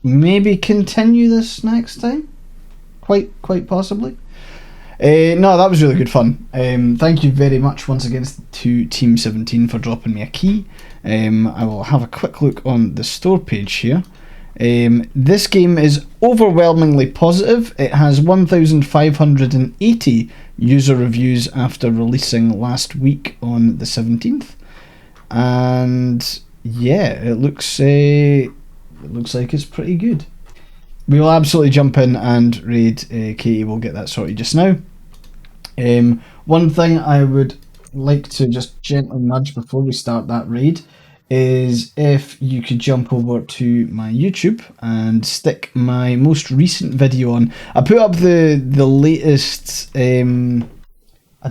maybe continue this next time. Quite possibly. No, that was really good fun. Thank you very much once again to Team 17 for dropping me a key. I will have a quick look on the store page here. This game is overwhelmingly positive. It has 1,580 user reviews after releasing last week on the 17th. And yeah, it looks like it's pretty good. We will absolutely jump in and raid Katie. We'll get that sorted just now. One thing I would like to just gently nudge before we start that raid is if you could jump over to my YouTube and stick my most recent video on. I put up the latest, I don't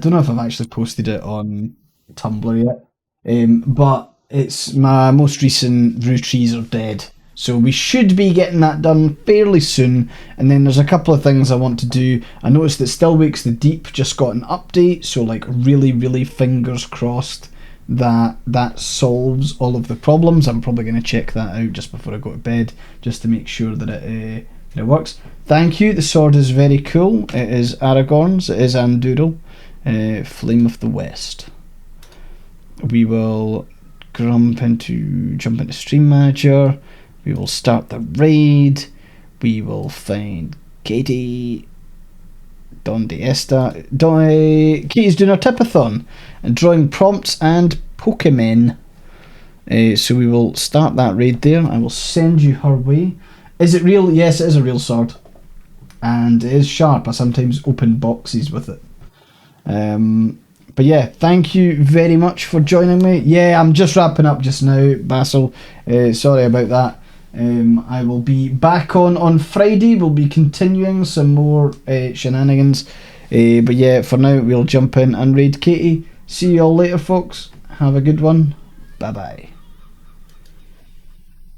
know if I've actually posted it on Tumblr yet, but it's my most recent Rue Trees Are Dead. So we should be getting that done fairly soon, and then there's a couple of things I want to do. I noticed that Still Wakes the Deep just got an update, so like really fingers crossed that that solves all of the problems. I'm probably going to check that out just before I go to bed, just to make sure that it works. Thank you, the sword is very cool. It is Aragorn's, it is Andúril, Flame of the West. We will jump into Stream Manager. We will start the raid. We will find Katie. Donde esta? Katie's doing a tipathon and drawing prompts and Pokemon. So we will start that raid there. I will send you her way. Is it real? Yes, it is a real sword. And it is sharp. I sometimes open boxes with it. But yeah, thank you very much for joining me. Yeah, I'm just wrapping up just now, Basil. Sorry about that. I will be back on Friday. We'll be continuing some more shenanigans. But yeah, for now, we'll jump in and raid Katie. See you all later, folks. Have a good one. Bye-bye.